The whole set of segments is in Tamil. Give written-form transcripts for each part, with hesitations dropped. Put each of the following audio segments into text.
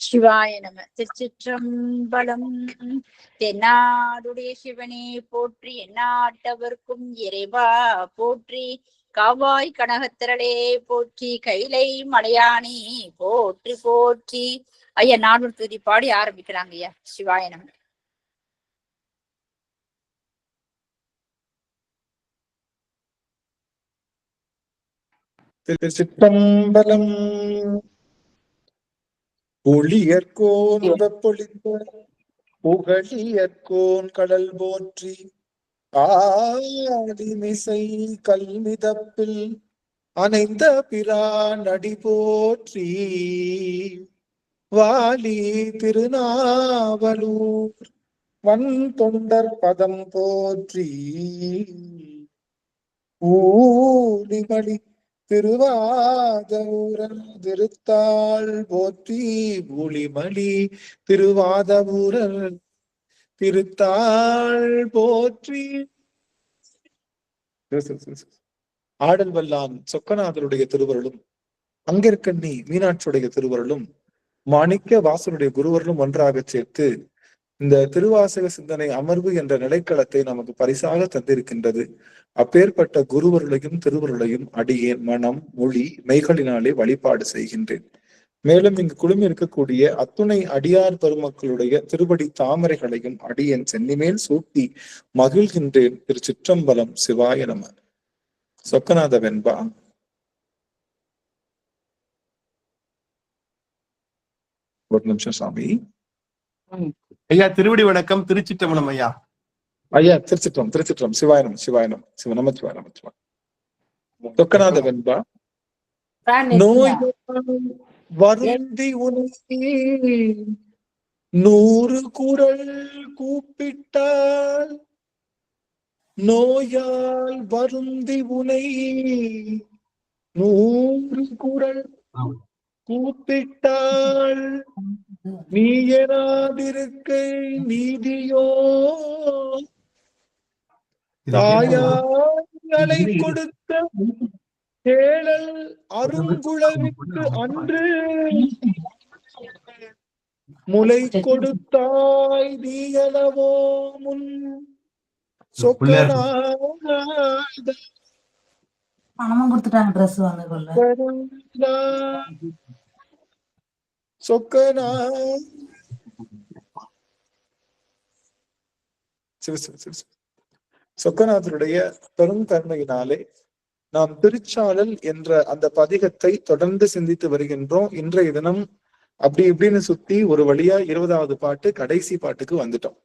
சிவாய நம. திருச்சிற்றம்பலம். தென்னாடுடைய சிவனே போற்றி, எந்நாட்டவர்க்கும் இறைவா போற்றி, காவாய் கனகத்திரளே போற்றி, கைலை மலையானே போற்றி போற்றி. ஐயா நானூறு துதி பாடி ஆரம்பிக்கிறாங்க ஐயா. சிவாய நம. திருச்சிற்றம்பலம். ஒளியற்கோன் வெப்பொழித்த புகழியற்கோன் கடல் போற்றி, ஆதிமிசை கல்மிதப்பில் அணைந்த பிரான் அடி போற்றி, வாலி திருநாவலூர் வன் தொண்டர் பதம் போற்றி, ஊழிமணி திருவாதூரர் திருத்தாள் போற்றி, ஊழிமணி திருவாதூரர் திருத்தாள் போற்றி. ஆடல் வல்லான் சொக்கநாதருடைய திருவருளும், அங்கிற்கண்ணி மீனாட்சியுடைய திருவருளும், மாணிக்க வாசனுடைய குருவருளும் ஒன்றாக சேர்த்து இந்த திருவாசக சிந்தனை அமர்வு என்ற நிலைக்களத்தை நமக்கு பரிசாக தந்திருக்கின்றது. அப்பேற்பட்ட குருவருளையும் திருவருளையும் அடியேன் மனம் மொழி மெய்களினாலே வழிபாடு செய்கின்றேன். மேலும் இங்கு குழுமி இருக்கக்கூடிய அத்துணை அடியார் பெருமக்களுடைய திருவடி தாமரைகளையும் அடியேன் சென்னிமேல் சூட்டி மகிழ்கின்றேன். திருச்சிற்றம்பலம். சிவாய நம. சொக்கநாத வெண்பா. ஒரு நிமிஷம் சாமி. ஐயா திருவடி வணக்கம். திருச்சிற்றம்பலம் ஐயா. ஐயா திருச்சிற்றம் திருச்சிற்றம். சிவாயனம் சிவாயனம் சிவ நமச்சிவாய நமச்சிவாய. சொக்கநாத வெண்பா. நோய் வருந்தி உனக்கே 100 குரல் கூப்பிட்டால், நோயால் வருந்தி உனை 100 குரல் கூப்பிட்டால், நீ எனாதிருக்கை நீதியோ, தாயாலை கொடுத்த கேளல் அருங்குளவிற்கு அன்று, முளை கொடுத்தாய் நீயளவோ முன், சொக்கநாத பணமும் கொடுத்துட்டாங்க. ட்ரெஸ் வாங்க சொக்கநாதருடைய பெருந்தன்மையினாலே நாம் திருச்சாளல் என்ற அந்த பதிகத்தை தொடர்ந்து சிந்தித்து வருகின்றோம். இன்றைய தினம் அப்படி இப்படின்னு சுத்தி ஒரு வழியா 20வது பாட்டு கடைசி பாட்டுக்கு வந்துட்டோம்.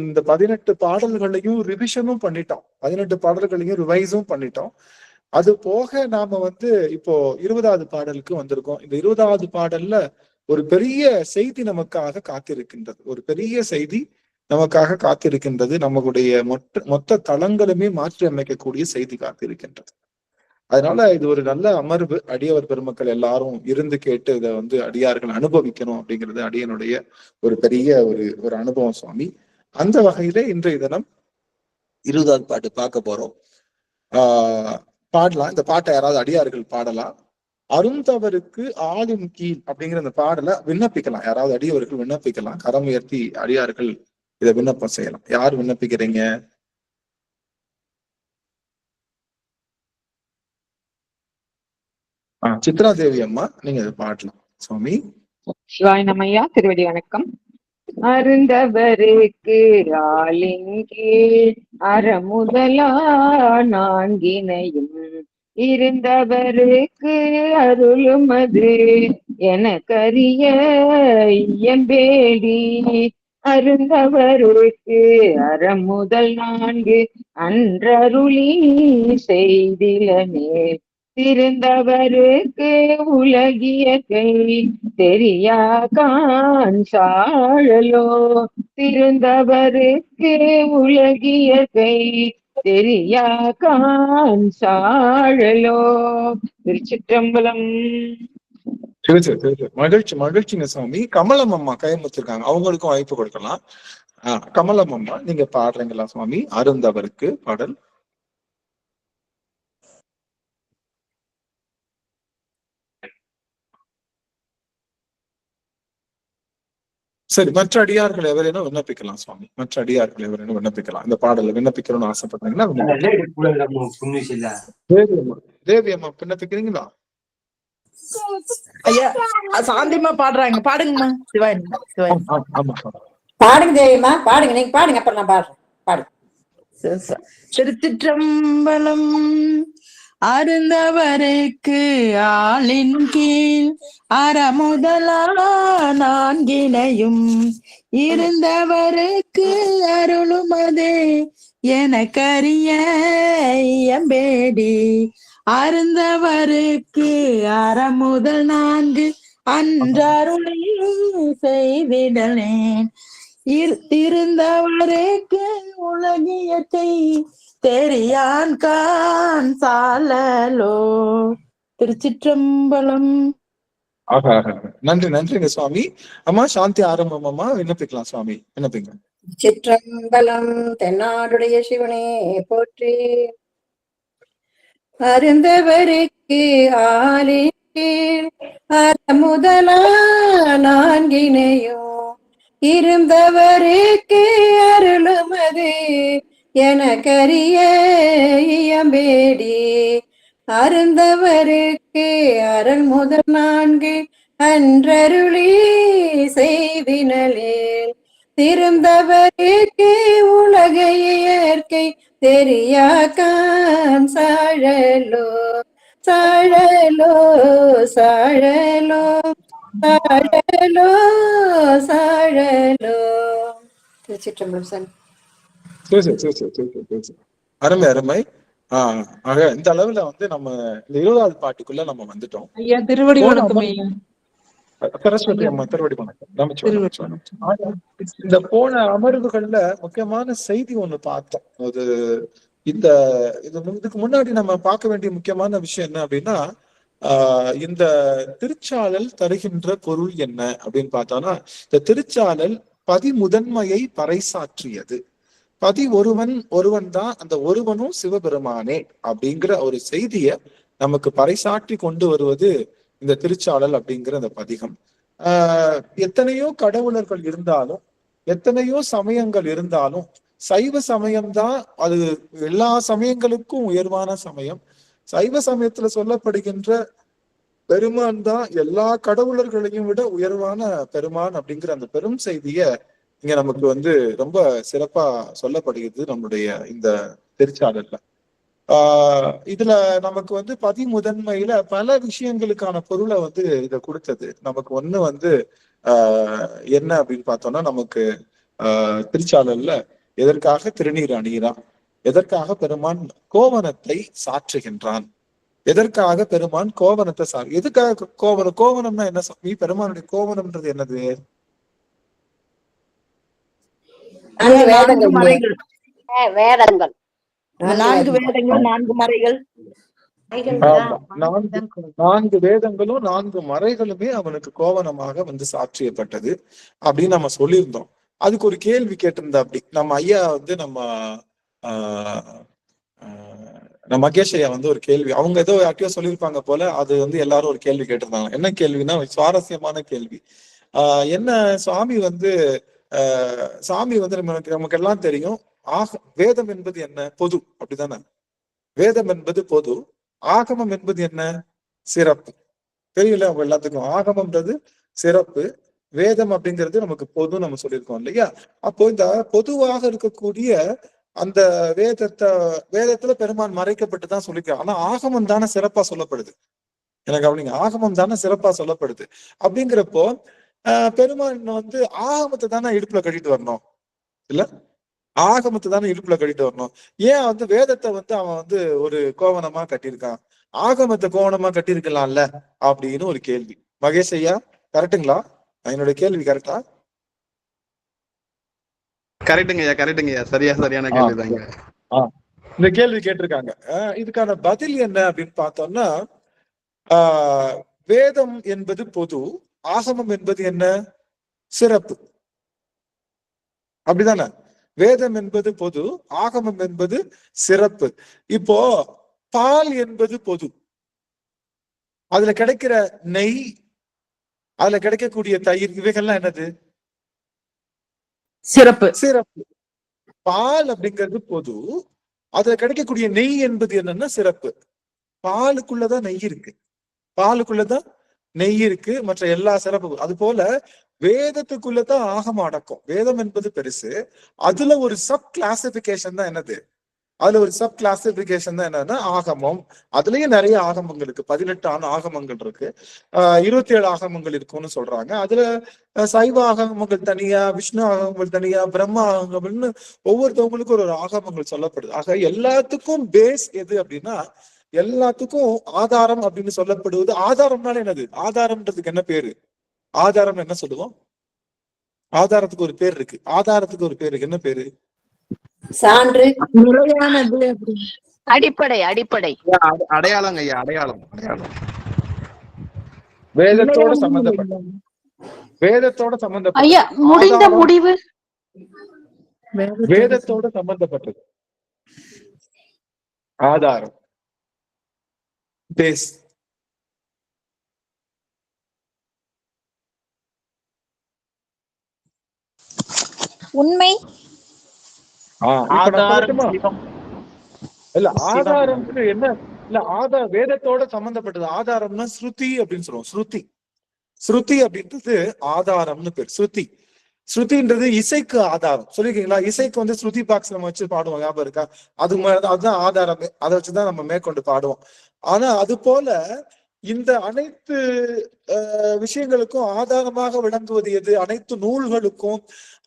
இந்த 18 பாடல்களையும் ரிவிஷனும் பண்ணிட்டோம். 18 பாடல்களையும் ரிவைஸும் பண்ணிட்டோம். அது போக நாம இப்போ 20வது பாடலுக்கு வந்திருக்கோம். இந்த 20வது பாடல்ல ஒரு பெரிய செய்தி நமக்காக காத்திருக்கின்றது. ஒரு பெரிய செய்தி நமக்காக காத்திருக்கின்றது. நம்மளுடைய மொத்த தளங்களுமே மாற்றி அமைக்கக்கூடிய செய்தி காத்திருக்கின்றது. அதனால இது ஒரு நல்ல அமர்வு. அடியவர் பெருமக்கள் எல்லாரும் இருந்து கேட்டு இதை அடியார்கள் அனுபவிக்கணும் அப்படிங்கிறது அடியனுடைய ஒரு பெரிய ஒரு அனுபவம் சுவாமி. அந்த வகையில இன்றைய தினம் 20வது பாட்டு பார்க்க போறோம். பாடலாம். இந்த பாட்டை யாராவது அடியார்கள் பாடலாம். அருந்தவருக்கு ஆளும் கீழ் அப்படிங்கிற இந்த பாடலை விண்ணப்பிக்கலாம். யாராவது அடியவர்கள் விண்ணப்பிக்கலாம். கரம் உயர்த்தி அடியார்கள் இதை விண்ணப்பம் செய்யலாம். யார் விண்ணப்பிக்கிறீங்க? சித்ரா தேவி அம்மா, நீங்க இதை பாடலாம் சுவாமி. சிவாய் நம்மையா. திருவடி வணக்கம். அருந்தவருக்கு ஆலிங்கே அறமுதலா நான்கினையும் இருந்தவருக்கு அருளுமது எனக்கரிய ஐயம்பேடி, அருந்தவருக்கு அறமுதல் 4 அன்றருளி செய்திலனே, திருந்தவருக்கு உலகிய கை தெரியா காண்சாழலோ, திருந்தவருக்கு உலகிய கை தெரியா காண்சாழலோ. திருச்சிற்றம்பலம். மகிழ்ச்சி மகிழ்ச்சிங்க சுவாமி. கமலம் அம்மா கையமுத்திருக்காங்க, அவங்களுக்கும் வாய்ப்பு கொடுக்கலாம். கமலம் அம்மா, நீங்க பாடுறீங்களா சுவாமி? அருந்தவருக்கு பாடல். சரி, மற்ற அடியார்கள் எவரேனும் விண்ணப்பிக்கலாம் சுவாமி. மற்ற அடியார்கள் எவரேனும் விண்ணப்பிக்கலாம். இந்த பாடல விண்ணப்பிக்கணும்னு ஆசைப்பட்டாங்கன்னா தேவி அம்மா விண்ணப்பிக்கிறீங்களா? ஐயா சாந்திமா பாடுறாங்க, பாடுங்கம்மா. சிவாயன் சிவாயன் ஆமா. பாடுங்க தேவியம்மா, பாடுங்க. நீங்க பாடுங்க, அப்புறம் நான் பாடுறேன். பாடுங்க. திருச்சிற்றம்பலம். அருந்தவருக்கு ஆளின் கீழ் அறமுதலா நான்கினையும் இருந்தவருக்கு அருளுமதே எனக்கரிய இயம்பேடி. அருந்தவருக்கு அறமுதல் 4 அன்றருளை செய்திடலேன். இருந்தவருக்கு உலகியத்தை தெரியான் கான் சாலலோ. திருச்சிற்றம்பலம். நன்றிங்க சுவாமி. அம்மா சாந்தி ஆரம்பம் அம்மா, விண்ணப்பிக்கலாம் சுவாமி, விண்ணப்பிங்க. சிற்றம்பலம். தென்னாடுடைய சிவனே போற்றி. அருந்தவருக்கு ஆளின் கீழ் அறமுதலா நான்கினையும் இருந்தவருக்கு அருளுமது எனக்கரிய இயம்பேடி. அருந்தவருக்கு அருள் முதல் 4 அன்றருளி செய்தினலேல். திருந்தவருக்கு உலக இயற்கை தெரியாக்கான் சாழலோ சாழலோ சாழலோ சாழலோ சாழலோ. திருச்சிற்றம்பலம் சார். அருமை அருமை. ஆக இந்த அளவுல வந்து நம்ம இந்த 20வது பாட்டுக்குள்ள நம்ம வந்துட்டோம். ஐயா திருவடி வணக்கம் ஐயா. சரஸ்வதி அம்மா திருவடி வணக்கம். இந்த போன அமர்வுகள்ல முக்கியமான செய்தி ஒண்ணு பார்த்தோம். அது இதுக்கு முன்னாடி நம்ம பார்க்க வேண்டிய முக்கியமான விஷயம் என்ன அப்படின்னா, இந்த திருச்சாளல் தருகின்ற பொருள் என்ன அப்படின்னு பார்த்தோம்னா, இந்த திருச்சாளல் பதிமுதன்மையை பறைசாற்றியது. ஒருவன் தான், அந்த ஒருவனும் சிவபெருமானே அப்படிங்கிற ஒரு செய்திய நமக்கு பறைசாற்றி கொண்டு வருவது இந்த திருச்சாளல் அப்படிங்கிற அந்த பதிகம். எத்தனையோ கடவுளர்கள் இருந்தாலும், எத்தனையோ சமயங்கள் இருந்தாலும், சைவ சமயம்தான் அது எல்லா சமயங்களுக்கும் உயர்வான சமயம். சைவ சமயத்துல சொல்லப்படுகின்ற பெருமான் தான் எல்லா கடவுளர்களையும் விட உயர்வான பெருமான் அப்படிங்கிற அந்த பெரும் செய்திய இங்க நமக்கு வந்து ரொம்ப சிறப்பா சொல்லப்படுகிறது நம்முடைய இந்த திருச்சாளர்ல. இதுல நமக்கு வந்து பதிமுதன்மையில பல விஷயங்களுக்கான பொருளை வந்து இத கொடுத்தது. நமக்கு ஒண்ணு வந்து என்ன அப்படின்னு பார்த்தோம்னா, நமக்கு திருச்சாளர்ல எதற்காக திருநீர் அணிகிறான், எதற்காக பெருமான் கோவணத்தை சாற்றுகின்றான், எதற்காக பெருமான் கோவணத்தை எதுக்காக கோவணம்னா என்ன சாமி? பெருமானுடைய கோவணம்ன்றது என்னது? வேதங்கள். 4 வேதங்கள் 4 மறைகள். 4 வேதங்களும் 4 மறைகளுமே அவனுக்கு கோவணமாக வந்து சாற்றியப்பட்டது அப்படின்னு நம்ம சொல்லியிருந்தோம். அதுக்கு ஒரு கேள்வி கேட்டிருந்தா அப்படி நம்ம ஐயா வந்து நம்ம மகேஷ் ஐயா வந்து ஒரு கேள்வி, அவங்க ஏதோ யார்ட்டையோ சொல்லியிருப்பாங்க போல, அது வந்து எல்லாரும் ஒரு கேள்வி கேட்டிருந்தாங்க. என்ன கேள்வின்னா, சுவாரஸ்யமான கேள்வி. என்ன சுவாமி வந்து நமக்கு எல்லாம் தெரியும். வேதம் என்பது என்ன? பொது, அப்படிதானே? வேதம் என்பது பொது, ஆகமம் என்பது என்ன? சிறப்பு. தெரியல அவங்க எல்லாத்துக்கும். ஆகமம்ன்றது சிறப்பு, வேதம் அப்படிங்கிறது நமக்கு பொது நம்ம சொல்லியிருக்கோம் இல்லையா? அப்போ இந்த பொதுவாக இருக்கக்கூடிய அந்த வேதத்துல பெருமான் மறைக்கப்பட்டுதான் சொல்லியிருக்கான். ஆனா ஆகமம் தானே சிறப்பா சொல்லப்படுது. எனக்கு அப்படிங்க, ஆகமம் தானே சிறப்பா சொல்லப்படுது. அப்படிங்கிறப்போ பெருமான் வந்து ஆகமத்தை தானே இடுப்புல கட்டிட்டு வரணும் இல்ல? ஆகமத்தை தானே இடுப்புல கட்டிட்டு வரணும். ஏன் வந்து வேதத்தை வந்து அவன் வந்து ஒரு கோவணமா கட்டியிருக்கான், ஆகமத்தை கோவணமா கட்டியிருக்கலாம்ல அப்படின்னு ஒரு கேள்வி. மகேஷ் ஐயா, கரெக்டுங்களா? என்னோட கேள்வி கரெக்டா? கரெக்டுங்கய்யா. சரியான கேள்விதாங்க. இந்த கேள்வி கேட்டிருக்காங்க. இதுக்கான பதில் என்ன அப்படின்னு பார்த்தோம்னா, வேதம் என்பது பொது, ஆகமம் என்பது என்ன? சிறப்பு. அப்படிதானே? வேதம் என்பது பொது, ஆகமம் என்பது சிறப்பு. இப்போ பால் என்பது பொது, அதுல கிடைக்கிற நெய், அதுல கிடைக்கக்கூடிய தயிர், இவைகள்லாம் என்னது? சிறப்பு. சிறப்பு. பால் அப்படிங்கிறது பொது, அதுல கிடைக்கக்கூடிய நெய் என்பது என்னன்னா சிறப்பு. பாலுக்குள்ளதான் நெய் இருக்கு, பாலுக்குள்ளதான் நெய் இருக்கு, மற்ற எல்லா சிறப்பு. அது போல வேதத்துக்குள்ளதான் ஆகமம் அடக்கம். வேதம் என்பது பெருசு, அதுல ஒரு சப் கிளாசிபிகேஷன் தான் என்னது, அதுல ஒரு சப் கிளாசிபிகேஷன் தான் என்னன்னா ஆகமம். அதுலயும் நிறைய ஆகமங்கள் இருக்கு, 18 ஆகமங்கள் இருக்கு, 27 ஆகமங்கள் இருக்குன்னு சொல்றாங்க. அதுல சைவ ஆகமங்கள் தனியா, விஷ்ணு ஆகமங்கள் தனியா, பிரம்ம ஆகமங்கள்னு ஒவ்வொருத்தவங்களுக்கும் ஒரு ஆகமங்கள் சொல்லப்படுது. ஆக எல்லாத்துக்கும் பேஸ் எது அப்படின்னா, எல்லாத்துக்கும் ஆதாரம் அப்படின்னு சொல்லப்படுவது. ஆதாரம்னால என்னது, ஆதாரம்ன்றதுக்கு என்ன பேரு, ஆதாரம் என்ன சொல்லுவோம், ஆதாரத்துக்கு ஒரு பேர் இருக்கு, ஆதாரத்துக்கு ஒரு பேர் இருக்கு, என்ன பேரு, சான்று, நிலையானது அப்படின்னு. அடிப்படை, அடிப்படை, அடையாளங்க ஐயா, அடையாளம், அடையாளம். வேதத்தோட சம்பந்தப்பட்ட, வேதத்தோட சம்பந்தப்பட்ட ஐயா முடிந்த ஆதாரம், முடிவு வேதத்தோட சம்பந்தப்பட்டது ஆதாரம், பேஸ். உண்மை. இல்ல ஆதாரம்னு என்ன, இல்ல வேதத்தோட சம்பந்தப்பட்டது ஆதாரம்னா ஸ்ருதி அப்படின்னு சொல்லுவோம். ஸ்ருதி, ஸ்ருதி அப்படின்றது ஆதாரம்னு பேர். ஸ்ருதி, ஸ்ருதின்றது இசைக்கு ஆதாரம். சொல்லிருக்கீங்களா, இசைக்கு வந்து ஸ்ருதி பாக்ஸ் நம்ம வச்சு பாடுவோம், ஞாபகம் இருக்கா, அதுதான் ஆதாரமே, அதை வச்சுதான் நம்ம மேற்கொண்டு பாடுவோம். ஆனா அது போல இந்த அனைத்து விஷயங்களுக்கும் ஆதாரமாக விளங்குவது எது, அனைத்து நூல்களுக்கும்,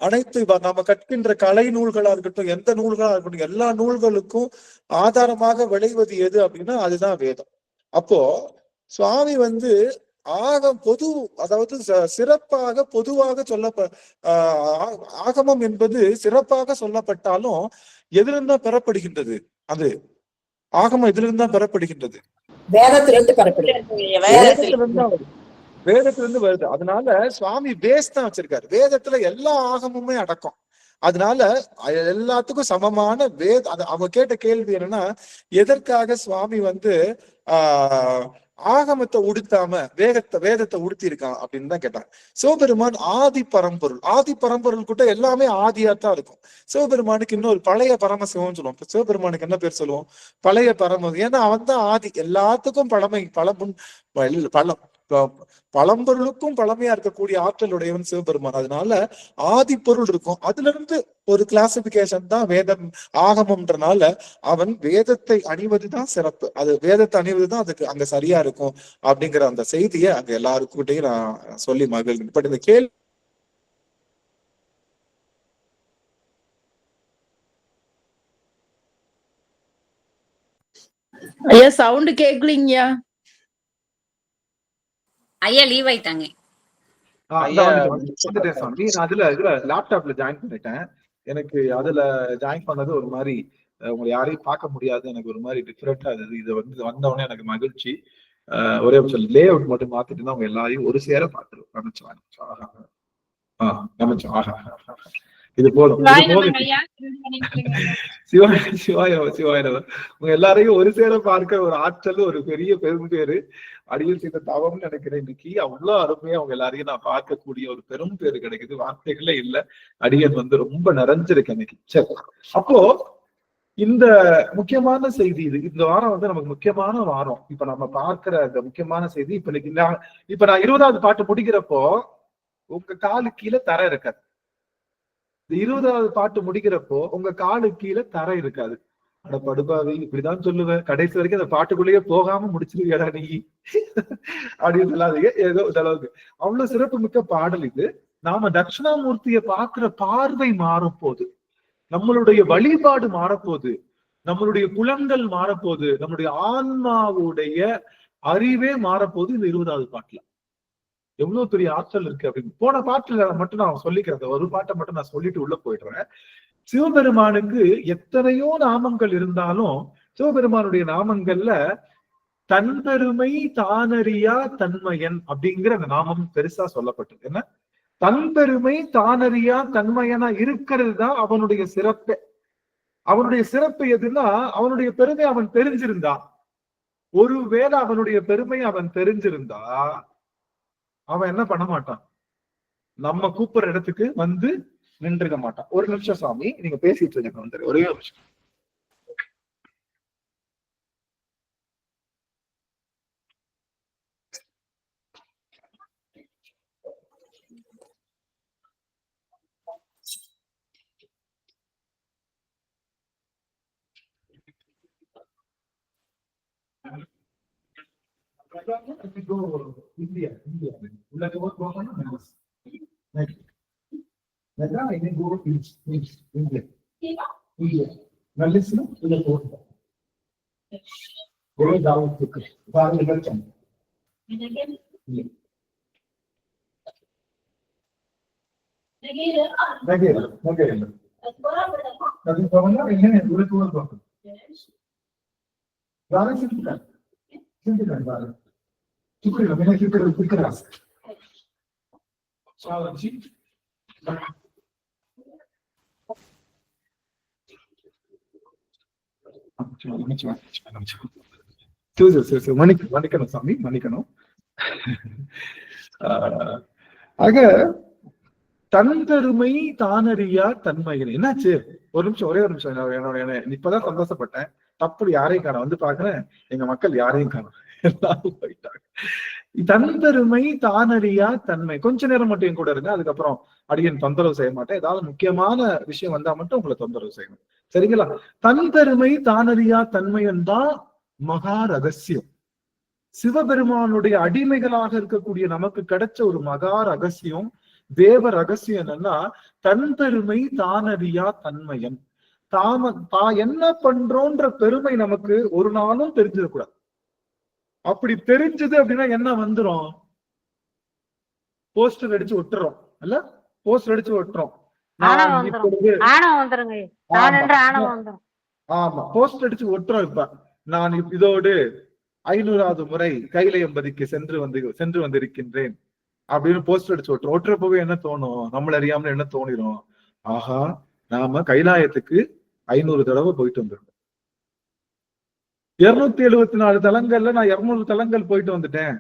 அனைத்து நம்ம கற்கின்ற கலை நூல்களா இருக்கட்டும், எந்த நூல்களா இருக்கட்டும், எல்லா நூல்களுக்கும் ஆதாரமாக விளைவது எது அப்படின்னா அதுதான் வேதம். அப்போ சுவாமி வந்து பொது, அதாவது சிறப்பாக பொதுவாக ஆகமம் என்பது சிறப்பாக சொல்லப்பட்டாலும் எதிலிருந்தா பெறப்படுகின்றது, அது ஆகமம் எதிலிருந்து தான் பெறப்படுகின்றது, வேதத்திலிருந்து பெறப்படுகிறது. வேதத்திலிருந்து வருது. அதனால சுவாமி பேஸ் தான் வச்சிருக்காரு. வேதத்துல எல்லா ஆகமுமே அடக்கம். அதனால எல்லாத்துக்கும் சமமான அவங்க கேட்ட கேள்வி என்னன்னா, எதற்காக சுவாமி வந்து ஆகமத்தை உடுத்தாம வேதத்தை உடுத்தி இருக்கான் அப்படின்னு தான் கேட்டாங்க. சிவபெருமான் ஆதி பரம்பொருள், ஆதி பரம்பொருள் கூட எல்லாமே ஆதியா தான் இருக்கும். சிவபெருமானுக்கு இன்னொரு பழைய பரமசிவம் சொல்லுவோம். சிவபெருமானுக்கு என்ன பேர் சொல்லுவோம், பழைய பரம, ஏன்னா அவன் தான் ஆதி, எல்லாத்துக்கும் பழமை, பழம்பொருளுக்கும் பழமையா இருக்கக்கூடிய ஆற்றலுடையவன் சிவபெருமான். அதனால ஆதி பொருள் இருக்கும், அதுல இருந்து ஒரு கிளாசிபிகேஷன் தான் வேதம் ஆகமம்ன்றனால அவன் வேதத்தை அணிவதுதான் சிறப்பு, அது வேதத்தை அணிவதுதான் அதுக்கு அங்க சரியா இருக்கும் அப்படிங்கிற அந்த செய்தியை அங்க எல்லாருக்கிட்டையும் நான் சொல்லி மகிழ்கிறேன். பட் இந்த கேள்வி ஐயா சவுண்ட் கேக்கலீங்கயா, ஐயா லீவ் ஆயிட்டாங்க. அதுல லேப்டாப்ல ஜாயின் பண்ணிட்டேன். எனக்கு அதுல ஜாயின் பண்ணது ஒரு மாதிரி உங்களை யாரையும் பார்க்க முடியாது, எனக்கு ஒரு மாதிரி டிஃபரெண்டா இருந்தது. இது வந்து வந்தவொடனே எனக்கு மகிழ்ச்சி. ஒரே நிமிஷம் லே அவுட் மட்டும் மாத்திட்டு அவங்க எல்லாரையும் ஒரு சேர பார்த்துருவோம். இது போதும், சிவாயிரம் உங்க எல்லாரையும் ஒரு சேர பார்க்க ஒரு ஆற்றல், ஒரு பெரிய பெரும் பேரு அடியில் செய்த தவம்னு நினைக்கிறேன். இன்னைக்கு அவ்வளவு அருமையா அவங்க எல்லாரையும் நான் பார்க்கக்கூடிய ஒரு பெரும் பேரு கிடைக்குது, வார்த்தைகளே இல்ல. அடியன் வந்து ரொம்ப நிறைஞ்சிருக்கேன் இன்னைக்கு. சரி, அப்போ இந்த முக்கியமான செய்தி இது, இந்த வாரம் வந்து நமக்கு முக்கியமான வாரம். இப்ப நம்ம பார்க்கிற இந்த முக்கியமான செய்தி, இப்ப நான் 20வது பாட்டு முடிக்கிறப்போ உங்க காலு கீழே தர இருக்காது. இந்த 20வது பாட்டு முடிக்கிறப்போ உங்க காலு கீழே தர இருக்காது. அட படுபாவி, இப்படிதான் சொல்லுவேன், கடைசி வரைக்கும் அந்த பாட்டுக்குள்ளேயே போகாம முடிச்சிருவியாடா நீ அப்படின்னு சொல்லாதீங்க. ஏதோ இந்த அளவுக்கு அவ்வளவு சிறப்பு மிக்க பாடல் இது. நாம தட்சிணாமூர்த்தியை பார்க்கிற பார்வை மாறப்போகுது, நம்மளுடைய வழிபாடு மாறப்போகுது, நம்மளுடைய குலங்கள் மாறப்போகுது, நம்மளுடைய ஆன்மாவுடைய அறிவே மாறப்போகுது இந்த 20வது பாட்டுல. எவ்வளவு பெரிய ஆற்றல் இருக்கு அப்படின்னு போன பாட்டுல மட்டும் நான் சொல்லிக்கிறேன், ஒரு பாட்டை மட்டும் நான் சொல்லிட்டு உள்ள போயிடுறேன். சிவபெருமானுக்கு எத்தனையோ நாமங்கள் இருந்தாலும் சிவபெருமானுடைய நாமங்கள்ல தன்பெருமை தானறியா தன்மையன் அப்படிங்கிற அந்த நாமம் பெருசா சொல்லப்பட்டது. என்ன, தன்பெருமை தானறியா தன்மையனா இருக்கிறது தான் அவனுடைய சிறப்பு. அவனுடைய சிறப்பு எதுன்னா, அவனுடைய பெருமை அவன் தெரிஞ்சிருந்தா, ஒருவேளை அவனுடைய பெருமை அவன் தெரிஞ்சிருந்தா அவன் என்ன பண்ண மாட்டான், நம்ம கூப்பிடுற இடத்துக்கு வந்து நின்றுக்க மாட்டான். ஒரு நிமிஷம் சாமி, நீங்க பேசிட்டு இருக்க வந்து ஒரே நிமிஷம். India. Like what government? Like that, I can go to India. India. Now listen to the phone. Go down to Bangladesh. Again. That's the government. Again, do it to us. Rather simple. Simple, rather. Simple. When I simple, quicker ask. So, see. மன்னிக்கணும் சாமி, மன்னிக்கணும். ஆக தன் பெருமை தானறியா தன்மைகள். என்னாச்சு? ஒரு நிமிஷம், ஒரே ஒரு நிமிஷம். என்னோட இப்பதான் சந்தோஷப்பட்டேன். தப்பு யாரையும் காணும், வந்து பாக்குறேன் எங்க மக்கள் யாரையும் காணும், எல்லாரும் போயிட்டாங்க. தன் பெருமை தானறியா தன்மை. கொஞ்ச நேரம் மட்டும் என் கூட இருங்க, அதுக்கப்புறம் அடியன் தொந்தரவு செய்ய மாட்டேன். ஏதாவது முக்கியமான விஷயம் வந்தா மட்டும் உங்களை தொந்தரவு செய்யணும், சரிங்களா? தன் பெருமை தானறியா தன்மை தான் மகா ரகசியம். சிவபெருமானுடைய அடிமைகளாக இருக்கக்கூடிய நமக்கு கிடைச்ச ஒரு மகா ரகசியம், தேவ ரகசியம் என்னன்னா தன் பெருமை தானறியா தன்மையன். தான் என்ன பண்றோன்ற பெருமை நமக்கு ஒரு நாளும் தெரிஞ்சிடக்கூடாது. அப்படி தெரிஞ்சது அப்படின்னா என்ன வந்துரும்? போஸ்டர் அடிச்சு ஒட்டுறோம் இல்ல? போஸ்டர் அடிச்சு ஒட்டுறோம். ஆமா, போஸ்டர் அடிச்சு ஒட்டுறோம். இப்ப நான் இதோடு 500வது முறை கைலை எம்பதிக்கு சென்று வந்திருக்கின்றேன் அப்படின்னு போஸ்டர் அடிச்சு ஒட்டுறோம். ஒட்டுறப்பவே என்ன தோணும்? நம்மள அறியாமல என்ன தோணிரும்? ஆஹா, நாம கைலாயத்துக்கு 500 தடவை போயிட்டு வந்துருக்கோம். 274 தலங்கள்ல நான் 200 தலங்கள் போயிட்டு வந்துட்டேன்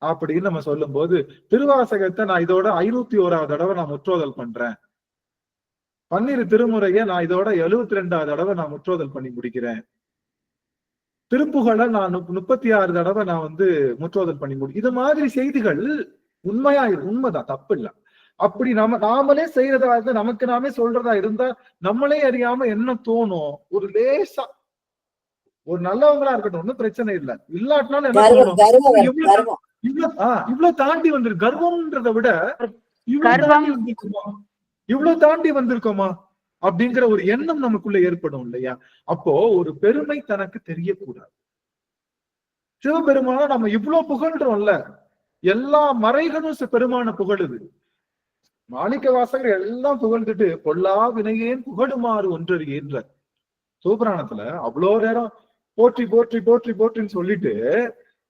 அப்படின்னு நம்ம சொல்லும் போது, திருவாசகத்தை நான் இதோட 501வது தடவை நான் முற்றோதல் பண்றேன். 12 திருமுறைய நான் இதோட 72வது தடவை நான் முற்றோதல் பண்ணி முடிக்கிறேன். திருப்புகழ நான் 36 தடவை நான் முற்றோதல் பண்ணி இது மாதிரி செய்திகள் உண்மைதான், தப்பு இல்ல. அப்படி நாமளே செய்யறதா இருந்தா, நமக்கு நாமே சொல்றதா இருந்தா, நம்மளே அறியாம என்ன தோணும்? ஒரு லேசா, ஒரு நல்லவங்களா இருக்கட்டும், ஒன்னும் பிரச்சனை இல்ல, இல்லாட்டினாலும் என்ன தோணும்? இவ்வளவு தாண்டி வந்திருக்கு. கர்வம்ன்றதை விட இவ்வளவு தாண்டி வந்திருக்கோமா அப்படிங்கிற ஒரு எண்ணம் நமக்குள்ள ஏற்படும் இல்லையா? அப்போ ஒரு பெருமை தனக்கு தெரியக்கூடாது. சிவபெருமான நம்ம இவ்வளவு புகழ்றோம்ல, எல்லா மறைகளும் பெருமான புகழுது. மாணிக்க வாசகர் எல்லாம் புகழ்ந்துட்டு பொல்லா வினையேன் புகழுமாறு ஒன்றறியேன்ற சிவபுராணத்துல அவ்வளோ நேரம் போற்றி போற்றி போற்றி போற்றின்னு சொல்லிட்டு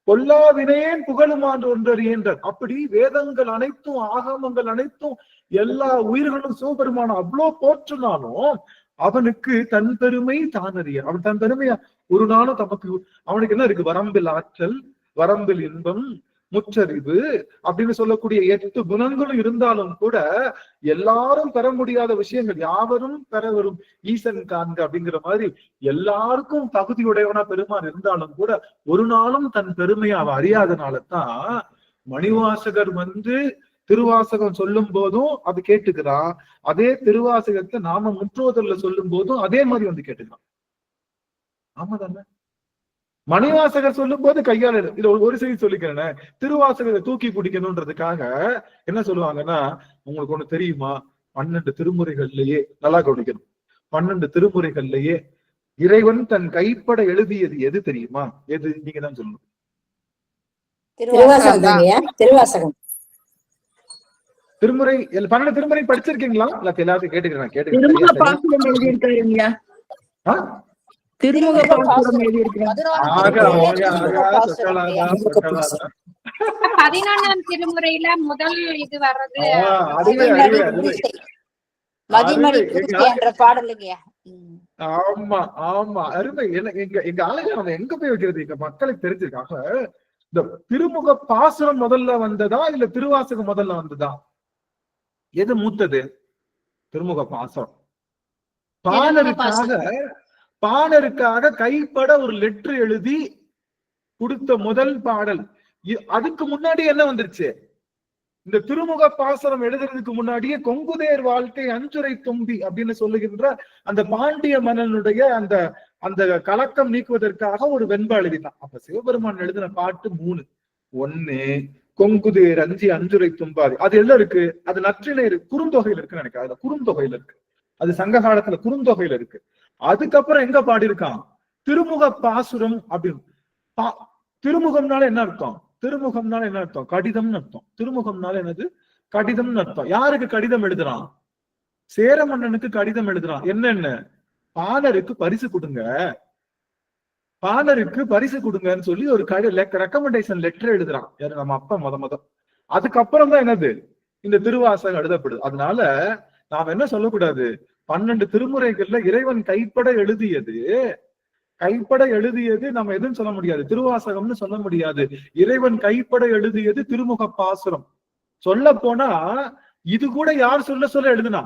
பொல்லா வினையேன் புகழுமாறு ஒன்றறியேன்ற. அப்படி வேதங்கள் அனைத்தும், ஆகமங்கள் அனைத்தும், எல்லா உயிர்களும் சிவபெருமானம் அவ்வளோ போற்றினாலும் அவனுக்கு தன் பெருமை தானறிய. அவன் தன் பெருமையா ஒரு நாளும் தமக்கு, அவனுக்கு என்ன இருக்கு? வரம்பில் ஆற்றல், வரம்பில் இன்பம், முற்றறிவு அப்படின்னு சொல்லக்கூடிய 8 குணங்களும் இருந்தாலும் கூட எல்லாரும் பெற முடியாத விஷயங்கள் யாவரும் பெற வரும் ஈசன் காண்க அப்படிங்கிற மாதிரி எல்லாருக்கும் தகுதியுடையவனா பெருமான் இருந்தாலும் கூட ஒரு நாளும் தன் பெருமையை அவ அறியாதனாலதான் மணிவாசகர் திருவாசகம் சொல்லும் போதும் அது கேட்டுக்கிறான். அதே திருவாசகத்தை நாம முற்றோதல்ல சொல்லும் போதும் அதே மாதிரி கேட்டுக்கிறான். ஆமா தானே? மணிவாசகர் சொல்லும் போது கையாள இது ஒரு செய்தி சொல்லிக்கிறேன். திருவாசகத்தை தூக்கி பிடிக்கணும்ன்றதுக்காக என்ன சொல்லுவாங்கன்னா, உங்களுக்கு ஒண்ணு தெரியுமா? 12 திருமுறைகள்லயே, நல்லா கவனிக்கணும், 12 திருமுறைகள்லயே இறைவன் தன் கைப்பட எழுதியது எது தெரியுமா? எது? நீங்க தான் சொல்லணும். திருமுறை 12 திருமுறை படிச்சிருக்கீங்களா? இல்ல எல்லாத்தையும் கேட்டுக்கிறேன். திருமுக பாசுரம் எழுதியிருக்கிறார். 11ஆம் திருமுறையில முதல் இது வர்றது ஆமா ஆமா, அருமை. எங்க ஆளுங்க எங்க போய் வைக்கிறது? எங்க மக்களுக்கு தெரிஞ்சிருக்காக. இந்த திருமுக பாசுரம் முதல்ல வந்ததா இல்ல திருவாசகம் முதல்ல வந்ததா? எது மூத்தது? திருமுக பாசனம். பாணருக்காக கைப்பட ஒரு லெட்டர் எழுதி கொடுத்த முதல் பாடல். அதுக்கு முன்னாடி என்ன வந்துருச்சு? இந்த திருமுக பாசனம் எழுதுறதுக்கு முன்னாடியே கொங்குதேர் வாழ்க்கை அஞ்சுரை தும்பி அப்படின்னு சொல்லுகின்ற அந்த பாண்டிய மன்னனுடைய அந்த அந்த கலக்கம் நீக்குவதற்காக ஒரு வெண்பா எழுதினான். அப்ப சிவபெருமான் எழுதின பாட்டு 3. 1 கொங்குதேர் அஞ்சுரை தும்பாதி. அது எல்லாம் இருக்கு. அது நற்றினை குறுந்தொகையில இருக்குன்னு நினைக்கிறேன். அதுல குறுந்தொகையில இருக்கு. அது சங்க காலத்துல குறுந்தொகையில இருக்கு. அதுக்கப்புறம் எங்க பாடியிருக்கான்? திருமுக பாசுரம் அப்படின்னு. திருமுகம்னால என்ன அர்த்தம்? திருமுகம்னால என்ன அர்த்தம்? கடிதம்னு அர்த்தம். திருமுகம்னால என்னது? கடிதம்னு அர்த்தம். யாருக்கு கடிதம் எழுதுறான்? சேர மன்னனுக்கு கடிதம் எழுதுறான். என்னென்ன? பாணருக்கு பரிசு கொடுங்க, பாணருக்கு பரிசு கொடுங்கன்னு சொல்லி ஒரு ரெக்கமெண்டேஷன் லெட்டர் எழுதுறான். யாரு? நம்ம அப்பா முத. அதுக்கப்புறம் தான் என்னது? இந்த திருவாசகம் எழுதப்படுது. அதனால நாம என்ன சொல்லக்கூடாது? 12 திருமுறைகள்ல இறைவன் கைப்பட எழுதியது நம்ம எதுன்னு சொல்ல முடியாது. திருவாசகம்னு சொல்ல முடியாது. இறைவன் கைப்பட எழுதியது திருமுக பாசுரம். சொல்ல போனா இது கூட யார் சொல்ல எழுதுனா?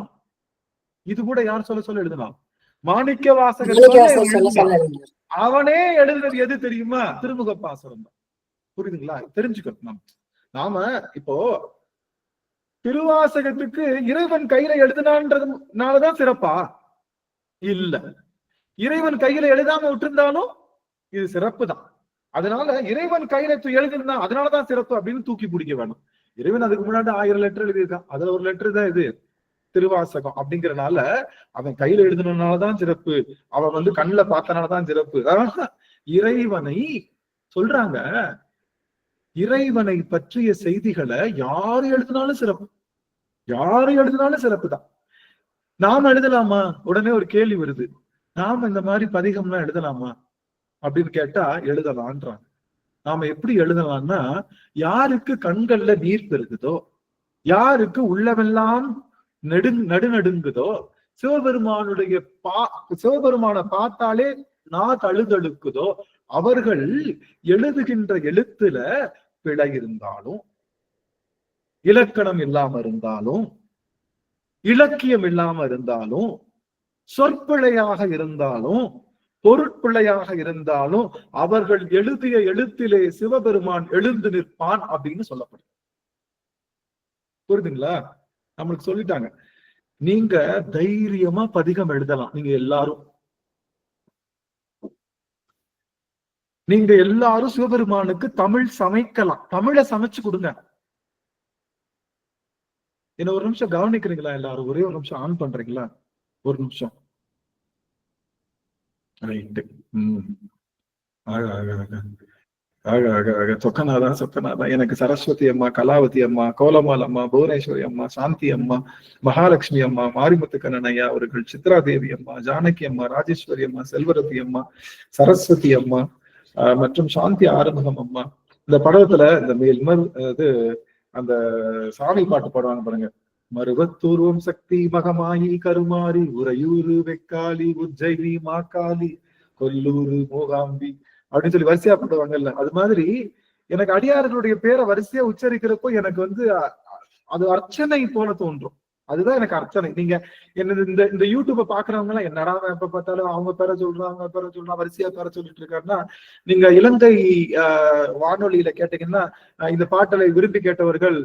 மாணிக்க வாசகர் அவனே எழுதுனது எது தெரியுமா? திருமுக பாசுரம் தான். புரியுதுங்களா? தெரிஞ்சுக்கணும். நாம இப்போ திருவாசகத்துக்கு இறைவன் கையில எழுதினான்றதுனாலதான் சிறப்பா? இல்ல. இறைவன் கையில எழுதாம விட்டுருந்தாலும் இது சிறப்பு தான். அதனால இறைவன் கையில எழுதிருந்தா அதனாலதான் சிறப்பு அப்படின்னு தூக்கி பிடிக்க வேணும். இறைவன் அதுக்கு முன்னாடி 1000 லெட்டர் எழுதியிருக்கான். அதுல ஒரு லெட்டர் தான் இது திருவாசகம். அப்படிங்கறனால அவன் கையில எழுதினாலதான் சிறப்பு, அவன் கண்ணுல பார்த்தனாலதான் சிறப்பு. இறைவனை சொல்றாங்க, இறைவனை பற்றிய செய்திகளை யாரு எழுதினாலும் சிறப்பு தான். நாம எழுதலாமா? உடனே ஒரு கேள்வி வருது, நாம இந்த மாதிரி பதிகம்லாம் எழுதலாமா அப்படின்னு கேட்டா எழுதலான்றாங்க. நாம எப்படி எழுதலாம்னா, யாருக்கு கண்கள்ல நீர் பெருகுதோ, யாருக்கு உள்ளமெல்லாம் நடுநடுங்குதோ, சிவபெருமான பார்த்தாலே நான் தழுதழுக்குதோ, அவர்கள் எழுதுகின்ற எழுத்துல பிழை இருந்தாலும், இலக்கணம் இல்லாம இருந்தாலும், இலக்கியம் இல்லாம இருந்தாலும், சொற்பிழையாக இருந்தாலும், பொருட்பிழையாக இருந்தாலும், அவர்கள் எழுதிய எழுத்திலே சிவபெருமான் எழுந்து நிற்பான் அப்படின்னு சொல்லப்படுது. புரியுதுங்களா? நம்மளுக்கு சொல்லிட்டாங்க, நீங்க தைரியமா பதிகம் எழுதலாம். நீங்க எல்லாரும் சிவபெருமானுக்கு தமிழ் சமைக்கலாம். தமிழை சமைச்சு கொடுங்க. என்ன ஒரு நிமிஷம் கவனிக்கிறீங்களா? எல்லாரும் ஒரே ஒரு நிமிஷம் ஆன் பண்றீங்களா? ஒரு நிமிஷம். சொக்கநாதா எனக்கு சரஸ்வதி அம்மா, கலாவதி அம்மா, கோலமால் அம்மா, புவனேஸ்வரி அம்மா, சாந்தி அம்மா, மகாலட்சுமி அம்மா, மாரிமுத்து கண்ணனையா அவர்கள், சித்ரா தேவி அம்மா, ஜானகி அம்மா, ராஜேஸ்வரி அம்மா, செல்வரதி அம்மா, சரஸ்வதி அம்மா மற்றும் சாந்தி ஆறுமுகம் அம்மா. இந்த படத்துல இந்த அந்த சாமி பாட்டு பாடுவாங்க பாருங்க, மருவத்தூர்வம் சக்தி மகமாயி கருமாரி உறையூரு வெக்காளி உஜ்ஜயினி மாக்காளி கொல்லூரு மூகாம்பி அப்படின்னு சொல்லி வரிசையா போடுவாங்கல்ல. அது மாதிரி எனக்கு அடியார்களுடைய பேரை வரிசையா உச்சரிக்கிறப்போ எனக்கு அது அர்ச்சனை போல தோன்றும். அதுதான் எனக்கு அர்ச்சனை. நீங்க என்ன இந்த யூடியூப்பை பாக்குறவங்க எல்லாம் என்னடா எப்ப பார்த்தாலும் அவங்க பேரை சொல்றாங்க வரிசையா பேரை சொல்லிட்டு இருக்காருன்னா, நீங்க இலங்கை வானொலியில கேட்டீங்கன்னா இந்த பாட்டலை விரும்பி கேட்டவர்கள்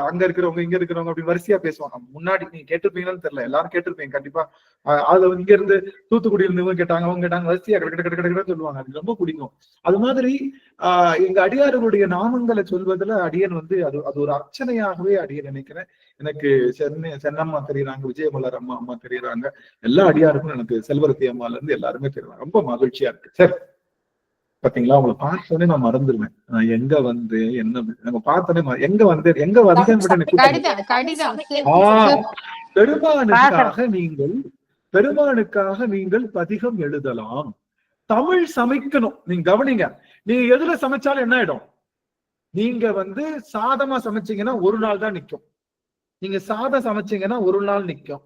அங்க இருக்கிறவங்க இங்க இருக்கிறவங்க அப்படின்னு வரிசையா பேசுவாங்க. முன்னாடி நீங்க கேட்டிருப்பீங்கன்னு தெரியல, எல்லாரும் கேட்டிருப்பீங்க கண்டிப்பா. அது இங்க இருந்து தூத்துக்குடியில இருந்து கேட்டாங்க, அவங்க கேட்டாங்க, வரிசையா கிடக்கிட்டு சொல்லுவாங்க. அது ரொம்ப பிடிக்கும். அது மாதிரி எங்க அடியார்களுடைய நாமங்களை சொல்வதுல அடியன் அது ஒரு அர்ச்சனையாகவே அடியன் நினைக்கிறேன். எனக்கு சென்னம்மா தெரியுறாங்க, விஜயமலர் அம்மா தெரியுறாங்க, எல்லா அடியாருக்கும் எனக்கு செல்வரத்தி அம்மால இருந்து எல்லாருமே தெரியுறாங்க. ரொம்ப மகிழ்ச்சியா இருக்கு. சரி, பாத்தீங்களா? உங்களை பார்த்தோன்னே நான் மறந்துடுவேன். நான் எங்க வந்து என்ன நம்ம பார்த்தோன்னே எங்க வந்தேன்னு பெருமானுக்காக நீங்கள் பதிகம் எழுதலாம். தமிழ் சமைக்கணும். நீங்க கவனிங்க, நீங்க எதுல சமைச்சாலும் என்ன ஆயிடும்? நீங்க சாதமா சமைச்சீங்கன்னா ஒரு நாள் தான் நிக்கும். நீங்க சாதம் சமைச்சீங்கன்னா ஒரு நாள் நிக்கும்.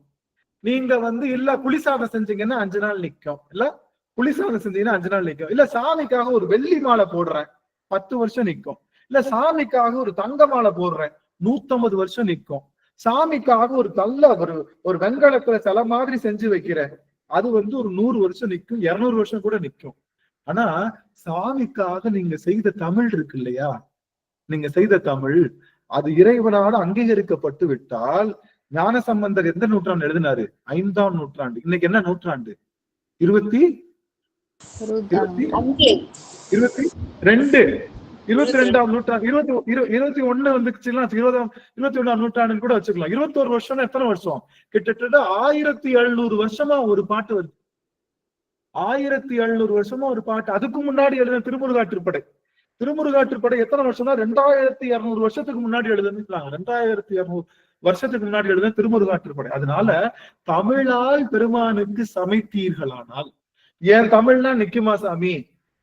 நீங்க இல்ல புளி சாதம் செஞ்சீங்கன்னா 5 நாள் நிக்கும். இல்ல புளி சாதம் செஞ்சீங்கன்னா 5 நாள் நிக்கும். இல்ல சாமிக்காக ஒரு வெள்ளி மாலை போடுறேன் 10 வருஷம் நிக்கும். இல்ல சாமிக்காக ஒரு தங்க மாலை போடுறேன் 150 வருஷம் நிக்கும். சாமிக்காக ஒரு நல்ல ஒரு வெண்கலத்துல சில மாதிரி செஞ்சு வைக்கிறேன், அது வந்து ஒரு 100 வருஷம் நிக்கும், 200 வருஷம் கூட நிக்கும். ஆனா சாமிக்காக நீங்க செய்த தமிழ் இருக்கு இல்லையா, நீங்க செய்த தமிழ் அது இறைவனால அங்கீகரிக்கப்பட்டு விட்டால், ஞானசம்பந்தர் எந்த நூற்றாண்டு எழுதினாரு? 5ஆம் நூற்றாண்டு. இன்னைக்கு என்ன நூற்றாண்டு? 22 22ஆம் நூற்றாண்டு. 21 வந்துச்சுன்னா 21ஆம் நூற்றாண்டுன்னு கூட வச்சுக்கலாம். 21 வருஷம் எத்தனை வருஷம்? கிட்டத்தட்ட 1700 வருஷமா ஒரு பாட்டு வருது. 1700 வருஷமா ஒரு பாட்டு. அதுக்கு முன்னாடி எழுதின திருமுருகாற்றுப்படை. திருமுருகாற்றுப்படை எத்தனை வருஷம்னா 2200 வருஷத்துக்கு முன்னாடி எழுதுனாங்க. 2200 வருஷத்துக்கு முன்னாடி எழுதின திருமுருகாற்றுப்படை. அதனால தமிழால் பெருமானுக்கு சமைத்தீர்களானால், என் தமிழ்னா நிக்குமா சாமி?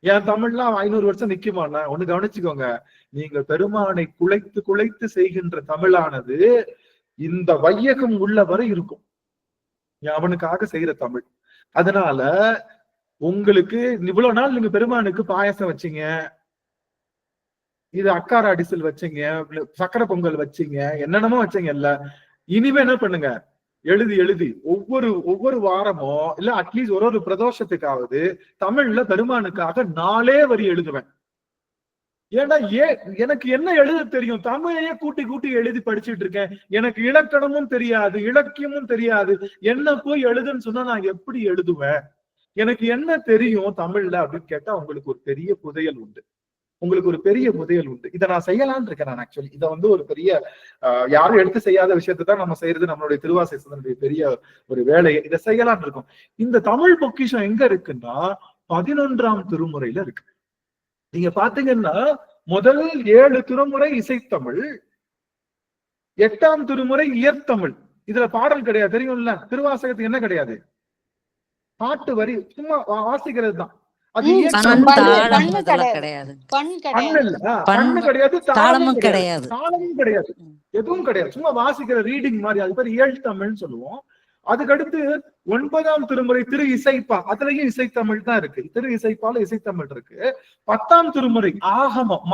என் தமிழ்லாம் 500 வருஷம் நிக்குமாண்ணா? ஒண்ணு கவனிச்சுக்கோங்க, நீங்க பெருமானை குலைத்து குலைத்து செய்கின்ற தமிழானது இந்த வையகம் உள்ள வரை இருக்கும், அவனுக்காக செய்யற தமிழ். அதனால உங்களுக்கு இவ்வளவு நாள் நீங்க பெருமானுக்கு பாயசம் வச்சீங்க, இது அக்கார அடிசல் வச்சீங்க, சக்கரை பொங்கல் வச்சீங்க, என்னென்னமோ வச்சீங்கல்ல. இனிமே என்ன பண்ணுங்க, எழுதி ஒவ்வொரு வாரமும் இல்ல அட்லீஸ்ட் ஒரு பிரதோஷத்துக்காவது தமிழ்ல பெருமானுக்காக 4 வரி எழுதுவேன். ஏன்னா எனக்கு என்ன எழுத தெரியும்? தமிழையே கூட்டி கூட்டி எழுதி படிச்சுட்டு இருக்கேன். எனக்கு இலக்கணமும் தெரியாது, இலக்கியமும் தெரியாது. என்ன போய் எழுதுன்னு சொன்னா நான் எப்படி எழுதுவேன்? எனக்கு என்ன தெரியும் தமிழ்ல அப்படின்னு கேட்டா உங்களுக்கு ஒரு பெரிய புதையல் உண்டு. இதை நான் செய்யலான்னு இருக்கேன். நான் ஆக்சுவலி இதை வந்து ஒரு பெரிய யாரும் எடுத்து செய்யாத விஷயத்தை தான் நம்ம செய்யறது. நம்மளுடைய திருவாசகத்தினுடைய பெரிய ஒரு வேலையை இதை செய்யலான்னு இருக்கோம். இந்த தமிழ் பொக்கிஷம் எங்க இருக்குன்னா 11ஆம் திருமுறையில இருக்கு. நீங்க பாத்தீங்கன்னா முதல் 7 திருமுறை இசைத்தமிழ், 8ஆம் திருமுறை இயற்தமிழ். இதுல பாடல் கிடையாது, தெரியும்ல. திருவாசகத்துக்கு என்ன கிடையாது? பாட்டு வரி, சும்மா வாசிக்கிறது தான். அது தாளமும் கிடையாது, எதுவும் கிடையாது. சும்மா வாசிக்கிற ரீடிங் மாதிரி. அது பேர் இயல்தமிழ்னு சொல்லுவோம். அதுக்கடுத்து 9ஆம் திருமுறை திரு இசைப்பா, அதுலயும் இசைத்தமிழ் தான் இருக்கு. திரு இசைப்பால இசைத்தமிழ் இருக்கு. 10ஆம் திருமுறை ஆகமம்,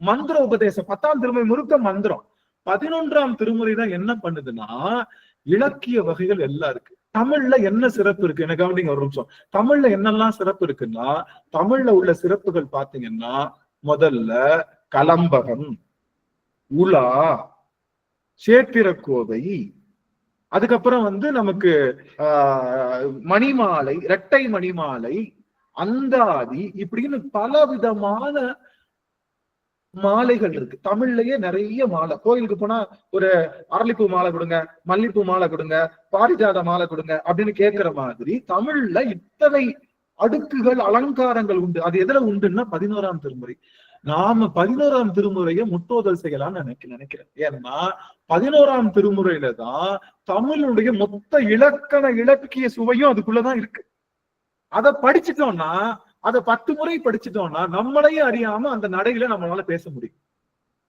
மந்திர உபதேசம். 10ஆம் திருமுறை முழுக்க மந்திரம். 11ஆம் திருமுறை தான் என்ன பண்ணுதுன்னா இலக்கிய வகைகள் எல்லாம் இருக்கு. தமிழ்ல என்ன சிறப்பு இருக்கு? எனக்கு கவனிங்க ஒரு நிமிஷம். தமிழ்ல என்னெல்லாம் சிறப்பு இருக்குன்னா, தமிழ்ல உள்ள சிறப்புகள் பாத்தீங்கன்னா முதல்ல கலம்பகம், உலா, சேத்திரக்கோவை, அதுக்கப்புறம் வந்து நமக்கு மணிமாலை, இரட்டை மணிமாலை, அந்தாதி, இப்படின்னு பல விதமான மாலைகள் இருக்கு. தமிழ்லயே நிறைய மாலை. கோயிலுக்கு போனா ஒரு அரளிப்பூ மாலை கொடுங்க, மல்லிப்பூ மாலை கொடுங்க, பாரிஜாத மாலை கொடுங்க அப்படின்னு கேட்கிற மாதிரி தமிழ்ல இத்தனை அடுக்குகள், அலங்காரங்கள் உண்டு. அது எதுல உண்டுன்னா 11ஆம் திருமுறை. நாம 11ஆம் திருமுறையை முட்டோதல் செய்யலாம்னு நினைக்கிறேன். ஏன்னா 11ஆம் திருமுறையில தான் தமிழுடைய மொத்த இலக்கிய சுவையும் அதுக்குள்ளதான் இருக்கு. அதை படிச்சுட்டோம்னா, அதை 10 முறை படிச்சுட்டோம்னா நம்மளையும் அறியாம அந்த நடையில நம்மளால பேச முடியும்.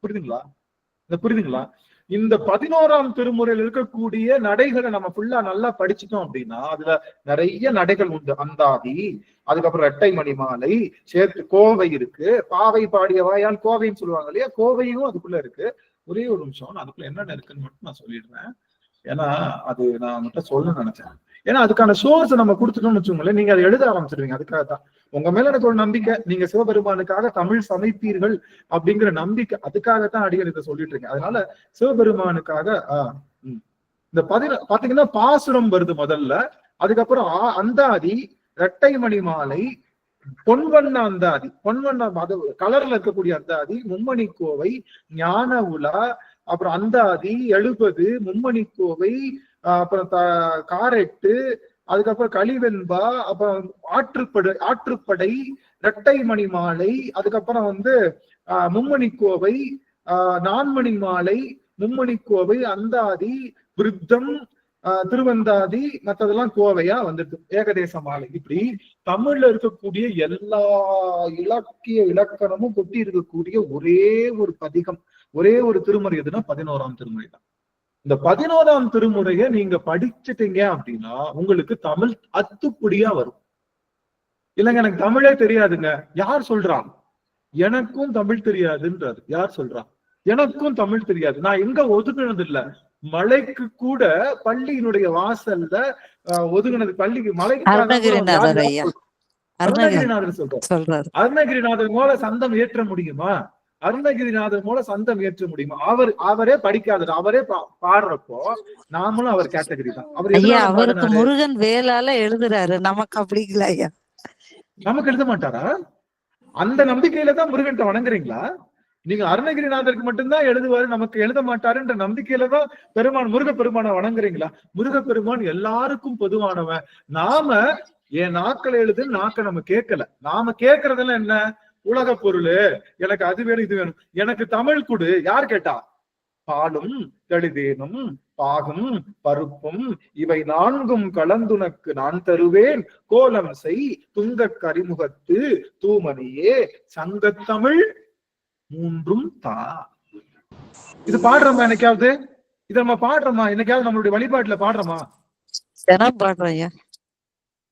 புரியுதுங்களா? இந்த 11ஆம் திருமுறையில் இருக்கக்கூடிய நடைகளை நம்ம ஃபுல்லா நல்லா படிச்சுட்டோம் அப்படின்னா அதுல நிறைய நடைகள் உண்டு. அந்தாதி, அதுக்கப்புறம் இரட்டை மணிமாலை, சேர்த்து கோவை இருக்கு. பாவை பாடிய வாயால் கோவைன்னு சொல்லுவாங்க இல்லையா, கோவையும் அதுக்குள்ள இருக்கு. ஒரே ஒரு நிமிஷம், அதுக்குள்ள என்னென்ன இருக்குன்னு மட்டும் நான் சொல்லிடுறேன். ஏன்னா அது நான் மட்டும் சொல்ல நினைச்சேன். ஏன்னா அதுக்கான சோர்ஸ் நம்ம கொடுத்துட்டோம்னு வச்சுக்கோங்களேன், நீங்க அதை எழுத ஆரம்பிச்சிருவீங்க. அதுக்காகத்தான் உங்க மேல எனக்கு ஒரு நம்பிக்கை. நீங்க சிவபெருமானுக்காக தமிழ் சமைப்பீர்கள் அப்படிங்கிற நம்பிக்கை, அதுக்காகத்தான் அடிகள் இதை சொல்லிட்டு இருக்கேன். அதனால சிவபெருமானுக்காக இந்த பாத்தீங்கன்னா பாசுரம் வருது முதல்ல, அதுக்கப்புறம் அந்தாதி, இரட்டை மணி மாலை, பொன்வண்ண அந்தாதி, அது கலர்ல இருக்கக்கூடிய அந்தாதி, மும்மணி கோவை, ஞான உலா, அப்புறம் அந்தாதி 70, மும்மணி கோவை, அப்புறம் காரெட்டு, அதுக்கப்புறம் கலிவெண்பா, அப்புறம் ஆற்றுப்படை, இரட்டை மணி மாலை, அதுக்கப்புறம் வந்து மும்மணி கோவை, 4 மணி மாலை, மும்மணி கோவை, அந்தாதி, விருத்தம், திருவந்தாதி, மற்றதெல்லாம் கோவையா வந்துட்டு ஏகதேச மாலை. இப்படி தமிழ்ல இருக்கக்கூடிய எல்லா இலக்கணமும் கொட்டி இருக்கக்கூடிய ஒரே ஒரு பதிகம், ஒரே ஒரு திருமுறை எதுனா 11ஆம் திருமுறை தான். இந்த 11ஆம் திருமுறையை நீங்க படிச்சுட்டீங்க அப்படின்னா உங்களுக்கு தமிழ் அத்துப்படியா வரும். இல்லைங்க எனக்கு தமிழே தெரியாதுங்க, யார் சொல்றான்? எனக்கும் தமிழ் தெரியாதுன்றாரு. யார் சொல்றான்? எனக்கும் தமிழ் தெரியாது. நான் எங்க ஒதுக்குனது இல்ல, மலைக்கு கூட பள்ளியினுடைய வாசல்ல ஒதுங்கினது பள்ளிக்கு மலைக்கு அருணகிரிநாதர் ஐயா அருணகிரிநாதர் சொல்றாரு. அருணகிரிநாதர் மூல சந்தம் ஏற்ற முடியுமா? அருணகிரிநாதர் மூல சந்தம் ஏற்ற முடியுமா? அவரே படிக்காதது, அவரே பாடுறப்போ நாமளும் அவர் கேட்டகரி தான். அவருக்கு முருகன் வேளால எழுதுறாரு, நமக்கு அப்படி இல்ல ஐயா. நமக்கு எழுத மாட்டாரா? அந்த நம்பிக்கையில தான் முருகன் வணங்குறீங்களா? நீங்க அருணகிரிநாதருக்கு மட்டும்தான் எழுதுவாரு, நமக்கு எழுத மாட்டாருன்ற நம்பிக்கையில தான் முருகப்பெருமான வணங்குறீங்களா? முருகப்பெருமான் எல்லாருக்கும் பொதுவானவன். நாம என் நாக்களை எழுதுன்னு நாக்க நம்ம கேட்கல. நாம கேட்கறதெல்லாம் என்ன? உலக பொருள், எனக்கு அது வேணும் இது வேணும், எனக்கு தமிழ் கொடு. யார் கேட்டா? பாலும் தெளிதேனும் பாகும் பருப்பும் இவை 4ம் கலந்துனக்கு நான் தருவேன், கோலம் செய் துங்க கரிமுகத்து தூமணியே சங்கத்தமிழ் 3ம் தா. இது பாடுறோமா என்னைக்காவது? இத நம்ம பாடுறோமா என்னைக்காவது? நம்மளுடைய வழிபாட்டுல பாடுறோமா? பாடுறோம் ஐயா.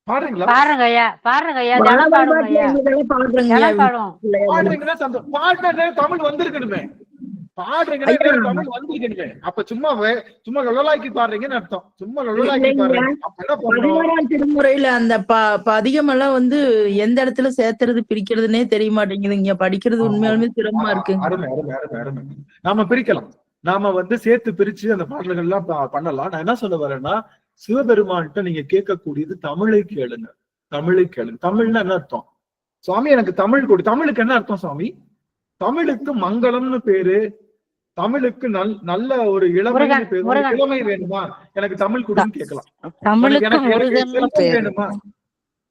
பாடுறீங்களா? பாருங்க ஐயா, பாடுறீங்கன்னா தமிழ் வந்திருக்கணுமே. பாடுறீங்கன்னா தமிழ் வந்திருக்கணுமே. அப்ப சும்மா லொலாக்கி பாடுறீங்கன்னு அர்த்தம். சும்மா லொலாக்கி பாடுறீங்க. அப்ப என்ன பண்ணுவோம்? 11ஆம் திருமுறையில அந்த பதிகம் எல்லாம் வந்து எந்த இடத்துல சேர்த்துறது பிரிக்கிறதுனே தெரிய மாட்டேங்குது. இங்க படிக்கிறது உண்மையாலுமே சிரமமா இருக்கு. அருமை அருமை அருமை அருமை. நாம பிரிக்கலாம். நாம சேர்த்து பிரிச்சு அந்த பாடல்கள் எல்லாம் பண்ணலாம். நான் என்ன சொல்ல வரேன்னா, சிவபெருமான்கிட்ட நீங்க கேட்கக்கூடியது தமிழை கேளுங்க. தமிழை கேளுங்க. தமிழ்னா என்ன அர்த்தம்? சுவாமி எனக்கு தமிழ் கொடு. தமிழுக்கு என்ன அர்த்தம் சுவாமி? தமிழுக்கு மங்களம்னு பேரு. தமிழுக்கு நல்ல ஒரு இளமை பேரு. இளமை வேணுமா? எனக்கு தமிழ் கொடுன்னு கேட்கலாம். எனக்கு வேணுமா?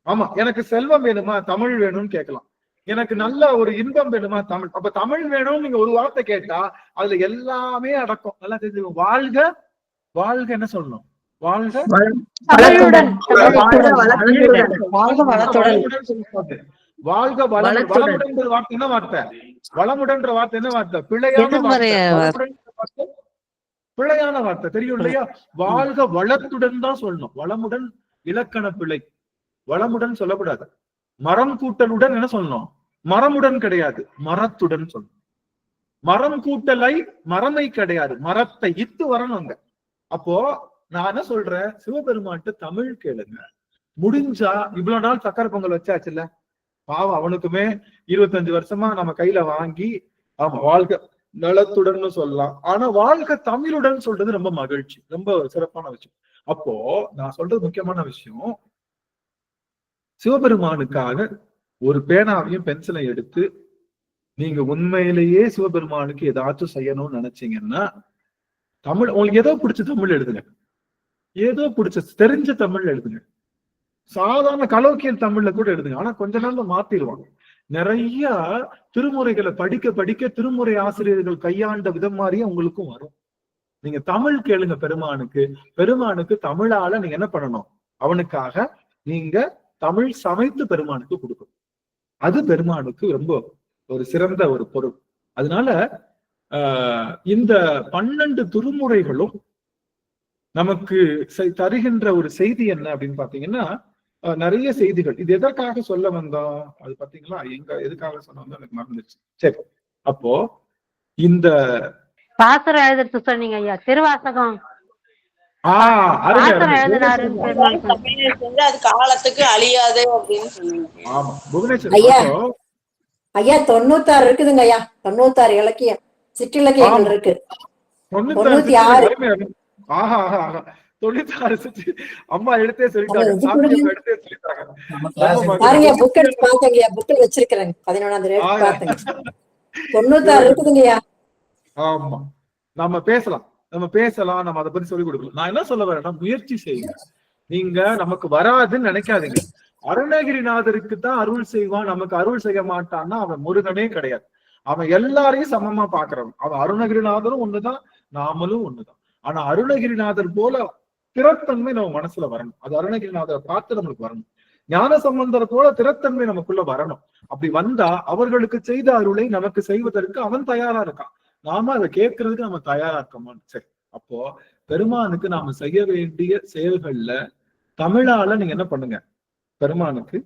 ஆமா, எனக்கு செல்வம் வேணுமா? தமிழ் வேணும்னு கேட்கலாம். எனக்கு நல்ல ஒரு இன்பம் வேணுமா? தமிழ். அப்ப தமிழ் வேணும்னு நீங்க ஒரு வார்த்தை கேட்டா அதுல எல்லாமே அடக்கம். நல்லா தெரிஞ்சு. வாழ்க வாழ்க என்ன சொல்லணும்? வாழ்க வளமுடன். வார்த்தை என்ன வார்த்தை? வளமுடன்ற வார்த்தை என்ன வார்த்தை? பிழையான வார்த்தை தெரியும் இல்லையா? வாழ்க வளத்துடன் தான் சொல்லணும். வளமுடன் இலக்கண பிழை. வளமுடன் சொல்லக்கூடாது. மரம் கூட்டலுடன் என்ன சொல்லணும்? மரமுடன் கிடையாது, மரத்துடன் சொல்லணும். மரம் கூட்டலை மரமை கிடையாது, மரத்தை இத்து வரணுங்க. அப்போ நான் என்ன சொல்றேன்? சிவபெருமான்ட்டு தமிழ் கேளுங்க. முடிஞ்சா இவ்வளவு நாள் சக்கரை பொங்கல் வச்சாச்சுல்ல, பாவம் அவனுக்குமே 25 வருஷமா நம்ம கையில வாங்கி, ஆமா வாழ்க நலத்துடன் சொல்லலாம். ஆனா வாழ்க தமிழுடன் சொல்றது ரொம்ப மகிழ்ச்சி, ரொம்ப சிறப்பான விஷயம். அப்போ நான் சொல்றது முக்கியமான விஷயம், சிவபெருமானுக்காக ஒரு பேனாவையும் பென்சிலை எடுத்து நீங்க உண்மையிலேயே சிவபெருமானுக்கு ஏதாச்சும் செய்யணும்னு நினைச்சீங்கன்னா, தமிழ் உங்களுக்கு ஏதோ பிடிச்ச தமிழ் எழுதுங்க. ஏதோ பிடிச்ச தெரிஞ்ச தமிழ் எழுதுங்க. சாதாரண கலோக்கியல் தமிழ்ல கூட எழுதுங்க. ஆனா கொஞ்ச நாள்ல மாத்திடுவாங்க. நிறைய திருமுறைகளை படிக்க படிக்க திருமுறை ஆசிரியர்கள் கையாண்ட விதம் மாதிரியே உங்களுக்கும் வரும். நீங்க தமிழ் கேளுங்க பெருமானுக்கு. பெருமானுக்கு தமிழால நீங்க என்ன பண்ணணும்? அவனுக்காக நீங்க தமிழ் சமைத்து பெருமானுக்கு கொடுக்கணும். அது பெருமானுக்கு ரொம்ப ஒரு சிறந்த ஒரு பொருள். அதனால இந்த 12 திருமுறைகளும் நமக்கு தருகின்ற ஒரு செய்தி என்ன அப்படின்னு பாத்தீங்கன்னா, நிறைய செய்திகள். இது எதற்காக சொல்ல வந்தோம் அது பாத்தீங்களா? எதுக்காக சொல்ல வந்தோம் எனக்கு மறந்துச்சு. சரி, அப்போ இந்த பாசுரம் எழுதுறது சொன்னீங்க ஐயா, திருவாசகம். காலத்துக்கு அழியாது அப்படின்னு சொன்னீங்க. ஆமா, புவனேஸ்வர் ஐயா 96 இருக்குதுங்க ஐயா. 96 இலக்கியம் சிற்றிலக்கியங்கள் இருக்கு. 96 அம்மா எடுத்தே சொல்லிட்டாங்க. பாருங்க, புக் எடுத்து பாத்தீங்க, புக் வச்சிருக்கிறேன். 11ஆம் பாத்தீங்க. 96 இருக்குதுங்கய்யா. ஆமா, நம்ம பேசலாம். நம்ம அதை பத்தி சொல்லிக் கொடுக்கலாம். நான் என்ன சொல்ல வரேன்னா, முயற்சி செய்யுங்க. நீங்க நமக்கு வராதுன்னு நினைக்காதீங்க. அருணகிரிநாதருக்கு தான் அருள் செய்வான், நமக்கு அருள் செய்ய மாட்டான்னா அவன் முருகனே கிடையாது. அவன் எல்லாரையும் சமமா பாக்குறவன். அவன் அருணகிரிநாதரும் ஒண்ணுதான், நாமளும் ஒண்ணுதான். ஆனா அருணகிரிநாதர் போல திறத்தன்மை நம்ம மனசுல வரணும். அது அருணகிரிநாதரை பார்த்து நம்மளுக்கு வரணும். ஞான சம்பந்தர் போல திறத்தன்மை நமக்குள்ள வரணும். அப்படி வந்தா அவர்களுக்கு செய்த அருளை நமக்கு செய்வதற்கு அவன் தயாரா இருக்கான். நாம அதை கேட்கறதுக்கு நம்ம தயாரா இருக்கோமான்னு. சரி, அப்போ பெருமானுக்கு நாம செய்ய வேண்டிய செயல்கள்ல தமிழால நீங்க என்ன பண்ணுங்க? பெருமானுக்கு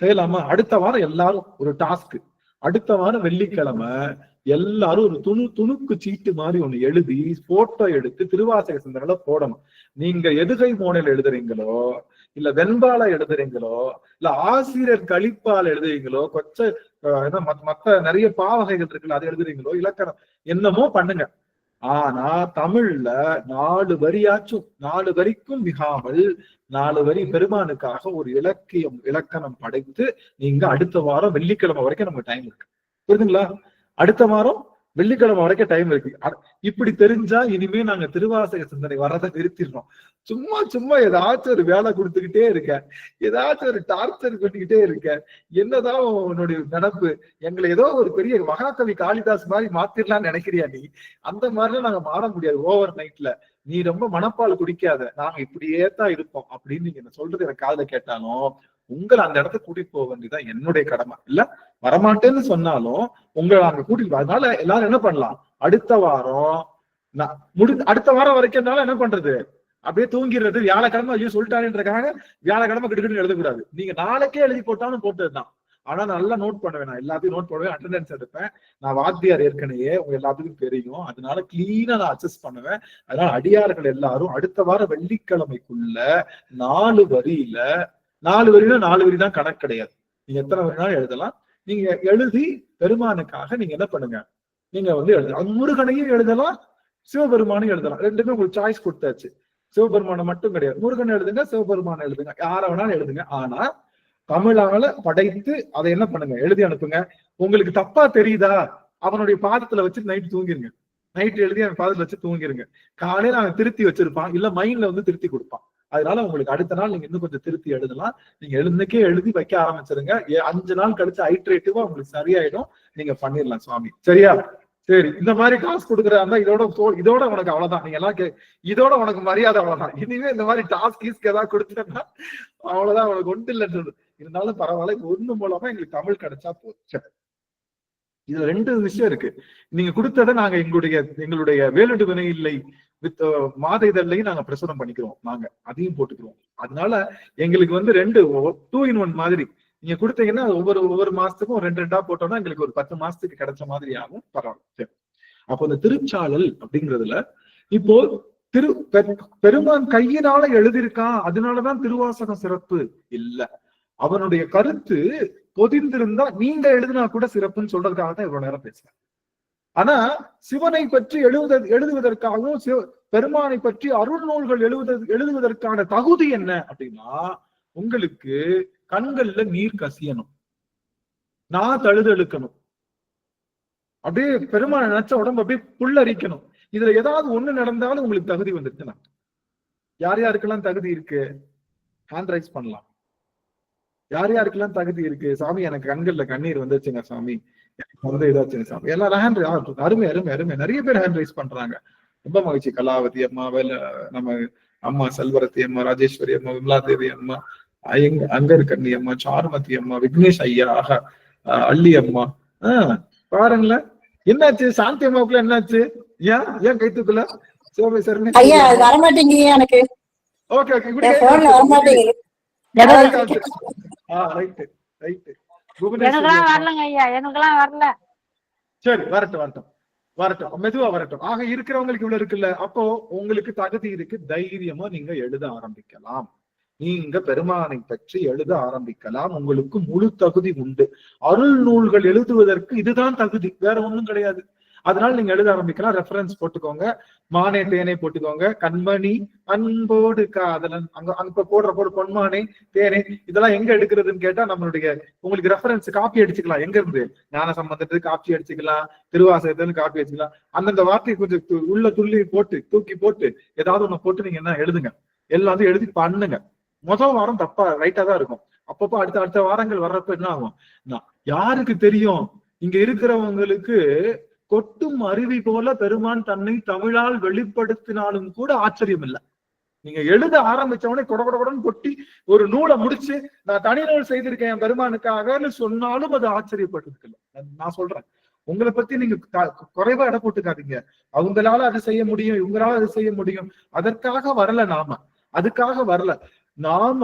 செய்யலாமா? அடுத்த வாரம் எல்லாரும் ஒரு டாஸ்க், அடுத்த வாரம் வெள்ளிக்கிழமை எல்லாரும் ஒரு துணுக்கு சீட்டு மாதிரி ஒண்ணு எழுதி போட்டோ எடுத்து திருவாசக சிந்தனையில போடணும். நீங்க எதுகை மோனையில எழுதுறீங்களோ, இல்ல வெண்பால எழுதுறீங்களோ, இல்ல ஆசிரியர் கழிப்பால் எழுதுறீங்களோ, மத்த நிறைய பாவகைகள் இருக்குல்ல அது எழுதுறீங்களோ, இலக்கணம் என்னமோ பண்ணுங்க. ஆனா தமிழ்ல 4 வரியாச்சும் 4 வரிக்கும் மிகாமல் 4 வரி பெருமானுக்காக ஒரு இலக்கணம் படைத்து நீங்க அடுத்த வாரம் வெள்ளிக்கிழமை வரைக்கும் நமக்கு டைம் இருக்கு. புரியுதுங்களா? அடுத்த வாரம் வெள்ளிக்கிழமை வரைக்கும் டைம் இருக்கு. இப்படி தெரிஞ்சா இனிமே நாங்க திருவாசக சிந்தனை வர்றதை நிறுத்திடுறோம். சும்மா ஏதாச்சும் ஒரு வேலை கொடுத்துக்கிட்டே இருக்க, ஏதாச்சும் ஒரு டார்ச்சர் பண்ணிக்கிட்டே இருக்க, என்னதான் உன்னுடைய நடப்பு, எங்களை ஏதோ ஒரு பெரிய மகாகவி காளிதாஸ் மாதிரி மாத்திரலாம்னு நினைக்கிறியா நீ? அந்த மாதிரிலாம் நாங்க மாற முடியாது ஓவர் நைட்ல. நீ ரொம்ப மனப்பால் குடிக்காத, நாங்க இப்படியே தான் இருப்போம் அப்படின்னு நீங்க என்ன சொல்றது எனக்கு காதுல கேட்டாலும் உங்களை அந்த இடத்த கூட்டிட்டு போக வேண்டியதான் என்னுடைய கடமை. இல்ல வரமாட்டேன்னு சொன்னாலும் உங்களை அங்க கூட்டிட்டு. அதனால எல்லாரும் என்ன பண்ணலாம், அடுத்த வாரம் அடுத்த வாரம் வரைக்கும் என்ன பண்றது, அப்படியே தூங்கிடுறது. வியாழக்கிழமை ஐயோ சொல்லிட்டாருன்றக்காக வியாழக்கிழமை கிட்டக்கிட்டு எழுதக்கூடாது. நீங்க நாளைக்கே எழுதி போட்டாலும் போட்டதுதான். ஆனா நல்லா நோட் பண்ணுவேன், நான் எல்லாத்தையும் நோட் பண்ணுவேன், அட்டெண்டன்ஸ் எடுப்பேன். நான் வாத்தியார் ஏற்கனவே உங்க எல்லாத்துக்கும் தெரியும், அதனால கிளீனா நான் அசஸ் பண்ணுவேன். அதனால அடியார்கள் எல்லாரும் அடுத்த வாரம் வெள்ளிக்கிழமைக்குள்ள 4 வரியில 4 வரி தான் கணக்கு கிடையாது. நீங்க எத்தனை வரினாலும் எழுதலாம். நீங்க எழுதி பெருமானுக்காக நீங்க என்ன பண்ணுங்க, நீங்க எழுதலாம். முருகனையும் எழுதலாம், சிவபெருமானையும் எழுதலாம். ரெண்டுமே உங்களுக்கு சாய்ஸ் கொடுத்தாச்சு. சிவபெருமானை மட்டும் கிடையாது, முருகன் எழுதுங்க, சிவபெருமானை எழுதுங்க, யார வேணாலும் எழுதுங்க. ஆனா தமிழால படைத்து அதை என்ன பண்ணுங்க, எழுதி அனுப்புங்க. உங்களுக்கு தப்பா தெரியுதா, அவனுடைய பாதத்துல வச்சு நைட்டு தூங்கிருங்க. நைட்டு எழுதி அவன் பாதத்துல வச்சு தூங்கிருங்க. காலையில அவன் திருத்தி வச்சிருப்பான், இல்ல மைண்ட்ல திருத்தி கொடுப்பான். அதனால உங்களுக்கு அடுத்த நாள் நீங்க இன்னும் கொஞ்சம் திருத்தி எழுதலாம். நீங்க எழுந்துக்கே எழுதி வைக்க ஆரம்பிச்சிருங்க. 5 நாள் கழிச்சு ஐட்ரேட்டிவா உங்களுக்கு சரியாயிடும். நீங்க பண்ணிடலாம் சுவாமி. சரியா? சரி, இந்த மாதிரி காசு கொடுக்குறாருந்தா இதோட உனக்கு அவ்வளவுதான். நீங்க எல்லாம் இதோட உனக்கு மரியாதை அவ்வளவுதான். இனிமே இந்த மாதிரி டாஸ்க் ஏதாவது கொடுத்தேன்னா அவ்வளவுதான், உனக்கு ஒன்று இல்லைன்றது. இருந்தாலும் பரவாயில்ல, இது ஒண்ணு மூலமா எங்களுக்கு தமிழ் கிடைச்சா போச்சு. இதுல 2 விஷயம் இருக்கு. நீங்க கொடுத்ததை நாங்க எங்களுடைய வேலுண்டு வினை இல்லை வித் மாத இதழையும் நாங்க பிரசுரம் பண்ணிக்கிறோம், நாங்க அதையும் போட்டுக்கிறோம். அதனால எங்களுக்கு 2 in 1 மாதிரி நீங்க கொடுத்தீங்கன்னா ஒவ்வொரு மாசத்துக்கும் 2 போட்டோம்னா எங்களுக்கு ஒரு 10 மாசத்துக்கு கிடைச்ச மாதிரி ஆகும். பரவாயில்ல. அப்போ இந்த திருச்சாளல் அப்படிங்கிறதுல இப்போ பெருமான் கையினால எழுதியிருக்கான், அதனாலதான் திருவாசகம் சிறப்பு இல்ல. அவனுடைய கருத்து பொதிந்திருந்தா நீங்க எழுதினா கூட சிறப்புன்னு சொல்றதுக்காக தான் இவ்வளவு நேரம் பேசுறேன். ஆனா சிவனை பற்றி எழுதுவதற்காகவும் பெருமானை பற்றி அருள் நூல்கள் எழுதுவதற்கான தகுதி என்ன அப்படின்னா, உங்களுக்கு கண்கள்ல நீர் கசியணும், நான் தழுதழுக்கணும், அப்படியே பெருமானை நினைச்ச உடம்பு அப்படியே புல்லரிக்கணும். இதுல ஏதாவது ஒண்ணு நடந்தாலும் உங்களுக்கு தகுதி வந்துருச்சுன்னா, யார் யாருக்கெல்லாம் தகுதி இருக்கு ஹேண்ட் ரைஸ் பண்ணலாம். யார் யாருக்கெல்லாம் தகுதி இருக்கு, சாமி எனக்கு கண்கள்ல கண்ணீர் வந்துச்சுங்க சாமி, எனக்கு இதாச்சுங்க சாமி, எல்லாரும் ஹேண்ட் அருமை அருமை அருமை. நிறைய பேர் ஹேண்ட் ரைஸ் பண்றாங்க. ரொம்ப மகிழ்ச்சி. கலாவதி அம்மா, நம்ம அம்மா செல்வரத்தி அம்மா, ராஜேஸ்வரி அம்மா, விமலாதேவி அம்மா, அங்கர்கண்ணி அம்மா, சாருமதி அம்மா, விக்னேஷ் ஐயா, அள்ளி அம்மா. பாருங்களேன் என்னாச்சு, சாந்தி அம்மாவுக்குள்ள என்னாச்சு, ஏன் கைத்துக்குள்ள சிவபை சரணி எனக்கு. ஓகே ஓகே, சரி வரட்டும் மெதுவா வரட்டும். ஆக இருக்கிறவங்களுக்கு இவ்வளவு இருக்குல்ல, அப்போ உங்களுக்கு தகுதி இருக்கு, தைரியமா நீங்க எழுத ஆரம்பிக்கலாம். நீங்க பெருமானை பற்றி எழுத ஆரம்பிக்கலாம். உங்களுக்கு முழு தகுதி உண்டு. அருள் நூல்கள் எழுதுவதற்கு இதுதான் தகுதி, வேற ஒண்ணும் கிடையாது. அதனால நீங்க எழுத ஆரம்பிக்கலாம். ரெஃபரன்ஸ் போட்டுக்கோங்க, மானே தேனே போட்டுக்கோங்க, கண்மணி அன்போடு காதலன், அங்க போடுற பொன்மானே தேனே, இதெல்லாம் எங்க எடுக்கிறதுன்னு கேட்டா நம்மளுடைய உங்களுக்கு ரெஃபரன்ஸ் காப்பி அடிச்சுக்கலாம். எங்க இருந்து ஞான சம்பந்தத்துக்கு காப்பி அடிச்சுக்கலாம், திருவாசகத்துன்னு காப்பி அடிச்சுக்கலாம். அந்தந்த வார்த்தையை கொஞ்சம் உள்ள தூக்கி போட்டு ஏதாவது ஒண்ணு போட்டு நீங்க என்ன எழுதுங்க, எல்லாத்தையும் எழுதி பண்ணுங்க. முதல் வாரம் தப்பா ரைட்டா தான் இருக்கும். அப்பப்போ அடுத்த வாரங்கள் வர்றப்ப என்ன ஆகும், யாருக்கு தெரியும், இங்க இருக்கிறவங்களுக்கு கொட்டும் அருவி போல பெருமான் தன்னை தமிழால் வெளிப்படுத்தினாலும் கூட ஆச்சரியம் இல்லை. நீங்க எழுத ஆரம்பிச்சவனே கொடன்னு கொட்டி ஒரு நூலை முடிச்சு நான் தனி நூல் செய்திருக்கேன் பெருமானுக்காகன்னு சொன்னாலும் அது ஆச்சரியப்பட்டிருக்கு. நான் சொல்றேன், உங்களை பத்தி நீங்க குறைவா இட போட்டுக்காதீங்க. அவங்களால அது செய்ய முடியும், இவங்களால அது செய்ய முடியும், அதற்காக வரல நாம, அதுக்காக வரல நாம.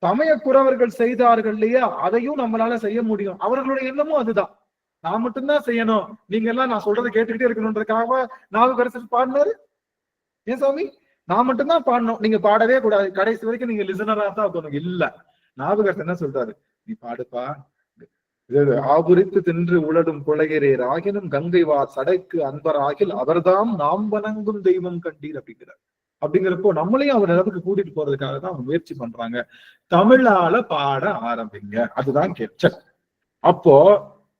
சமய குறவர்கள் செய்தார்கள் இல்லையா, அதையும் நம்மளால செய்ய முடியும். அவர்களுடைய எண்ணமும் அதுதான். நான் மட்டும்தான் செய்யணும், நீங்க எல்லாம் நான் சொல்றதை கேட்டுக்கிட்டே இருக்கணும்ன்றதுக்காக நாவுக்கரசர் பாடினாரு. ஏன் சாமி? நான் மட்டும்தான் பாடணும், நீங்க பாடவே கூடாது, கடைசி வரைக்கும் நீங்க லிசனரா தான் இருக்கணும். இல்ல, நாவுக்கரசர் என்ன சொல்றாரு? நீ பாடுப்பா, ஆபுரித்து தின்று உழடும் புலகிறேர் ஆகினும் கங்கை வார் சடைக்கு அன்பர் ஆகில் அவர்தாம் நாம் வணங்கும் தெய்வம் கண்டீர் அப்படிங்கிறார். அப்படிங்கிறப்போ நம்மளையும் அவர் நிலவுக்கு கூட்டிட்டு போறதுக்காக தான் அவங்க முயற்சி பண்றாங்க. தமிழால பாட ஆரம்பிங்க, அதுதான் கேப்சர். அப்போ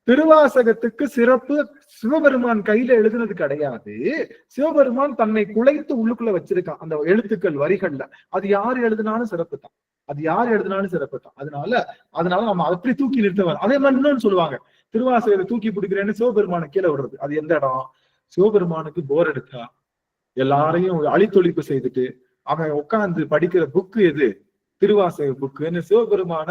திருவாசகத்துக்கு சிறப்பு சிவபெருமான் கையில எழுதுனது கிடையாது. சிவபெருமான் தன்னை குலைத்து உள்ளுக்குள்ள வச்சிருக்கான் அந்த எழுத்துக்கள் வரிகள்ல. அது யார் எழுதினாலும் சிறப்பு தான், அது யார் எழுதினாலும் சிறப்பு தான். அதனால நம்ம அப்படி தூக்கி நிறுத்தவர். அதே மாதிரி இன்னொன்னு சொல்லுவாங்க, திருவாசகத்தை தூக்கி பிடிக்கிறேன்னு சிவபெருமான கீழே விடுறது. அது எந்த இடம்? சிவபெருமானுக்கு போர் எடுத்தா எல்லாரையும் அழித்தொழிப்பு செய்துட்டு அவன் உட்கார்ந்து படிக்கிற புக்கு எது? திருவாசக புக்குன்னு சிவபெருமான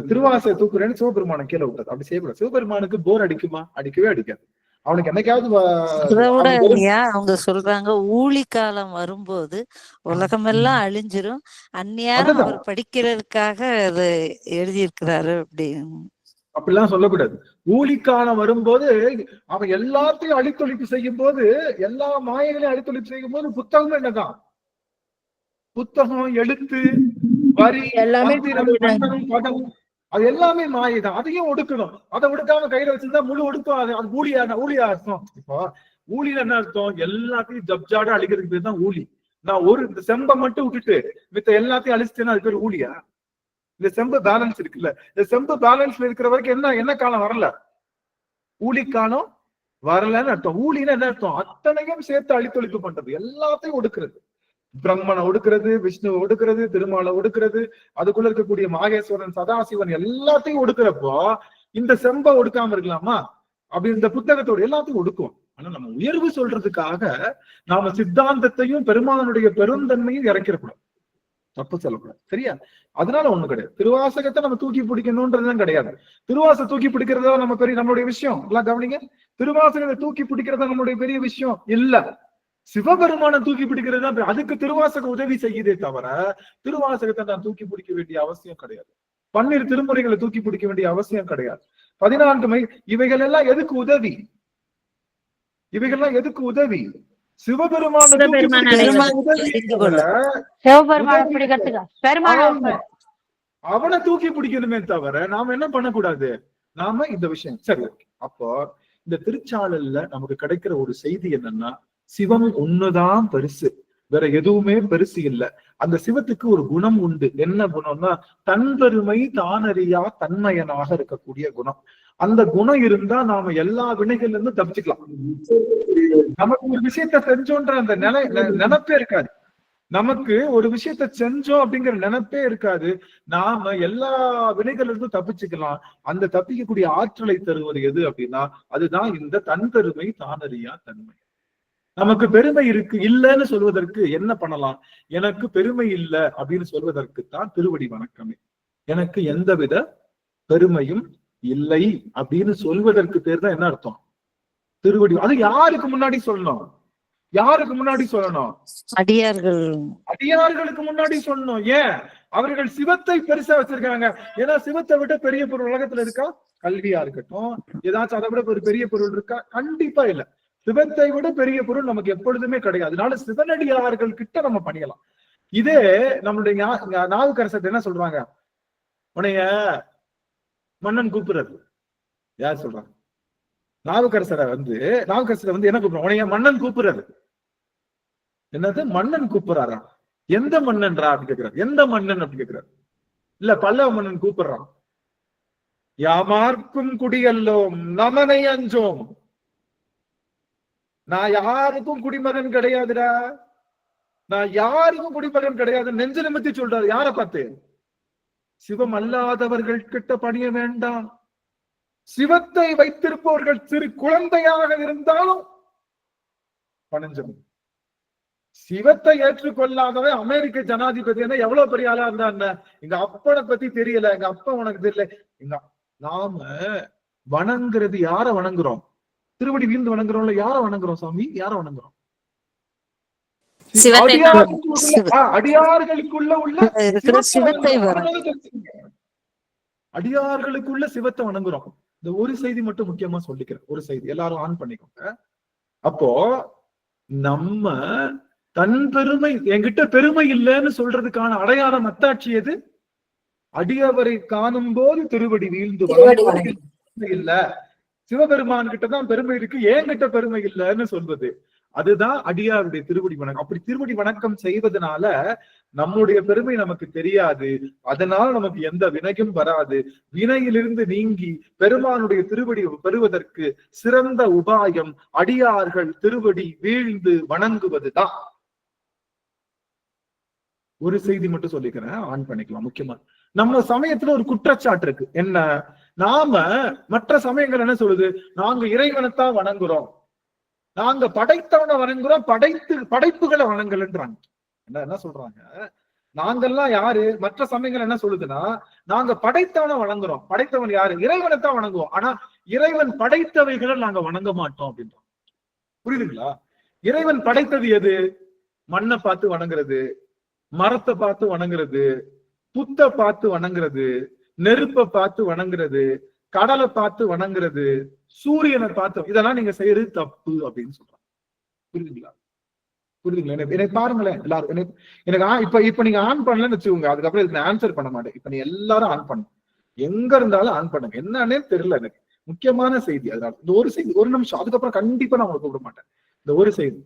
திருவாசக தூக்குறேன்னு சிவபெருமான கீழே விட்டது. அப்படி செய்யக்கூடாது. சிவபெருமானுக்கு போர் அடிக்குமா? அடிக்கவே அடிக்காது. அவனுக்கு என்னைக்காவது அவங்க சொல்றாங்க, ஊழி காலம் வரும்போது உலகமெல்லாம் அழிஞ்சிரும், அந்நியாரம் அவர் படிக்கிறதுக்காக அது எழுதியிருக்கிறாரு அப்படின்னு. அப்படிலாம் சொல்லக்கூடாது. ஊழிக்காலம் வரும்போது அவன் எல்லாத்தையும் அழித்தொழிப்பு செய்யும் போது, எல்லா மாயங்களையும் அழித்தொழிப்பு செய்யும் போது புத்தகம் என்னதான்? புத்தகம், எழுத்து, வரி, எல்லாமே படம், அது எல்லாமே மாயைதான். அதையும் ஒடுக்கணும். அதை ஒடுக்காம கையில வச்சிருந்தா முழு ஒடுக்கும். அது ஊழியா அர்த்தம். இப்போ ஊழியில என்ன அர்த்தம்? எல்லாத்தையும் ஜப்ஜாட அழிக்கிறதுக்கு பேர் தான் ஊழி. நான் இந்த செம்பை மட்டும் விட்டுட்டு மித்த எல்லாத்தையும் அழிச்சிட்டேன்னா அது பேர் ஊழியா? இந்த செம்பு பேலன்ஸ் இருக்குல்ல, இந்த செம்பு பேலன்ஸ்ல இருக்கிற வரைக்கும் என்ன காலம் வரல? ஊழி காலம் வரலன்னு அர்த்தம். ஊழின்னு என்ன அர்த்தம்? அத்தனையும் சேர்த்து அழித்தொழிப்பு பண்றது, எல்லாத்தையும் ஒடுக்குறது. பிரம்மனை ஒடுக்கிறது, விஷ்ணுவை ஒடுக்கிறது, திருமாலை ஒடுக்கிறது, அதுக்குள்ள இருக்கக்கூடிய மாகேஸ்வரன், சதாசிவன் எல்லாத்தையும் ஒடுக்கிறப்போ இந்த செம்பை ஒடுக்காம இருக்கலாமா? அப்படி இந்த புத்தகத்தோட எல்லாத்தையும் ஒடுக்கும். ஆனா நம்ம உயர்வு சொல்றதுக்காக நாம சித்தாந்தத்தையும் பெருமானுடைய பெருந்தன்மையும் இறக்கிடக்கூடாது, தப்பு சொல்லக்கூடாது. சரியா? அதனால ஒண்ணு கிடையாது. திருவாசகத்தை நம்ம தூக்கி பிடிக்கணும்ன்றதுதான் கிடையாது. திருவாசகம் தூக்கி பிடிக்கிறதா நம்மளுடைய விஷயம் எல்லாம் கவனிங்க. திருவாசகத்தை தூக்கி பிடிக்கிறதா நம்மளுடைய பெரிய விஷயம் இல்ல. சிவபெருமான தூக்கி பிடிக்கிறது, அதுக்கு திருவாசகம் உதவி செய்யுதே தவிர திருவாசகத்தை நான் தூக்கி பிடிக்க வேண்டிய அவசியம் கிடையாது. 12 திருமுறைகளை தூக்கி பிடிக்க வேண்டிய அவசியம் கிடையாது. 14 இவைகள் எல்லாம் எதுக்கு உதவி? இவைகள்லாம் எதுக்கு உதவி? சிவபெருமான அவனை தூக்கி பிடிக்கணுமே தவிர நாம என்ன பண்ணக்கூடாது? நாம இந்த விஷயம் சரி. அப்போ இந்த திருச்சாளல்ல நமக்கு கிடைக்கிற ஒரு செய்தி என்னன்னா, சிவம் ஒண்ணுதான் பெருசு, வேற எதுவுமே பெருசு இல்லை. அந்த சிவத்துக்கு ஒரு குணம் உண்டு. என்ன குணம்னா, தன் பெருமை தானறியா தன்மயனாக இருக்கக்கூடிய குணம். அந்த குணம் இருந்தா நாம எல்லா வினைகள்ல இருந்தும் தப்பிச்சுக்கலாம். நமக்கு ஒரு விஷயத்த செஞ்சோன்ற அந்த நினைப்பே இருக்காது. நமக்கு ஒரு விஷயத்த செஞ்சோம் அப்படிங்கிற நினைப்பே இருக்காது. நாம எல்லா வினைகள்ல இருந்தும் தப்பிச்சுக்கலாம். அந்த தப்பிக்கக்கூடிய ஆற்றலை தருவது எது அப்படின்னா, அதுதான் இந்த தன் பெருமை தானறியா தன்மை. நமக்கு பெருமை இருக்கு இல்லைன்னு சொல்வதற்கு என்ன பண்ணலாம்? எனக்கு பெருமை இல்லை அப்படின்னு சொல்வதற்கு தான் திருவடி வணக்கமே. எனக்கு எந்தவித பெருமையும் இல்லை அப்படின்னு சொல்வதற்கு பேர் தான் என்ன அர்த்தம்? திருவடி. அது யாருக்கு முன்னாடி சொல்லணும்? யாருக்கு முன்னாடி சொல்லணும்? அடியார்களுக்கு முன்னாடி சொல்லணும். ஏன்? அவர்கள் சிவத்தை பெருசா வச்சிருக்காங்க. ஏன்னா சிவத்தை விட பெரிய பொருள் உலகத்துல இருக்கா? கல்வியா இருக்கட்டும், ஏதாச்சும் அதை விட ஒரு பெரிய பொருள் இருக்கா? கண்டிப்பா இல்ல. சிவத்தை விட பெரிய பொருள் நமக்கு எப்பொழுதுமே கிடையாது. அதனால சிவனடியார்கள் கிட்ட நம்ம பண்ணிக்கலாம். இதே நம்மளுடைய நாவுக்கரசர் என்ன சொல்றாங்க? உன்னைய மன்னன் கூப்பிடுறது. யார் சொல்றாங்க? நாவுக்கரசரை வந்து என்ன கூப்பிடுறாங்க? உன்னைய மன்னன் கூப்பிடுறது. என்னது? மன்னன் கூப்பிடுறாரா? எந்த மன்னன்றா அப்படி கேட்கிறார். எந்த மன்னன் அப்படி கேட்கிறார். இல்ல, பல்லவ மன்னன் கூப்பிடுறான். யாமார்க்கும் குடியல்லோம் நமனை அஞ்சோம். நான் யாருக்கும் குடிமகன் கிடையாதுடா, நான் யாருக்கும் குடிமகன் கிடையாது. நெஞ்சு நிமித்தி சொல்றாரு. யார பார்த்து? சிவம் அல்லாதவர்கள் கிட்ட பணிய வேண்டாம். சிவத்தை வைத்திருப்பவர்கள் சிறு குழந்தையாக இருந்தாலும் பணிஞ்சம். சிவத்தை ஏற்றுக்கொள்ளாதவன் அமெரிக்க ஜனாதிபதி எவ்வளவு பெரிய ஆளா இருந்தா, எங்க அப்பனை பத்தி தெரியல, எங்க அப்பா உனக்கு தெரியல. நாம வணங்குறது யார வணங்குறோம்? திருவடி வீழ்ந்து வணங்குறோம்ல. யார வணங்குறோம் சாமி? யார வணங்குறோம்? அடியார்களுக்குள்ள உள்ள சிவத்தை வணங்குறோம். இந்த ஒரு செய்தி மட்டும் முக்கியமா சொல்லிக்கிறேன். ஒரு செய்தி எல்லாரும் ஆன் பண்ணிக்கோங்க. அப்போ நம்ம தன் பெருமை, என்கிட்ட பெருமை இல்லைன்னு சொல்றதுக்கான அடையாளம் அத்தாட்சி எது? அடியவரை காணும் போது திருவடி வீழ்ந்து இல்ல, சிவபெருமான் கிட்டதான் பெருமை இருக்கு, என்கிட்ட பெருமை இல்லைன்னு சொல்வது. அதுதான் அடியாருடைய திருவடி வணக்கம். அப்படி திருவடி வணக்கம் செய்வதனால நம்முடைய பெருமை நமக்கு தெரியாது, அதனால நமக்கு எந்த வினையும் வராது. வினையிலிருந்து நீங்கி பெருமானுடைய திருவடி பெறுவதற்கு சிறந்த உபாயம் அடியார்கள் திருவடி வீழ்ந்து வணங்குவதுதான். ஒரு செய்தி மட்டும் சொல்லிக்கிறேன், ஆன் பண்ணிக்கலாம். முக்கியமா நம்ம சமயத்துல ஒரு குற்றச்சாட்டு இருக்கு. என்ன? நாம மற்ற சமயங்கள் என்ன சொல்லுது? நாங்க இறைவனைத்தான் வணங்குறோம், நாங்க படைத்தவனை வணங்குறோம், படைப்புகளை வணங்கலன்றாங்க. என்ன சொல்றாங்க? நாங்கெல்லாம் யாரு? மற்ற சமயங்கள் என்ன சொல்லுதுன்னா, நாங்க படைத்தவனை வணங்குறோம், படைத்தவன் யாரு? இறைவனைத்தான் வணங்குவோம், ஆனா இறைவன் படைத்தவைகளை நாங்க வணங்க மாட்டோம் அப்படின்றோம். புரியுதுங்களா? இறைவன் படைத்தது எது? மண்ணை பார்த்து வணங்குறது, மரத்தை பார்த்து வணங்குறது, புத்தை பார்த்து வணங்குறது, நெருப்பை பார்த்து வணங்குறது, கடலை பார்த்து வணங்குறது, சூரியனை பார்த்து, இதெல்லாம் நீங்க செய்யறது தப்பு அப்படின்னு சொல்றாங்க. புரியுதுங்களா? புரியுதுங்களா? எனக்கு பாருங்களேன் எல்லாரும். எனக்கு இப்ப நீங்க ஆன் பண்ணலன்னு வச்சுக்கோங்க, அதுக்கப்புறம் இதுக்கு நான் ஆன்சர் பண்ண மாட்டேன். இப்ப நீ எல்லாரும் ஆன் பண்ணுங்க, எங்க இருந்தாலும் ஆன் பண்ணுங்க. என்னன்னே தெரியல எனக்கு, முக்கியமான செய்தி. அதனால இந்த ஒரு செய்தி, ஒரு நிமிஷம், அதுக்கப்புறம் கண்டிப்பா நான் உங்களுக்கு கூப்பிட மாட்டேன். இந்த ஒரு செய்தி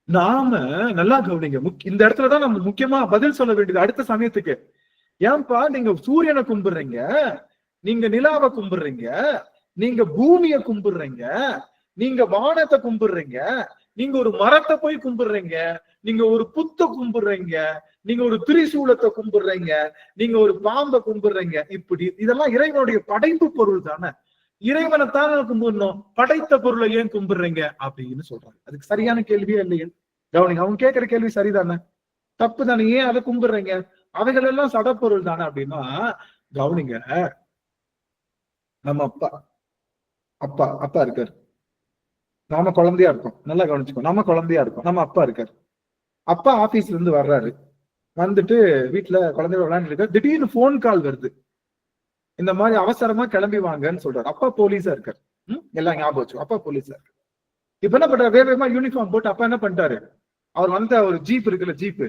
நாம நல்லா கவனிங்க. இந்த இடத்துலதான் நம்ம முக்கியமா பதில் சொல்ல வேண்டியது அடுத்த சமயத்துக்கு. ஏன்பா நீங்க சூரியனை கும்பிடுறீங்க, நீங்க நிலாவை கும்பிடுறீங்க, நீங்க பூமியை கும்பிடுறீங்க, நீங்க வானத்தை கும்பிடுறீங்க, நீங்க ஒரு மரத்தை போய் கும்பிடுறீங்க, நீங்க ஒரு புத்தை கும்பிடுறீங்க, நீங்க ஒரு திரிசூலத்தை கும்பிடுறீங்க, நீங்க ஒரு பாம்பை கும்பிடுறீங்க. இப்படி இதெல்லாம் இறைவனுடைய படைப்பு பொருள் தானே, இறைவனைத்தானே கும்பிடணும், படைத்த பொருளை ஏன் கும்பிடுறீங்க அப்படின்னு சொல்றாங்க. அதுக்கு சரியான கேள்வியே இல்லையே. கவனிங்க, அவங்க கேட்கிற கேள்வி சரிதானே? தப்பு தானே? ஏன் அதை கும்பிடுறீங்க? அவைகள் எல்லாம் சடப்பொருள் தானே அப்படின்னா, கவனிங்க, நம்ம அப்பா அப்பா அப்பா இருக்காரு, நாம குழந்தையா இருக்கோம். நல்லா கவனிச்சுக்கோ, நம்ம குழந்தையா இருக்கோம், நம்ம அப்பா இருக்காரு. அப்பா ஆபீஸ்ல இருந்து வர்றாரு, வந்துட்டு வீட்டுல குழந்தையோட விளையாண்டு இருக்காரு. திடீர்னு போன் கால் வருது, இந்த மாதிரி அவசரமா கிளம்பி வாங்கன்னு சொல்றாரு. அப்பா போலீஸா இருக்காரு. எல்லாம் ஞாபகம் வச்சு, அப்பா போலீஸா இருக்கு. இப்ப என்ன பண்றாரு? வேகமா யூனிஃபார்ம் போட்டு அப்பா என்ன பண்ணிட்டாரு? அவர் வந்த ஒரு ஜீப் இருக்குல்ல, ஜீப்பு,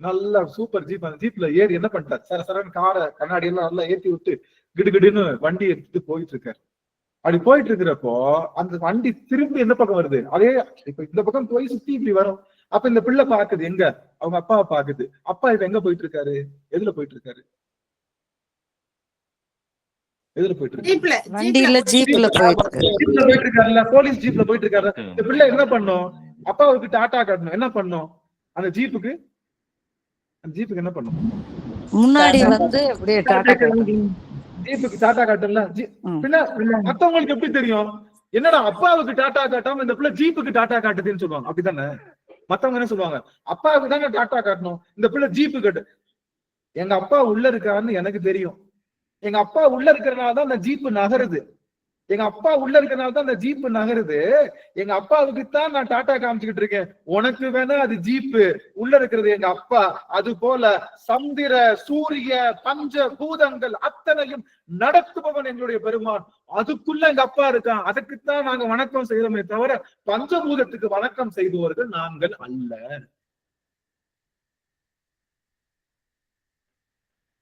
நல்ல சூப்பர் ஜீப், அந்த ஜீப்ல ஏறி என்ன பண்ணிட்டாரு? சரசரன்னு காரை கண்ணாடி எல்லாம் நல்லா ஏற்றி விட்டு கிடுகிடுன்னு வண்டி எடுத்துட்டு போயிட்டு இருக்காரு. அப்படி போயிட்டு இருக்கிறப்போ அந்த வண்டி திரும்பி எந்த பக்கம் வருது? அதே இப்ப இந்த பக்கம் போய் சுத்தி இப்படி வரும். அப்ப இந்த பிள்ளை பாக்குது எங்க? அவங்க அப்பாவை பாக்குது. அப்பா இப்ப எங்க போயிட்டு இருக்காரு? எதுல போயிட்டு இருக்காரு? எதுல போயிட்டு இருக்காரு? வண்டியில ஜீப்ல போயிட்டு இருக்காருல்ல, போலீஸ் ஜீப்ல போயிட்டு இருக்காரு. இந்த பிள்ளை என்ன பண்ணும்? அப்பாவுக்கு டாட்டா காட்டணும். என்ன பண்ணும்? அந்த ஜீப்புக்கு என்ன பண்ணும்? முன்னாடி வந்து அப்படியே டாட்டா காட்டணும். ஜீப்புக்கு டாட்டா காட்டல. பின்ன மத்தவங்களுக்கு எப்படி தெரியும்? என்னடா அப்பாவுக்கு டாட்டா காட்டாம இந்த பிள்ளை ஜீப்புக்கு டாட்டா காட்டுதுன்னு சொல்லுவாங்க. அப்படித்தானே? மத்தவங்க என்ன சொல்லுவாங்க? அப்பாவுக்கு தானே டாட்டா காட்டணும், இந்த பிள்ளை ஜீப்பு காட்டு. எங்க அப்பா உள்ள இருக்காருன்னு எனக்கு தெரியும். எங்க அப்பா உள்ள இருக்கிறனாலதான் அந்த ஜீப்பு நகருது. எங்க அப்பா உள்ள இருக்கிறனாலதான் அந்த ஜீப்பு நகருது. எங்க அப்பாவுக்கு தான் நான் டாட்டா காமிச்சுக்கிட்டு இருக்கேன். உனக்கு வேணா அது ஜீப்பு, உள்ள இருக்கிறது எங்க அப்பா. அது போல சந்திர சூரிய பஞ்ச பூதங்கள் அத்தனையும் நடத்துபவன் எங்களுடைய பெருமான். அதுக்குள்ள எங்க அப்பா இருக்கான். அதுக்குத்தான் நாங்க வணக்கம் செய்யறோமே தவிர பஞ்சபூதத்துக்கு வணக்கம் செய்தவர்கள் நாங்கள் அல்ல.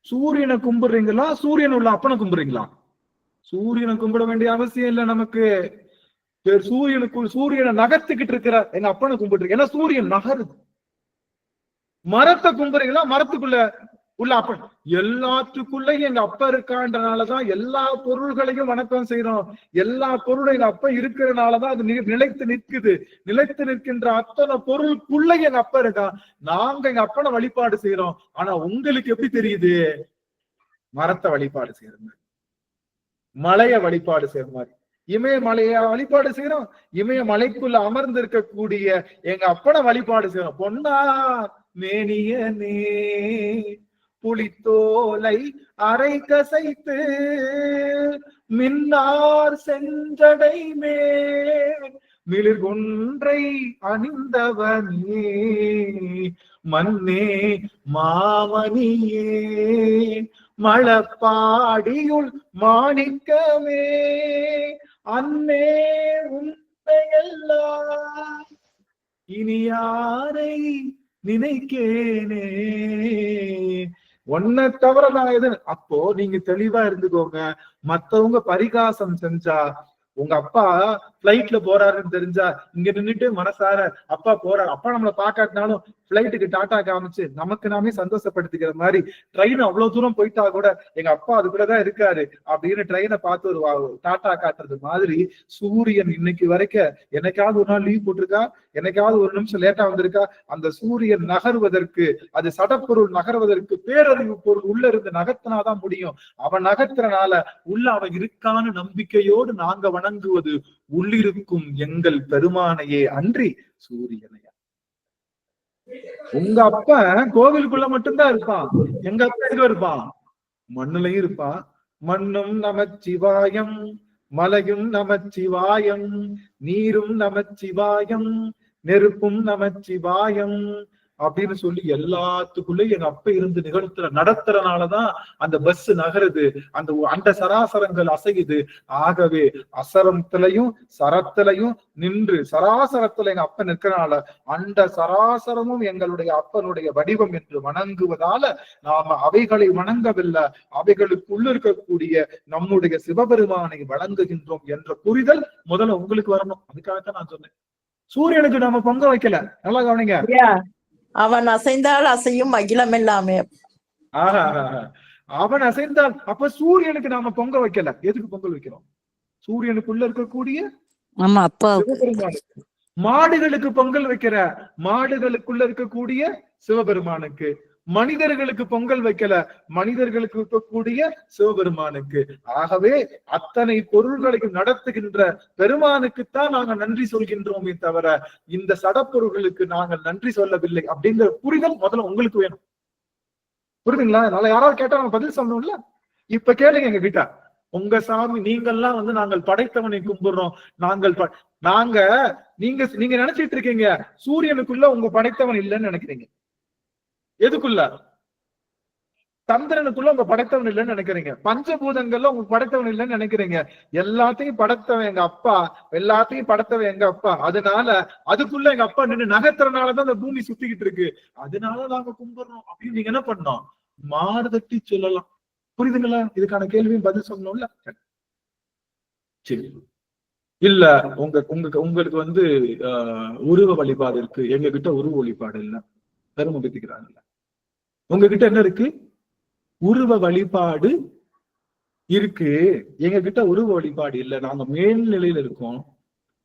சூரியனை கும்பிடுறீங்களா? சூரியன் உள்ள அப்பனை கும்பிடுறீங்களா? சூரியனை கும்பிட வேண்டிய அவசியம் இல்லை நமக்கு. சூரியனை நகர்த்துக்கிட்டு இருக்கிற எங்க அப்பனை கும்பிட்டு, ஏன்னா சூரியன் நகருது. மரத்தை கும்பிடுறீங்களா? மரத்துக்குள்ள உள்ள அப்பன். எல்லாத்துக்குள்ளயும் எங்க அப்பா இருக்கான்றனாலதான் எல்லா பொருள்களையும் வணக்கம் செய்யறோம். எல்லா பொருளும் எங்க அப்பா இருக்கிறதுனாலதான் அது நிலைத்து நிற்குது. நிலைத்து நிற்கின்ற அத்தனை பொருளுக்குள்ள எங்க அப்பா இருக்கான். நாங்க எங்க அப்பனை வழிபாடு செய்யறோம். ஆனா உங்களுக்கு எப்படி தெரியுது? மரத்தை வழிபாடு செய்யறது, மலைய வழிபாடு செய்யற மாதிரி. இமயமலைய வழிபாடு செய்யறோம். இமயமலைக்குள்ள அமர்ந்து இருக்கக்கூடிய எங்க அப்பனை வழிபாடு செய்யறோம். பொன்னா மேனியனே புலித்தோலை அரை கசைத்து மின்னார் செஞ்சடை மேல் மிளிர்கொன்றை அணிந்தவனே மன்னே மாமணியே மழப்பாடியுள் மாணிக்கமே அன்னே உண்மையெல்லாம் இனி யாரை நினைக்கேனே ஒன்ன தவிர நான் எது. அப்போ நீங்க தெளிவா இருந்துக்கோங்க. மத்தவங்க பரிகாசம் செஞ்சா, உங்க அப்பா பிளைட்ல போறாருன்னு தெரிஞ்சா இங்க நின்னுட்டு மனசார அப்பா போறாரு, அப்பா நம்மளை பாக்காட்டினாலும் பிளைட்டுக்கு டாட்டா காமிச்சு நமக்கு நாமே சந்தோஷப்படுத்திக்கிற மாதிரி, ட்ரெயின் அவ்வளவு தூரம் போயிட்டா கூட எங்க அப்பா அதுக்குள்ளதான் இருக்காரு அப்படின்னு ட்ரெயினை பார்த்து ஒரு டாட்டா காட்டுறது மாதிரி, சூரியன் இன்னைக்கு வரைக்கும் என்னைக்காவது ஒரு நாள் லீவ் போட்டிருக்கா, என்னைக்காவது ஒரு நிமிஷம் லேட்டா வந்திருக்கா? அந்த சூரியன் நகர்வதற்கு, அது சடப்பொருள் நகர்வதற்கு பேரறிவு பொருள் உள்ள இருந்து நகர்த்தினாதான் முடியும். அவன் நகர்த்துறனால உள்ள அவன் இருக்கான்னு நம்பிக்கையோடு நாங்க வணங்குவது உள்ளிருக்கும் எங்கள் பெருமானையே அன்றி சூரியனையா. உங்க அப்பா கோவிலுக்குள்ள மட்டும்தான் இருப்பான், எங்க அப்பா எங்க இருப்பான்? மண்ணுலயும் இருப்பான். மண்ணும் நமச்சிவாயம், மலையும் நமச்சிவாயம், நீரும் நமச்சிவாயம், நெருப்பும் நமச்சிவாயம் அப்படின்னு சொல்லி எல்லாத்துக்குள்ளயும் எங்க அப்பா இருந்து நடத்துறனாலதான் அந்த பஸ் நகருது, அந்த அண்ட சராசரங்கள் அசையுது. ஆகவே அசரத்திலையும் சரத்திலையும் நின்று சராசரத்துல எங்க அப்ப நிற்கிறனால அண்ட சராசரமும் எங்களுடைய அப்பனுடைய வடிவம் என்று வணங்குவதால நாம அவைகளை வணங்கவில்லை, அவைகளுக்குள்ள இருக்கக்கூடிய நம்முடைய சிவபெருமானை வணங்குகின்றோம் என்ற புரிதல் முதல்ல உங்களுக்கு வரணும். அதுக்காகத்தான் நான் சொன்னேன். சூரியனுக்கு நாம பொங்க வைக்கல, நல்லா கவனிங்க. அவன் அசைந்தால் அசையும் அகிலம் எல்லாமே. அவன் அசைந்தால், அப்ப சூரியனுக்கு நாம பொங்க வைக்கல. எதுக்கு பொங்கல் வைக்கிறோம்? சூரியனுக்குள்ள இருக்கக்கூடிய மாடுகளுக்கு பொங்கல் வைக்கிற, மாடுகளுக்குள்ள இருக்கக்கூடிய சிவபெருமானுக்கு. மனிதர்களுக்கு பொங்கல் வைக்கல, மனிதர்களுக்கு இருக்கக்கூடிய சிவபெருமானுக்கு. ஆகவே அத்தனை பொருள்களையும் நடத்துகின்ற பெருமானுக்குத்தான் நாங்க நன்றி சொல்கின்றோமே தவிர இந்த சடப்பொருள்களுக்கு நாங்கள் நன்றி சொல்லவில்லை அப்படிங்கிற புரிதல் முதல்ல உங்களுக்கு வேணும். புரியுதுங்களா? நல்லா யாராவது கேட்டா நாங்க பதில் சொல்லணும்ல. இப்ப கேளுங்க எங்க கிட்ட, உங்க சாமி நீங்கெல்லாம் நாங்கள் படைத்தவனை கும்பிடுறோம், நீங்க நினைச்சிட்டு இருக்கீங்க சூரியனுக்குள்ள உங்க படைத்தவன் இல்லைன்னு நினைக்கிறீங்க. எதுக்குள்ள? சந்திரனுக்குள்ள உங்க படைத்தவன் இல்லைன்னு நினைக்கிறீங்க. பஞ்சபூதங்கள்ல உங்க படைத்தவன் இல்லைன்னு நினைக்கிறீங்க. எல்லாத்தையும் படைத்தவன் எங்க அப்பா, எல்லாத்தையும் படைத்தவன் எங்க அப்பா. அதனால அதுக்குள்ள எங்க அப்பா நின்று நகர்த்துறதுனாலதான் அந்த பூமி சுத்திக்கிட்டு இருக்கு, அதனால நாங்க கும்பிடுறோம் அப்படின்னு நீங்க என்ன பண்ணோம்? மாறுதட்டி சொல்லலாம். புரியுதுங்களா? இதுக்கான கேள்வியும் பதில் சொல்லணும்ல. சரி, இல்ல உங்களுக்கு உருவ வழிபாடு இருக்கு, எங்க கிட்ட உருவ வழிபாடு இல்ல, பெருமைப்படுத்திக்கிறாங்கல்ல. உங்ககிட்ட என்ன இருக்கு? உருவ வழிபாடு இருக்கு, எங்க கிட்ட உருவ வழிபாடு இல்ல, நாங்க மேல்நிலையில இருக்கோம்,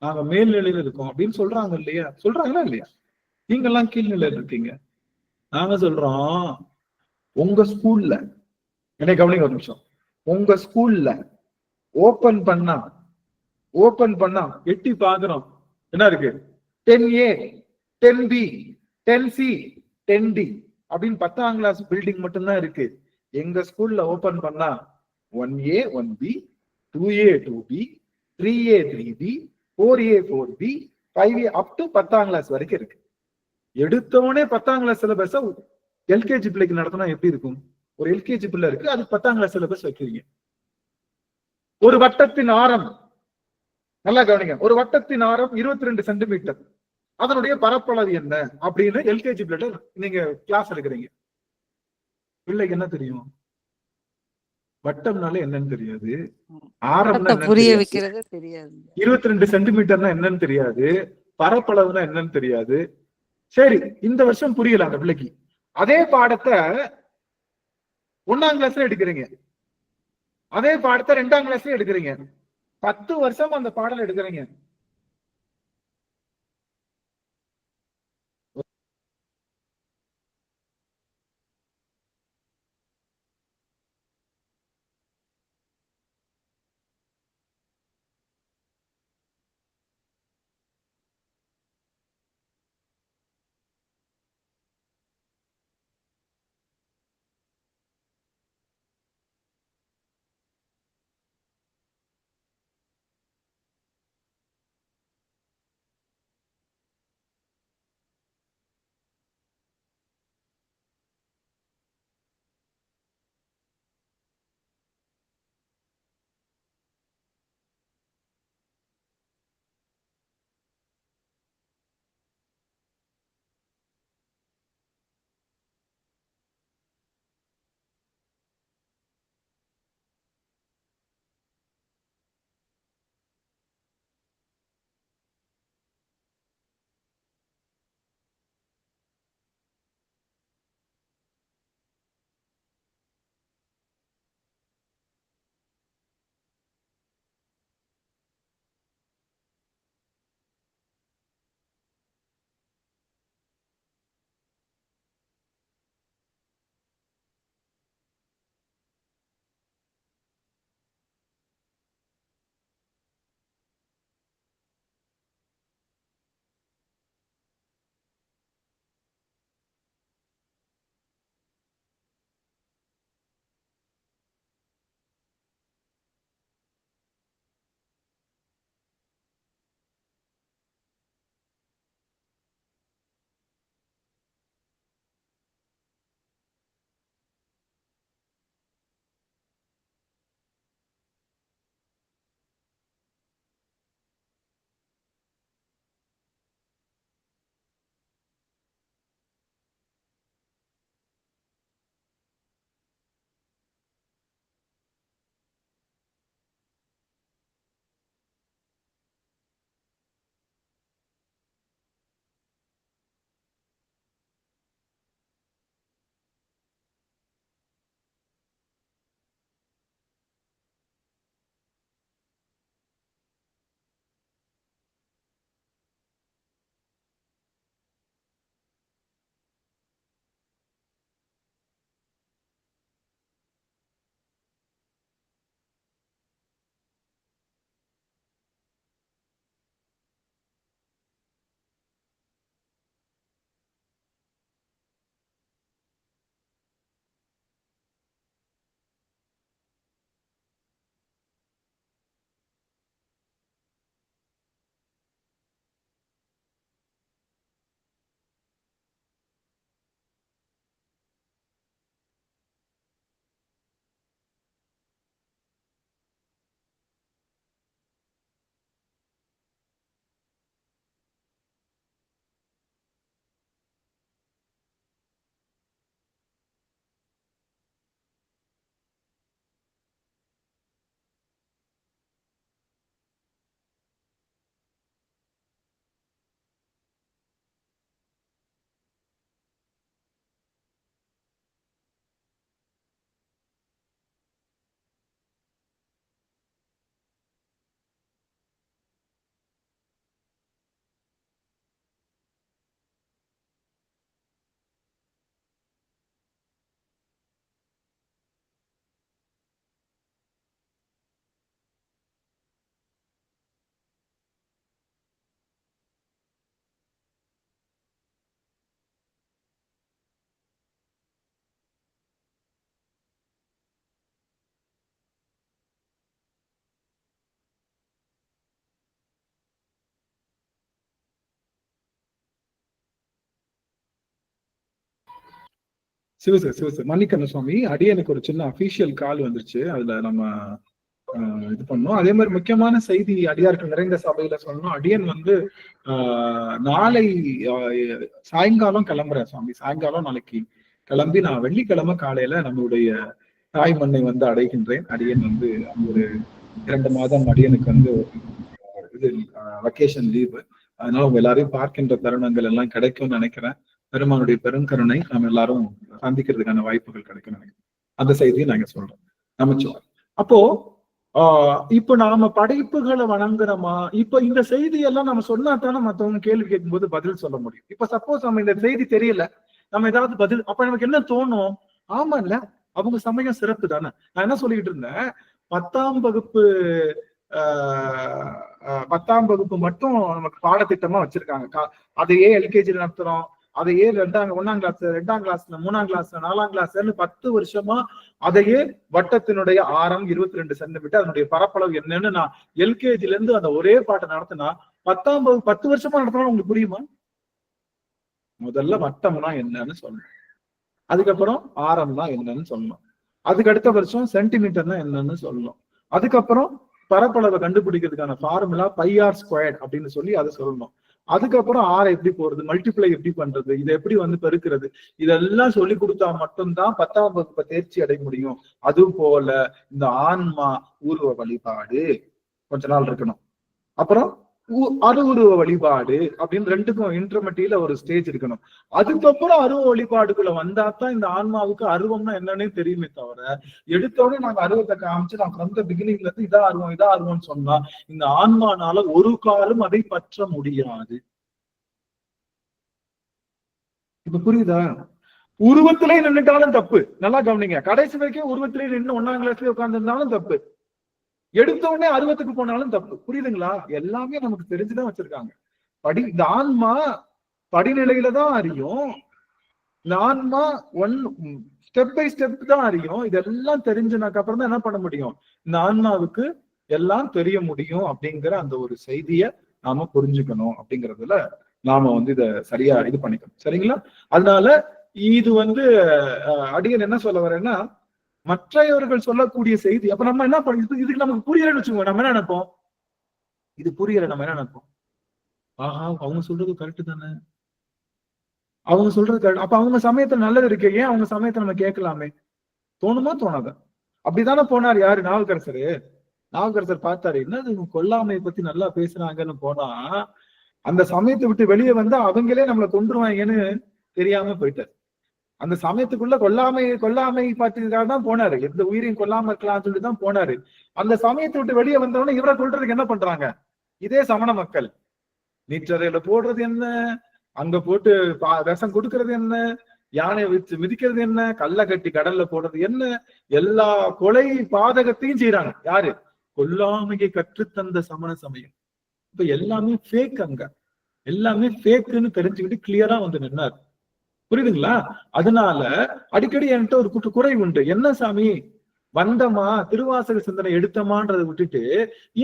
நாங்க மேல்நிலையில இருக்கோம் அப்படின்னு சொல்றாங்க இல்லையா? சொல்றாங்களா இல்லையா? நீங்க எல்லாம் கீழ்நிலையில இருக்கீங்க. நாங்க சொல்றோம், உங்க ஸ்கூல்ல, என்னை கவனிங்க ஒரு நிமிஷம், உங்க ஸ்கூல்ல ஓபன் பண்ணா எட்டி பாக்குறோம், என்ன இருக்கு? 10A 10B 10C 10D அப்படின்னு 10ஆம் கிளாஸ் பில்டிங் மட்டும்தான் இருக்கு. எங்க ஸ்கூல்ல ஓபன் பண்ணா 1A 1B 2A 2B 3A 3B 4A 4B 5A up to 10ஆம் கிளாஸ் வரைக்கும் இருக்கு. எடுத்தவனே 10ஆம் கிளாஸ் சிலபஸ் எல்கேஜி பிள்ளைக்கு நடத்தினா எப்படி இருக்கும்? ஒரு எல்கேஜி பிள்ளை இருக்கு, அது 10ஆம் கிளாஸ் சிலபஸ் வைக்கிறீங்க. ஒரு வட்டத்தின் ஆரம், நல்லா கவனிங்க, ஒரு வட்டத்தின் ஆரம் 22 சென்டிமீட்டர், அதனுடைய பரப்பளவு என்ன அப்படின்னு எல்கேஜி பிள்ளை நீங்க கிளாஸ் எடுக்கிறீங்க. பிள்ளைக்கு என்ன தெரியும்? வட்டம்னால என்னன்னு தெரியாது, ஆரம்னா என்னன்னு தெரியாது, 22 சென்டிமீட்டர்னா என்னன்னு தெரியாது, பரப்பளவுனா என்னன்னு தெரியாது. சரி, இந்த வருஷம் புரியல அந்த பிள்ளைக்கு. அதே பாடத்தை 1ஆம் கிளாஸ்ல எடுக்கிறீங்க, அதே பாடத்தை 2ஆம் கிளாஸ்ல எடுக்கிறீங்க, 10 வருஷம் அந்த பாடல் எடுக்கிறீங்க. சிவசர் மன்னிக்கணும் சுவாமி, அடியனுக்கு ஒரு சின்ன அபிஷியல் கால் வந்துருச்சு, அதுல நம்ம இது பண்ணோம். அதே மாதிரி முக்கியமான செய்தி அடியார்கள் நிறைந்த சபையில சொல்லணும். அடியன் வந்து நாளை சாயங்காலம் கிளம்புறேன் சுவாமி. சாயங்காலம் நாளைக்கு கிளம்பி நான் வெள்ளிக்கிழமை காலையில நம்மளுடைய தாய் மண்ணை வந்து அடைகின்றேன். அடியன் வந்து ஒரு 2 மாதம் அடியனுக்கு வந்து இது வெக்கேஷன் லீவு. அதனால உங்க எல்லாரையும் பார்க்கின்ற தருணங்கள் எல்லாம் கிடைக்கும்னு நினைக்கிறேன். பெருமானுடைய பெருங்கருணை நம்ம எல்லாரும் சந்திக்கிறதுக்கான வாய்ப்புகள் கிடைக்கும்னு நினைக்கிறேன். அந்த செய்தியை நாங்க சொல்றோம். நமச்சிவாய். அப்போ இப்ப நாம படைப்புகளை வணங்குறோமா? இப்ப இந்த செய்தியெல்லாம் நம்ம சொன்னாத்தானே மத்தவங்க கேள்வி கேட்கும்போது பதில் சொல்ல முடியும். இப்ப சப்போஸ் நம்ம இந்த செய்தி தெரியல, நம்ம ஏதாவது பதில், அப்ப நமக்கு என்ன தோணும்? ஆமா இல்ல, அவங்க சமயம் சிறப்பு தானே. நான் என்ன சொல்லிட்டு இருந்தேன், 10ஆம் வகுப்பு மட்டும் நமக்கு பாடத்திட்டமா வச்சிருக்காங்க. அதையே எல்கேஜி நடத்துறோம், அதையே 1ஆம் கிளாஸ் 2ஆம் கிளாஸ்ல 3ஆம் கிளாஸ்ல 4ஆம் கிளாஸ்ல 10 வருஷமா அதையே வட்டத்தினுடைய ஆரம் 22 சென்டிமீட்டர், அதனுடைய பரப்பளவு என்னன்னு நான் எல்கேஜில இருந்து அந்த ஒரே பாட்டை நடத்தினா 10ஆம் வகுப்பு 10 வருஷமா நடத்தினா உங்களுக்கு புரியுமா? முதல்ல வட்டம்னா என்னன்னு சொல்லணும், அதுக்கப்புறம் ஆரம்னா என்னன்னு சொல்லணும், அதுக்கு அடுத்த வருஷம் சென்டிமீட்டர்னா என்னன்னு சொல்லணும், அதுக்கப்புறம் பரப்பளவை கண்டுபிடிக்கிறதுக்கான ஃபார்முலா πr² அப்படின்னு சொல்லி அதை சொல்லணும். அதுக்கப்புறம் ஆரை எப்படி போறது, மல்டிப்ளை எப்படி பண்றது, இதை எப்படி வந்து பெருக்கிறது, இதெல்லாம் சொல்லி கொடுத்தா மட்டும்தான் 10ஆம் வகுப்பை தேர்ச்சி அடைய முடியும். அது போல இந்த ஆன்மா உருவ வழிபாடு கொஞ்ச நாள் இருக்கணும். அப்புறம் அருவுருவ வழிபாடு அப்படின்னு 2க்கும் இன்டர்மெட்டியில ஒரு ஸ்டேஜ் இருக்கணும். அதுக்கப்புறம் அருவ வழிபாடுக்குள்ள வந்தாதான் இந்த ஆன்மாவுக்கு அருவம்னா என்னன்னே தெரியுமே தவிர, எடுத்தோடனே நாங்க அருவத்தை காமிச்சு நான் ஃப்ரம் த பிகினிங்ல இருந்து இதா அருவம்னு சொன்னா இந்த ஆன்மானால ஒரு காலம் அதை பற்ற முடியாது. இப்ப புரியுதா? உருவத்திலே நின்றுட்டாலும் தப்பு. நல்லா கவனிங்க, கடைசி வரைக்கும் உருவத்திலே நின்று 1ஆம் கிளாஸ்லயே உட்கார்ந்து இருந்தாலும் தப்பு, எடுத்த உடனே அருவத்துக்கு போனாலும் தப்பு. புரியுதுங்களா? எல்லாமே நமக்கு தெரிஞ்சுதான் வச்சிருக்காங்க. இந்த ஆன்மா படிநிலையில தான் அறியும். இந்த ஆன்மா ஸ்டெப் பை ஸ்டெப் தான் அறியும். இதெல்லாம் தெரிஞ்சதுக்கு அப்புறம் தான் என்ன பண்ண முடியும், இந்த ஆன்மாவுக்கு எல்லாம் தெரிய முடியும் அப்படிங்கிற அந்த ஒரு செய்திய நாம புரிஞ்சுக்கணும். அப்படிங்கறதுல நாம வந்து இத சரியா இது பண்ணிக்கணும். சரிங்களா? அதனால இது வந்து அடியன் என்ன சொல்ல வரேன்னா, மற்றவர்கள் சொல்லக்கூடிய செய்தி அப்ப நம்ம என்ன பண்ண, இதுக்கு நமக்கு புரியலன்னு வச்சுக்கோங்க, நம்ம என்ன நினைப்போம், இது புரியல, நம்ம என்ன நினைப்போம், ஆஹா அவங்க சொல்றது கரெக்ட் தானே, அவங்க சொல்றது கரெக்ட், அப்ப அவங்க சமயத்துல நல்லது இருக்கு, ஏன் அவங்க சமயத்தை நம்ம கேட்கலாமே தோணுமா தோணாத? அப்படித்தானே போனார் யாரு, நாவுக்கரசர் பார்த்தாரு, என்னது கொல்லாமையை பத்தி நல்லா பேசுறாங்கன்னு போனா அந்த சமயத்தை விட்டு வெளியே வந்தா அவங்களே நம்மளை கொண்டுருவாங்கன்னு தெரியாம போயிட்டாரு. அந்த சமயத்துக்குள்ள கொல்லாமை பார்த்துக்காக தான் போனாரு, எந்த உயிரையும் கொல்லாம இருக்கலாம்னு சொல்லிட்டு தான் போனாரு. அந்த சமயத்தை விட்டு வெளியே வந்தவொடனே இவரை கொல்றதுக்கு என்ன பண்றாங்க இதே சமண மக்கள்? நீச்சரையில போடுறது என்ன, அங்க போட்டு விஷம் கொடுக்கறது என்ன, யானையை வச்சு மிதிக்கிறது என்ன, கல்லை கட்டி கடல்ல போடுறது என்ன, எல்லா கொலை பாதகத்தையும் செய்யறாங்க. யாரு? கொல்லாமையை கற்றுத்தந்த சமண சமயம். இப்ப எல்லாமே ஃபேக், அங்க எல்லாமே ஃபேக்குன்னு தெரிஞ்சுக்கிட்டு கிளியரா வந்து நின்னாரு. புரியுதுங்களா? அதனால அடிக்கடி என்கிட்ட ஒரு குறை உண்டு, என்ன சாமி வந்தமா திருவாசக சிந்தனை எடுத்தமான்றதை விட்டுட்டு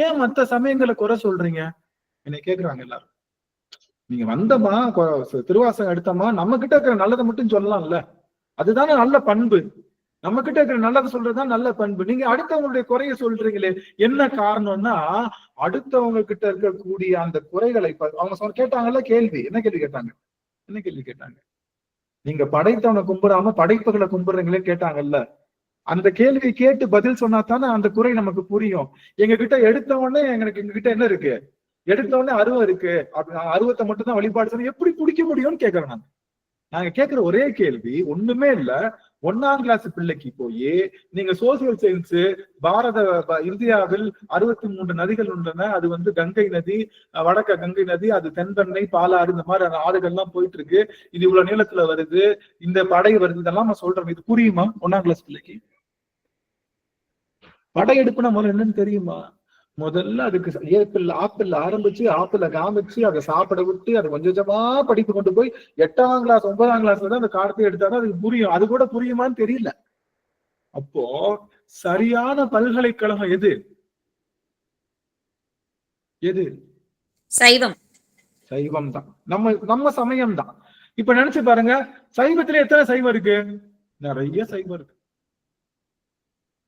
ஏன் மத்த சமயங்களை குறை சொல்றீங்க என்னை கேக்குறாங்க எல்லாரும். நீங்க வந்தமா திருவாசகம் எடுத்தமா, நம்ம கிட்ட இருக்கிற நல்லதை மட்டும் சொல்லலாம்ல, அதுதானே நல்ல பண்பு. நம்ம கிட்ட இருக்கிற நல்லதை சொல்றதுதான் நல்ல பண்பு. நீங்க அடுத்தவங்களுடைய குறைய சொல்றீங்களே, என்ன காரணம்னா அடுத்தவங்க கிட்ட இருக்கக்கூடிய அந்த குறைகளை அவங்க கேட்டாங்கல்ல கேள்வி, என்ன கேள்வி கேட்டாங்க, நீங்க படைத்தவனை கும்பிடாம படைப்புகளை கும்பிடுறீங்களே கேட்டாங்கல்ல, அந்த கேள்வியை கேட்டு பதில் சொன்னா தானே அந்த குறை நமக்கு புரியும். எங்க கிட்ட எடுத்தவொடனே எங்க கிட்ட என்ன இருக்கு, எடுத்தவொடனே அருவம் இருக்கு, அருவத்தை மட்டும் தான் வழிபாடு செய்ய எப்படி பிடிக்க முடியும்னு கேட்கறோம். நாங்க கேட்கிற ஒரே கேள்வி ஒண்ணுமே இல்ல, 1ஆம் கிளாஸ் பிள்ளைக்கு போய் நீங்க சோசியல் சயின்ஸ் இந்தியாவில் 63 நதிகள் உள்ளன, அது வந்து கங்கை நதி, வடக்க கங்கை நதி, அது தென்பெண்ணை, பாலாறு, இந்த மாதிரி ஆறுகள்லாம் போயிட்டு இருக்கு, இது இவ்வளவு நீளத்துல வருது, இந்த படை வருது, இதெல்லாம் நான் சொல்றேன். இது புரியுமா 1ஆம் கிளாஸ் பிள்ளைக்கு? படையெடுப்புனா முதல்ல என்னன்னு தெரியுமா? முதல்ல அதுக்கு ஆப்பிள் ஆரம்பிச்சு ஆப்பிள காமிச்சு அதை சாப்பிட விட்டு அதை கொஞ்சம் கொஞ்சமா படிப்பு கொண்டு போய் 8ஆம் கிளாஸ் 9ஆம் கிளாஸ்ல தான் அந்த காலத்தை எடுத்தாதான் அதுக்கு புரியும். அது கூட புரியுமான்னு தெரியல. அப்போ சரியான பல்கலைக்கழகம் எது? சைவம் தான். நம்ம சமயம் தான். இப்ப நினைச்சு பாருங்க, சைவத்துல எத்தனை சைவம் இருக்கு? நிறைய சைவம் இருக்கு.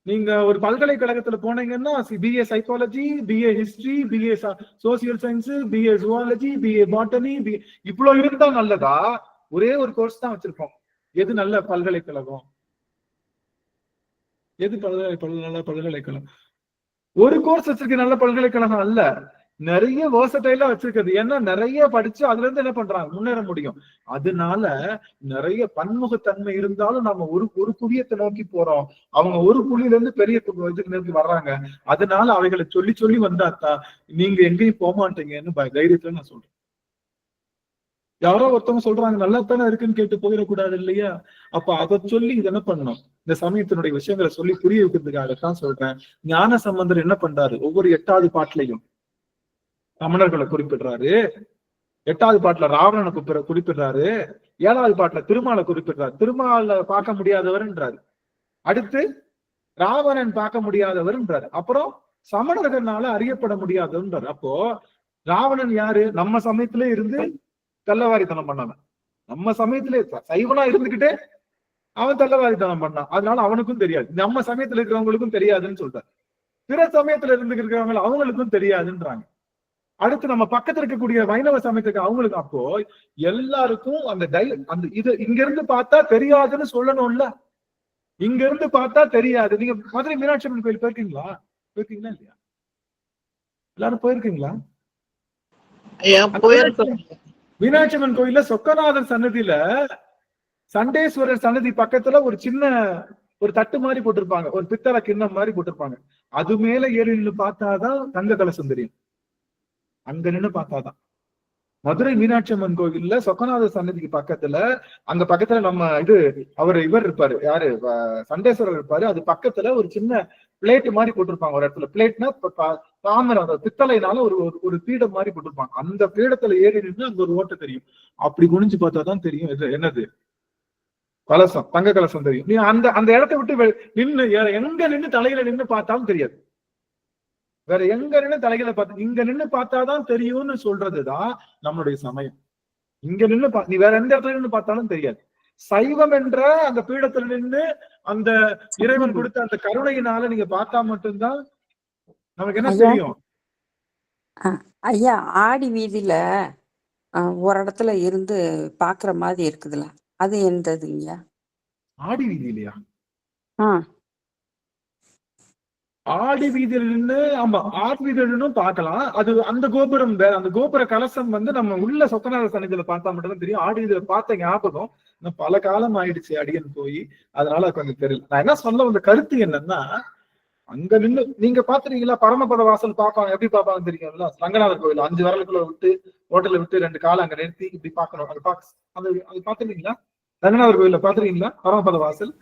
நீங்க ஒரு பல்கலைக்கழகத்துல போனீங்கன்னா BA psychology, BA history, BA social science, BA zoology, BA botany, இவ்வளவு இருந்தா நல்லதா? ஒரே ஒரு கோர்ஸ் தான் வச்சிருப்போம். எது நல்ல பல்கலைக்கழகம்? எது நல்ல பல்கலைக்கழகம்? ஒரு கோர்ஸ் வச்சிருக்க நல்ல பல்கலைக்கழகம் அல்ல, நிறைய வேர்சடைலா வச்சிருக்கிறது. ஏன்னா நிறைய படிச்சு அதுல இருந்து என்ன பண்றாங்க, முன்னேற முடியும். அதனால நிறைய பன்முகத்தன்மை இருந்தாலும் நம்ம ஒரு குவியத்தை நோக்கி போறோம், அவங்க ஒரு புள்ளியில இருந்து பெரிய இதுக்கு நோக்கி வர்றாங்க. அதனால அவைகளை சொல்லி சொல்லி வந்தாத்தா நீங்க எங்கேயும் போக மாட்டீங்கன்னு தைரியத்துல நான் சொல்றேன். யாரோ ஒருத்தவங்க சொல்றாங்க நல்லா தானே இருக்குன்னு கேட்டு போயிடக்கூடாது இல்லையா? அப்ப அதை சொல்லி இது என்ன பண்ணணும், இந்த சமயத்தினுடைய விஷயங்களை சொல்லி புரிய வைக்கிறதுக்காகத்தான் சொல்றேன். ஞான சம்பந்தர் என்ன பண்றாரு, ஒவ்வொரு 8வது பாட்டுலையும் ரமணர்களை குறிப்பிடுறாரு, 8வது பாட்டுல ராவணனை குறிப்பிடுறாரு, 7வது பாட்டுல திருமாலை குறிப்பிடுறாரு. திருமாலை பார்க்க முடியாதவர்ன்றாரு, அடுத்து ராவணன் பார்க்க முடியாதவர்ன்றாரு, அப்புறம் சமணர்களால அறியப்பட முடியாதவன்றாரு. அப்போ ராவணன் யாரு? நம்ம சமயத்திலே இருந்து தள்ளவாரித்தனம் பண்ணான். நம்ம சமயத்திலே சைவனா இருந்துகிட்டே அவன் தள்ளவாரித்தனம் பண்ணான். அதனால அவனுக்கும் தெரியாது, நம்ம சமயத்துல இருக்கிறவங்களுக்கும் தெரியாதுன்னு சொல்றாரு. பிற சமயத்துல இருந்துட்டு இருக்கிறவங்க அவங்களுக்கும் தெரியாதுன்றாங்க. அடுத்து நம்ம பக்கத்துல இருக்கக்கூடிய வைணவ சமயத்துக்கு அவங்களுக்கு. அப்போ எல்லாருக்கும் அந்த இது இங்க இருந்து பார்த்தா தெரியாதுன்னு சொல்லணும்ல, இங்க இருந்து பார்த்தா தெரியாது. நீங்க மதுரை மீனாட்சி அம்மன் கோயில் போயிருக்கீங்களா? போயிருக்கீங்களா இல்லையா? எல்லாரும் போயிருக்கீங்களா? மீனாட்சி அம்மன் கோயில்ல சொக்கநாதர் சன்னதியில சண்டேஸ்வரர் சன்னதி பக்கத்துல ஒரு சின்ன ஒரு தட்டு மாதிரி போட்டிருப்பாங்க, ஒரு பித்தளை கிண்ணம் மாதிரி போட்டிருப்பாங்க. அது மேல ஏறி நின்று பார்த்தாதான் தங்க கலசம் தெரியும். அங்க நின்று பார்த்தாதான். மதுரை மீனாட்சி அம்மன் கோவில்ல சொக்கநாதர் சன்னதிக்கு பக்கத்துல, அங்க பக்கத்துல நம்ம இவர் இருப்பாரு, யாரு, சண்டேஸ்வரர் இருப்பாரு. அது பக்கத்துல ஒரு சின்ன பிளேட் மாதிரி போட்டிருப்பாங்க. ஒரு இடத்துல பிளேட்னா தாமரை, அந்த பித்தளைனால ஒரு பீடம் மாதிரி போட்டிருப்பாங்க. அந்த பீடத்துல ஏறி நின்று அங்க ஒரு ஓட்டை தெரியும். அப்படி குனிஞ்சு பார்த்தாதான் தெரியும் இது என்னது, கலசம், தங்க கலசம் தெரியும். நீ அந்த இடத்தை விட்டு நின்று எங்க நின்று தலையில நின்று பார்த்தாலும் தெரியாது. வேற எங்க நின்று தலைகளை பார்த்து இங்க நின்று பார்த்தாதான் தெரியும்னு சொல்றதுதான் நம்மளுடைய சமயம். இங்க நின்று நீ வேற எந்த இடத்துல நின்று பார்த்தாலும் தெரியாது. சைவம் என்ற அந்த பீடத்துல நின்று அந்த இறைவன் கொடுத்த அந்த கருணையினால நீங்க பார்த்தா மட்டும்தான் நமக்கு என்ன தெரியும். ஐயா, ஆடி வீதியில ஒரு இடத்துல இருந்து பாக்குற மாதிரி இருக்குதுல்ல, அது எந்ததுங்க? ஆடி வீதியிலையா? ஆடி வீதியில நின்று, ஆமா, ஆடி வீதியில நின்னும் பார்க்கலாம். அது அந்த கோபுரம் வேற. அந்த கோபுர கலசம் நம்ம உள்ள சொக்கநாதர் சன்னதியில பார்த்தா மட்டும் தான் தெரியும். ஆடி வீதியில பார்த்த ஞாபகம் பல காலம் ஆயிடுச்சு அடியன் போய், அதனால கொஞ்சம் தெரியல. நான் என்ன சொல்ல வந்த கருத்து என்னன்னா, அங்க நின்று நீங்க பாத்துறீங்களா, பரமபத வாசல் பார்ப்பாங்க, எப்படி பார்ப்பாங்க தெரியுங்களா? ரங்கநாதர் கோயில் 5 வரலுக்குள்ள விட்டு ஹோட்டல்ல விட்டு 2 காலம் அங்க நிறுத்தி இப்படி பாக்கணும். அது பாத்துருக்கீங்களா? ரங்கநாதர் கோயில்ல பாத்துருக்கீங்களா பரமபத வாசல்?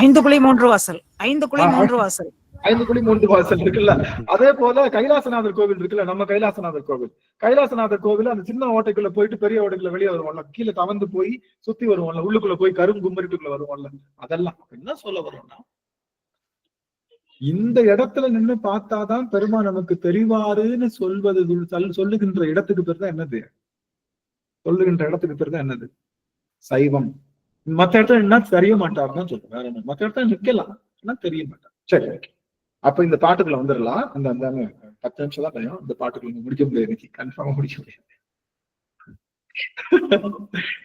5 வாசல் 5 வாசல் 5 வாசல் இருக்குல்ல. அதே போல கைலாசநாதர் கோவில் இருக்குல்ல, நம்ம கைலாசநாதர் கோவில் அந்த சின்ன ஓட்டைக்குள்ள போயிட்டு பெரிய ஓட்டைக்குள்ள வெளியே வருவோம்ல, கீழே தவந்து போய் சுத்தி வருவோம்ல, உள்ளுக்குள்ள போய் கருங்கும்பரிட்டுக்குள்ள வருவோம்ல. அதெல்லாம் என்ன சொல்ல வரோம்னா, இந்த இடத்துல நின்று பார்த்தாதான் பெருமாள் நமக்கு தெரிவாருன்னு சொல்லுகின்ற இடத்துக்கு பேர் தான் என்னது? சொல்லுகின்ற இடத்துக்கு பேர் தான் என்னது? சைவம். மத்த இடத்துல என்ன தெரிய மாட்டாருன்னு சொல்றேன். வேற என்ன, மத்த இடத்துல நிக்கலாம், ஆனா தெரிய மாட்டார். சரி, அப்ப இந்த பாட்டுக்குள்ள வந்துடலாம். அந்த 10 நிமிஷம் தான் டைம். இந்த பாட்டுக்குள்ள முடிக்க முடியாது, கன்ஃபார்மா முடிக்க முடியாது.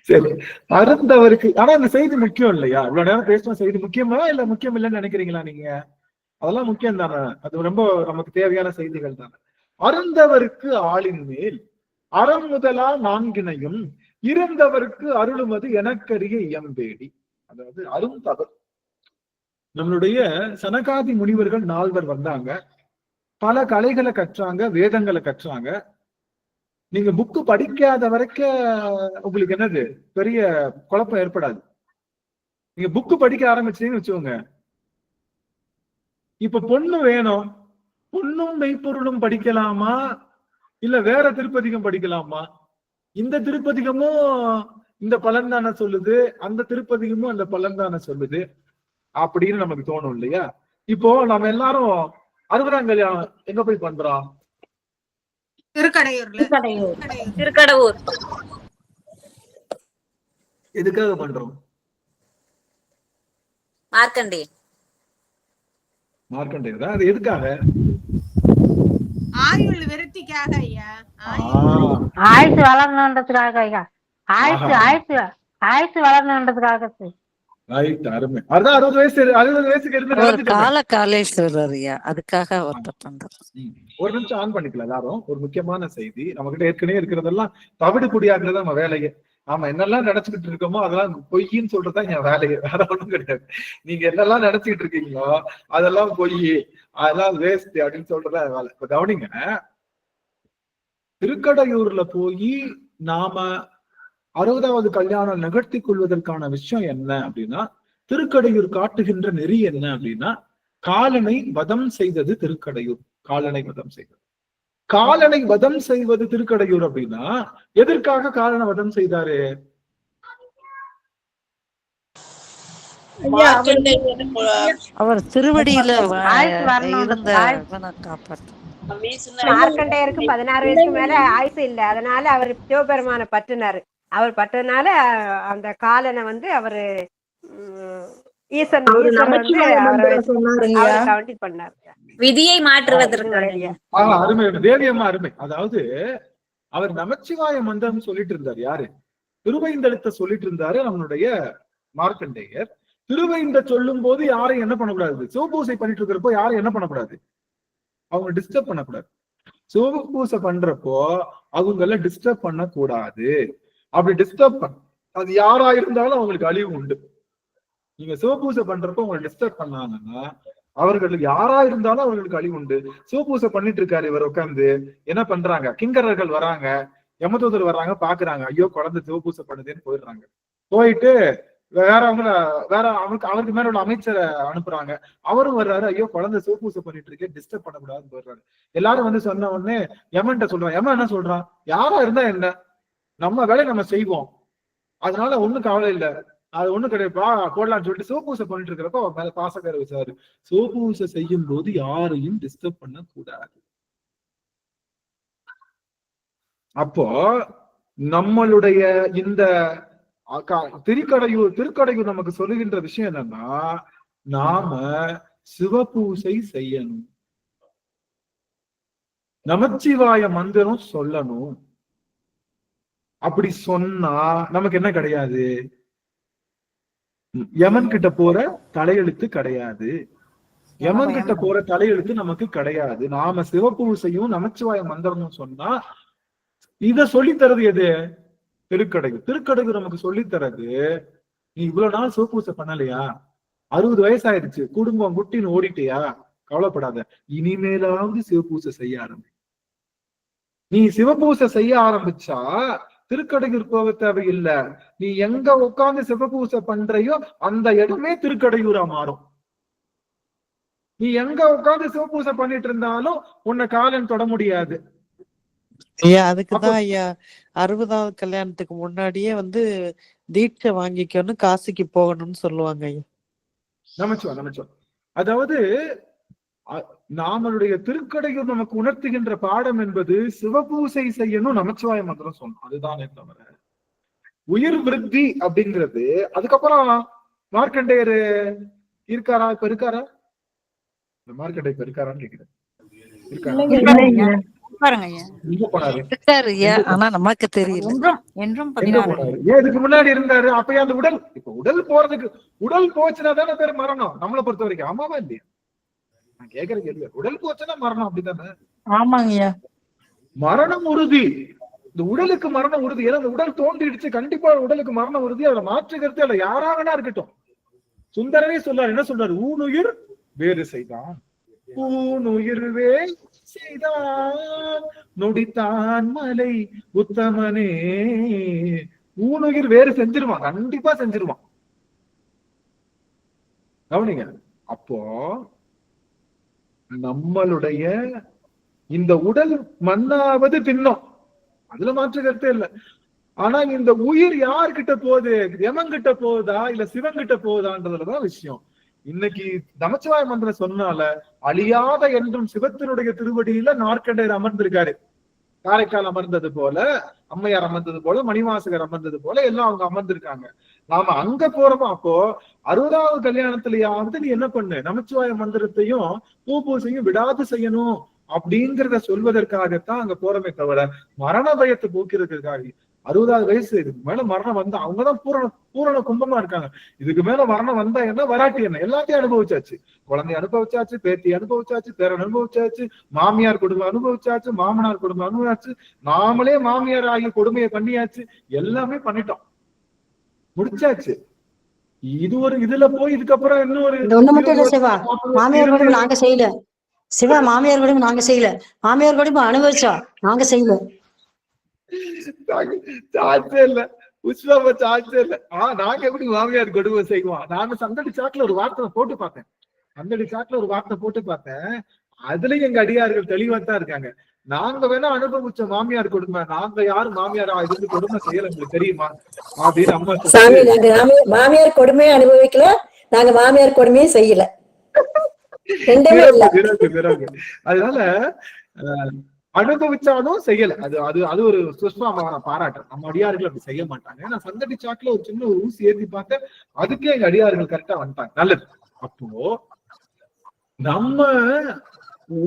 சரி, அருந்தவருக்கு. ஆனா இந்த செய்தி முக்கியம் இல்லையா? இவ்வளவு நேரம் பேசின செய்தி முக்கியமா இல்ல முக்கியம் இல்லைன்னு நினைக்கிறீங்களா நீங்க? அதெல்லாம் முக்கியம் தானே, அது ரொம்ப நமக்கு தேவையான செய்திகள் தானே. அருந்தவருக்கு ஆளின் மேல் அறம் முதலா 4 இருந்தவருக்கு அருளுமது எனக்கரிய இயம்பேடி. அதாவது அருந்தவர், நம்மளுடைய சனகாதி முனிவர்கள் 4 வந்தாங்க, பல கலைகளை கற்றாங்க, வேதங்களை கற்றாங்க. நீங்க புக்கு படிக்காத வரைக்கும் உங்களுக்கு என்னது பெரிய குழப்பம் ஏற்படாது. நீங்க புக்கு படிக்க ஆரம்பிச்சீங்கன்னு வச்சுக்கோங்க, இப்ப பொண்ணு வேணும், பொண்ணும் மெய்ப்பொருளும் படிக்கலாமா இல்ல வேற திருப்பதிகம் படிக்கலாமா? இந்த திருப்பதிகமும் இந்த பலன் தானே சொல்லுது, அந்த திருப்பதிகமும் அந்த பலன் தானே சொல்லுது அப்படின்னு நமக்கு தோணும் இல்லையா? இப்போ நம்ம எல்லாரும் 60ஆம் கல்யாணம் எங்க போய் பண்றோம்? திருக்கடவுர். எதுக்காக பண்றோம்? மார்க்கண்டே மார்க்கண்டேயர் தான். அது எதுக்காக? ஆயுள் விருத்திக்காக ஐயா. ஆயுசு வளரணுன்றதுக்காக ஐயா. ஆயுசு வளரணுன்றதுக்காக. ரைட், அருமை. அதான் 60 வயசுக்கு இருந்து கால காலேஸ்வரர் ஐயா, அதுக்காக ஒருத்தர் பண்றாரு. ஒரு நிமிஷம் ஆன் பண்ணிக்கலாம் எல்லாரும். ஒரு முக்கியமான செய்தி, நம்ம கிட்ட ஏற்கனவே இருக்கிறதெல்லாம் தவிடு குடியாக்குறது நம்ம வேலையே. ஆமா, என்னெல்லாம் நினைச்சுக்கிட்டு இருக்கோமோ அதெல்லாம் பொய்ன்னு சொல்றதுதான் என் வேலையே, வேற ஒண்ணும் கிடையாது. நீங்க என்னெல்லாம் நினைச்சுக்கிட்டு இருக்கீங்களோ அதெல்லாம் பொய், அதெல்லாம் வேஸ்ட் அப்படின்னு சொல்றதா வேலை. இப்ப கவனிங்க, திருக்கடையூர்ல போய் நாம 60வது கல்யாணம் நிகழ்த்தி கொள்வதற்கான விஷயம் என்ன அப்படின்னா, திருக்கடையூர் காட்டுகின்ற நெறி என்ன அப்படின்னா, காலனை வதம் செய்தது திருக்கடையூர். காலனை வதம் செய்தது, காலனை வதம் செய்வது திருக்கடையூர் அப்படின்னா எதற்காக காலனை வதம் செய்தாரு? அவர் திருவடியில மார்க்கண்டேயருக்கு 16 வயசுக்கு மேல ஆயுசு இல்ல, அதனால அவர் சிவபெருமான பற்றினாரு. அவர் பற்றனால அந்த காலனை வந்து அவரு ஈசன் பண்ணாரு, விதியை மாற்றுவதற்கு. அருமை தேவியம்மா, அருமை. அதாவது அவர் நமச்சிவாய மந்திரம் சொல்லிட்டு இருந்தார். யாரு? திருவைந்தெழுத்த சொல்லிட்டு இருந்தாரு நம்மளுடைய மார்க்கண்டேயர். திருவைந்த சொல்லும் போது யாரையும் என்ன பண்ணக்கூடாது, சிவபூசை பண்ணிட்டு இருக்கிறப்போ யாரும் என்ன பண்ணக்கூடாது, அவங்க டிஸ்டர்ப் பண்ணக்கூடாது. சிவபூசை பண்றப்போ அவங்கள டிஸ்டர்ப் பண்ணக்கூடாது. அப்படி டிஸ்டர்ப் அது யாரா இருந்தாலும் அவங்களுக்கு அழிவு உண்டு. நீங்க சிவபூசை பண்றப்போ உங்களை டிஸ்டர்ப் பண்ணாங்கன்னா அவர்களுக்கு யாரா இருந்தாலும் அவர்களுக்கு அழிவு உண்டு. சிவபூசை பண்ணிட்டு இருக்காரு இவர் உட்கார்ந்து, என்ன பண்றாங்க, கிங்கரர்கள் வராங்க, யமதூதர் வர்றாங்க, பாக்குறாங்க, ஐயோ குழந்தை சிவபூசை பண்ணுதுன்னு போயிடுறாங்க. போயிட்டு அவருக்கு மேல உள்ள அமைச்சரை அனுப்புறாங்க. அவரும் வர்றாரு, ஐயோ குழந்தை சிவபூசை பண்ணிட்டு இருக்கேன், டிஸ்டர்ப் பண்ணக்கூடாதுன்னு போயிடுறாரு. எல்லாரும் வந்து சொன்ன உடனே யமன்ட்ட சொல்றான். யமன் என்ன சொல்றான், யாரா இருந்தா என்ன, நம்ம வேலையை நம்ம செய்வோம், அதனால ஒண்ணும் கவலை இல்லை, அது ஒண்ணும் கிடையாதுப்பா போடலாம்னு சொல்லிட்டு சிவபூசை பண்ணிட்டு இருக்கிறப்ப அவர் மேல பாசக்கார வச்சாரு. சிவபூசை செய்யும் போது யாரையும் டிஸ்டர்ப் பண்ண கூடாது. அப்போ நம்மளுடைய இந்த திருக்கடையூர் நமக்கு சொல்லுகின்ற விஷயம் என்னன்னா, நாம சிவபூசை செய்யணும், நமச்சிவாய மந்திரம் சொல்லணும். அப்படி சொன்னா நமக்கு என்ன கிடையாது, யமன் கிட்ட போற தலையெழுத்து கிடையாது. யமன் கிட்ட போற தலையெழுத்து நமக்கு கிடையாது. நாம சிவபூசையும் நமச்சிவாய மந்திரமும் சொன்னா இத சொல்லித்தரது எது, திருக்கடையூர். திருக்கடையூர் நமக்கு சொல்லித்தரது, நீ இவ்வளவு நாள் சிவபூசை பண்ணலையா, 60 வயசாயிருச்சு, குடும்பம் குட்டின்னு ஓடிட்டியா, கவலைப்படாத, இனிமேலாவது சிவபூசை செய்ய ஆரம்பி. நீ சிவபூசை செய்ய ஆரம்பிச்சா திருக்கடையூர் போக தேவையில்லை. நீ எங்க உட்கார்ந்து சிவபூசை பண்றையோ அந்த இடமே திருக்கடையூரா மாறும். நீ எங்க உட்கார்ந்து சிவபூசை பண்ணிட்டு இருந்தாலும் உன்னை காலன் தொட முடியாது. ஐயா அதுக்குதான் ஐயா 60வது கல்யாணத்துக்கு முன்னாடியே வந்து தீட்சை வாங்கிக்கணும், காசிக்கு போகணும்னு சொல்லுவாங்க ஐயா. நமச்சிவாய். அதாவது நாமளுடைய திருக்கடையூர் நமக்கு உணர்த்துகின்ற பாடம் என்பது சிவபூசை செய்யணும், நமச்சிவாய மந்திரம் சொல்லணும், அதுதானே தவிர உயிர் விருத்தி அப்படிங்கிறது. அதுக்கப்புறம் மார்க்கண்டேயர் இருக்காரா, இப்ப இருக்காரா, மார்க்கண்டேயர் இப்ப இருக்காரான்னு கேக்குறேன். நமக்கு தெரியல. இதுக்கு முன்னாடி இருந்தாரு, அப்பயே அந்த உடல், இப்ப உடல் போறதுக்கு, உடல் போச்சுன்னா தானே பேர் மரணம் நம்மளை பொறுத்த வரைக்கும். ஆமாவா இல்லையா? நான் கேக்குற கேள்வி, உடல் போச்சுன்னா மரணம், அப்படித்தானே? ஆமாங்கய்யா, மரணம் உறுதி. இந்த உடலுக்கு மரணம் உறுதி. ஏன்னா இந்த உடல் தோன்றிடுச்சு, கண்டிப்பா உடலுக்கு மரணம் உறுதி. அதுல மாற்றுக்கிறது இல்ல, யாராகனா இருக்கட்டும். சுந்தரரே சொல்றாரு, என்ன சொல்றாரு, ஊனுயிர் வேறு செய்தான், ஊனுயிர் வேறு செய்தான் நொடித்தான் மலை உத்தமனே. ஊனுயிர் வேறு செஞ்சிருவான், கண்டிப்பா செஞ்சிருவான். கவனிங்க, அப்போ நம்மளுடைய இந்த உடல் மண்ணாவது தின்னும், அதுல மாற்று கருத்தே இல்லை. ஆனா இந்த உயிர் யார்கிட்ட போகுது, யமங்கிட்ட போகுதா இல்ல சிவங்கிட்ட போகுதான்றதுலதான் விஷயம். இன்னைக்கு நமச்சிவாய மந்திரம் சொன்னால அழியாத என்றும் சிவத்தினுடைய திருவடியில மார்க்கண்டேயர் அமர்ந்திருக்காரு. காரைக்கால் அமர்ந்தது போல, அம்மையார் அமர்ந்தது போல, மணிவாசகர் அமர்ந்தது போல எல்லாம் அவங்க அமர்ந்திருக்காங்க. நாம அங்க போறோமோ. அப்போ 60வது கல்யாணத்திலேயாவது நீ என்ன பண்ணு, நமச்சிவாய மந்திரத்தையும் பூசையும் விடாது செய்யணும் அப்படிங்கிறத சொல்வதற்காகத்தான் அங்க போறமே தவிர மரண பயத்தை போக்கிறதுக்காக. 60வது வயசு, இதுக்கு மேல மரணம் வந்தா அவங்கதான் பூரண கும்பமா இருக்காங்க. இதுக்கு மேல மரணம் வந்தா என்ன, வராட்டி என்ன, எல்லாத்தையும் அனுபவிச்சாச்சு. குழந்தை அனுபவிச்சாச்சு, பேத்தி அனுபவிச்சாச்சு, பேரன் அனுபவிச்சாச்சு, மாமியார் குடும்பம் அனுபவிச்சாச்சு, மாமனார் குடும்பம் அனுபவிச்சாச்சு, நாமளே மாமியார் ஆகிய கொடுமையை பண்ணியாச்சு, எல்லாமே பண்ணிட்டோம், முடிச்சாச்சு. இது ஒரு இதுல போய் இதுக்கப்புறம் இன்னொரு ஒண்ணு மட்டும் இல்ல சிவா, மாமியார் குடும்பம் நாங்க செய்யல சிவா, மாமியார் குடும்பம் நாங்க செய்யல, மாமியார் குடும்பம் அனுபவிச்சா நாங்க செய்யல. சாச்சே இல்ல உஷ்ணாம, சாச்சே இல்ல. நாங்க எப்படி மாமியார் கொடுமை செய்வோம்? நாங்க சந்தடி சாக்குல ஒரு வார்த்தை போட்டு பார்த்தேன், சந்தடி சாக்குல ஒரு வார்த்தை போட்டு பார்த்தேன். அதுலயும் எங்க அடியார்கள் தெளிவா தான் இருக்காங்க. நாங்க வேணா அனுபவிச்ச மாமியார் கொடுமை, நாங்க யாரும் மாமியாரா இருந்து கொடுமை செய்யல, உங்களுக்கு தெரியுமா அப்படின்னு அம்மா சாமி. நாங்க மாமியார் கொடுமையை அனுபவிக்கல, நாங்க மாமியார் கொடுமையும் செய்யல. அதனால அனுபவிச்சாலும் செய்யல. அது ஒரு சுஷ்மாமான பாராட்டு. நம்ம அடியார்கள் அப்படி செய்ய மாட்டாங்க. ஏன்னா சந்தடி சாக்குல ஒரு சின்ன ஒரு ஊசி ஏற்றி பார்த்த அதுக்கே எங்க அடியார்கள் கரெக்டா வந்துட்டாங்க. நல்லது. அப்போ நம்ம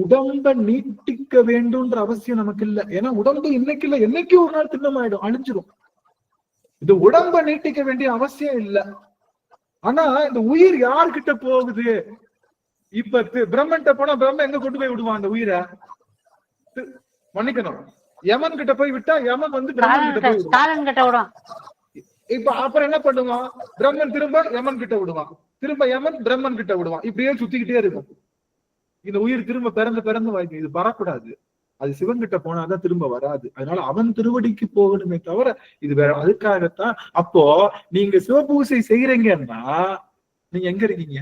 உடம்ப நீட்டிக்க வேண்டும்ன்ற அவசியம் நமக்கு இல்ல. ஏன்னா உடம்பு இன்னைக்கு இல்ல, என்னைக்கு ஒரு நாள் திண்ணமாயிடும், அழிஞ்சிடும். இது உடம்ப நீட்டிக்க வேண்டிய அவசியம் இல்ல. ஆனா இந்த உயிர் யார்கிட்ட போகுது? இப்ப பிரம்மன்ட்ட போனா பிரம்ம எங்க கொண்டு போய் விடுவான் அந்த உயிரை? மன்னிக்கணும், யமன் கிட்ட போய் விட்டா யமன் வந்து பிரம்மன் கிட்ட போய் விடுவான். இப்ப அப்புறம் என்ன பண்ணுவான்? பிரம்மன் திரும்ப யமன் கிட்ட விடுவான், திரும்ப யமன் பிரம்மன் கிட்ட விடுவான். இப்படியே சுத்திக்கிட்டே இருக்கும். இந்த உயிர் திரும்ப பிறந்து வாய்க்கு இது வரக்கூடாது. அது சிவன் கிட்ட போனாதான் திரும்ப வராது. அதனால அவன் திருவடிக்கு போகணுமே தவிர இது வேற. அதுக்காகத்தான் அப்போ நீங்க சிவபூசை செய்யறீங்கன்னா நீங்க எங்க இருக்கீங்க?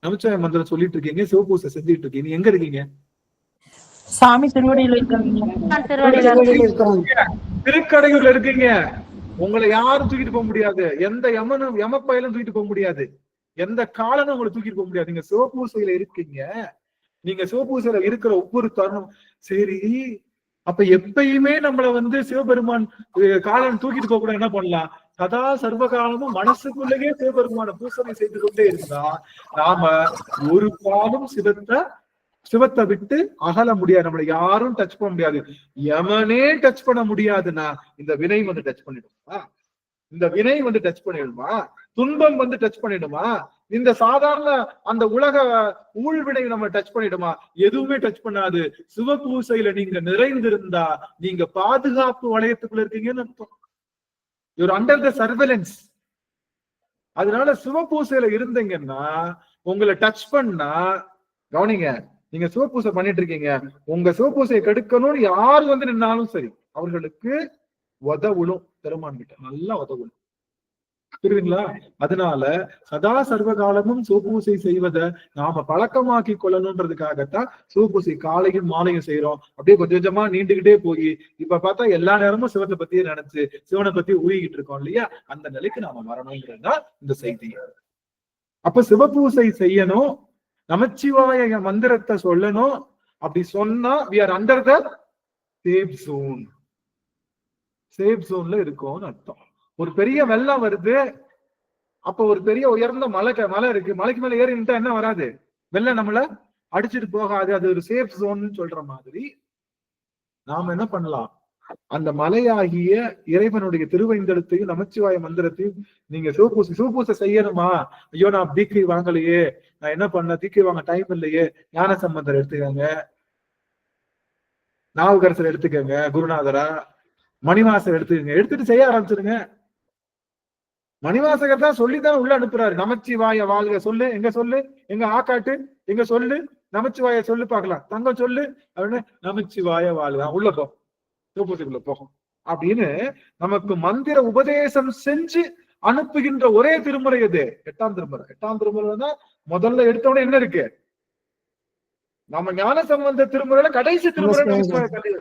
நமச்சிவாய மந்திரம் சொல்லிட்டு இருக்கீங்க, சிவபூசை செஞ்சுட்டு இருக்கீங்க, நீங்க எங்க இருக்கீங்க? சாமி திருவடியில திருக்கடையூர்ல இருக்கீங்க. உங்களை யாரும் தூக்கிட்டு போக முடியாது. எந்த யமப்பயலும் தூக்கிட்டு போக முடியாது. எந்த காலனும் உங்களை தூக்கிட்டு போக முடியாது. நீங்க சிவபூசையில இருக்கீங்க. நீங்க சிவபூசையில இருக்கிற ஒவ்வொரு தருணம் சரி. அப்ப எப்பயுமே நம்மள வந்து சிவபெருமான் காலன் தூக்கிட்டு போக கூட என்ன பண்ணலாம்? சதா சர்வ காலமும் மனசுக்குள்ளேயே சிவபெருமான பூசனை செய்து கொண்டே இருந்தா நாம ஒரு காலம் சிவத்தை விட்டு அகல முடியாது. நம்மள யாரும் டச் பண்ண முடியாது. யமனே டச் பண்ண முடியாதுன்னா இந்த வினை வந்து டச் பண்ணிடுமா? இந்த வினை வந்து டச் பண்ணிடுமா? துன்பம் வந்து டச் பண்ணிடுமா? இந்த சாதாரண அந்த உலக ஊழ்வினை நம்ம டச் பண்ணிடுமா? எதுவுமே டச் பண்ணாது. சிவபூசையில நீங்க நிறைந்திருந்தா நீங்க பாதுகாப்பு வளையத்துக்குள்ள இருக்கீங்கன்னு அர்த்தம். You're under the surveillance. அதனால சிவபூசையில இருந்தீங்கன்னா உங்களை டச் பண்ணா கவனிங்க, நீங்க சிவபூசை பண்ணிட்டு இருக்கீங்க, உங்க சிவபூசையை கெடுக்கணும்னு யாரு வந்து நின்னாலும் சரி அவர்களுக்கு உதவுளும். பெருமான் கிட்ட நல்லா உதவுளும். புரியுதுங்களா? அதனால சதா சர்வகாலமும் சிவபூசை செய்வதை நாம பழக்கமாக்கி கொள்ளணும்ன்றதுக்காகத்தான் சிவபூசை காலையும் மாலையும் செய்யறோம். அப்படியே கொஞ்சம் கொஞ்சமா நீண்டுகிட்டே போய் இப்ப பார்த்தா எல்லா நேரமும் சிவத்தை பத்தியே நினைச்சு சிவனை பத்தி ஊகிக்கிட்டு இருக்கோம் இல்லையா? அந்த நிலைக்கு நாம வரணும்ன்றதுதான் இந்த செய்தி. அப்ப சிவபூசை செய்யணும், நமச்சிவாய மந்திரத்தை சொல்லணும். அப்படி சொன்னா we are under the safe zone. Safe ஜோன்ல இருக்கோம்னு அர்த்தம். ஒரு பெரிய வெள்ளம் வருது, அப்ப ஒரு பெரிய உயர்ந்த மலை இருக்கு, மலைக்கு மேல ஏறி நின்றா என்ன வராது? வெள்ளம் நம்மள அடிச்சுட்டு போகாது. அது ஒரு சேஃப் ஜோன் சொல்ற மாதிரி நாம என்ன பண்ணலாம்? அந்த மலையாகிய இறைவனுடைய திருவைந்தெழுத்தையும் நமச்சிவாய மந்திரத்தையும் நீங்க சிவபூசை செய்யணுமா? ஐயோ நான் தீக்கை வாங்கலையே, நான் என்ன பண்ண, தீக்கை வாங்க டைம் இல்லையே, ஞான சம்பந்தர் எடுத்துக்கங்க, நாவுக்கரசர் எடுத்துக்கங்க, குருநாதரா, மணிவாசகர் எடுத்துட்டு செய்ய ஆரம்பிச்சிருங்க. மணிவாசகர் தான் சொல்லித்தான் உள்ள அனுப்புறாரு. நமச்சிவாய வாழ்க சொல்லு, எங்க சொல்லு, எங்க ஆக்காட்டு, எங்க சொல்லு, நமச்சிவாய சொல்லு பார்க்கலாம், தங்கம் சொல்லு அப்படின்னு நமச்சிவாய வாழ்க, உள்ள போ, சிவபூசைக்குள்ள போகும் அப்படின்னு நமக்கு மந்திர உபதேசம் செஞ்சு அனுப்புகின்ற ஒரே திருமுறை எது? 8ஆம் திருமுறை. 8ஆம் திருமுறை தான் முதல்ல எடுத்தோடனே என்ன இருக்கு? நம்ம ஞான சம்பந்த திருமுறையில கடைசி திருமுறை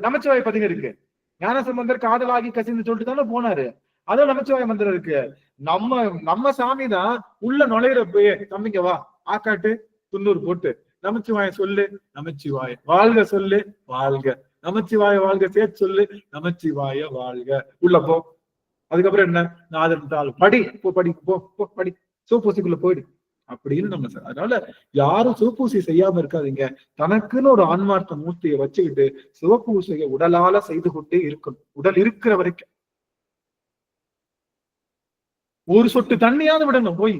நமச்சிவாய பதிகம் இருக்கு. ஞான சம்பந்தர் காதலாகி கசிந்து சொல்லிட்டு தானே போனாரு. அதுவும் நமச்சிவாய மந்திரம் இருக்கு. நம்ம சாமி தான் உள்ள நுழையிறப்பயே தம்பிங்க வா ஆக்காட்டு 90 போட்டு நமச்சிவாய சொல்லு, நமச்சிவாய வாழ்க சொல்லு, வாழ்க, நமச்சிவாய வாழ்க சேர்த்து சொல்லு, நமச்சிவாய வாழ்க. உள்ள போ. அதுக்கப்புறம் என்ன, நாதன் தாள் படி, படி படி, சிவபூசைக்குள்ள போயிடு அப்படின்னு நம்ம. அதனால யாரும் சிவபூசை செய்யாம இருக்காதீங்க. தனக்குன்னு ஒரு ஆன்மார்த்த மூர்த்தியை வச்சுக்கிட்டு சிவபூசையை உடலால செய்து கொண்டே இருக்கணும். உடல் இருக்கிற வரைக்கும் ஒரு சொட்டு தண்ணியாவது விடணும் போய்.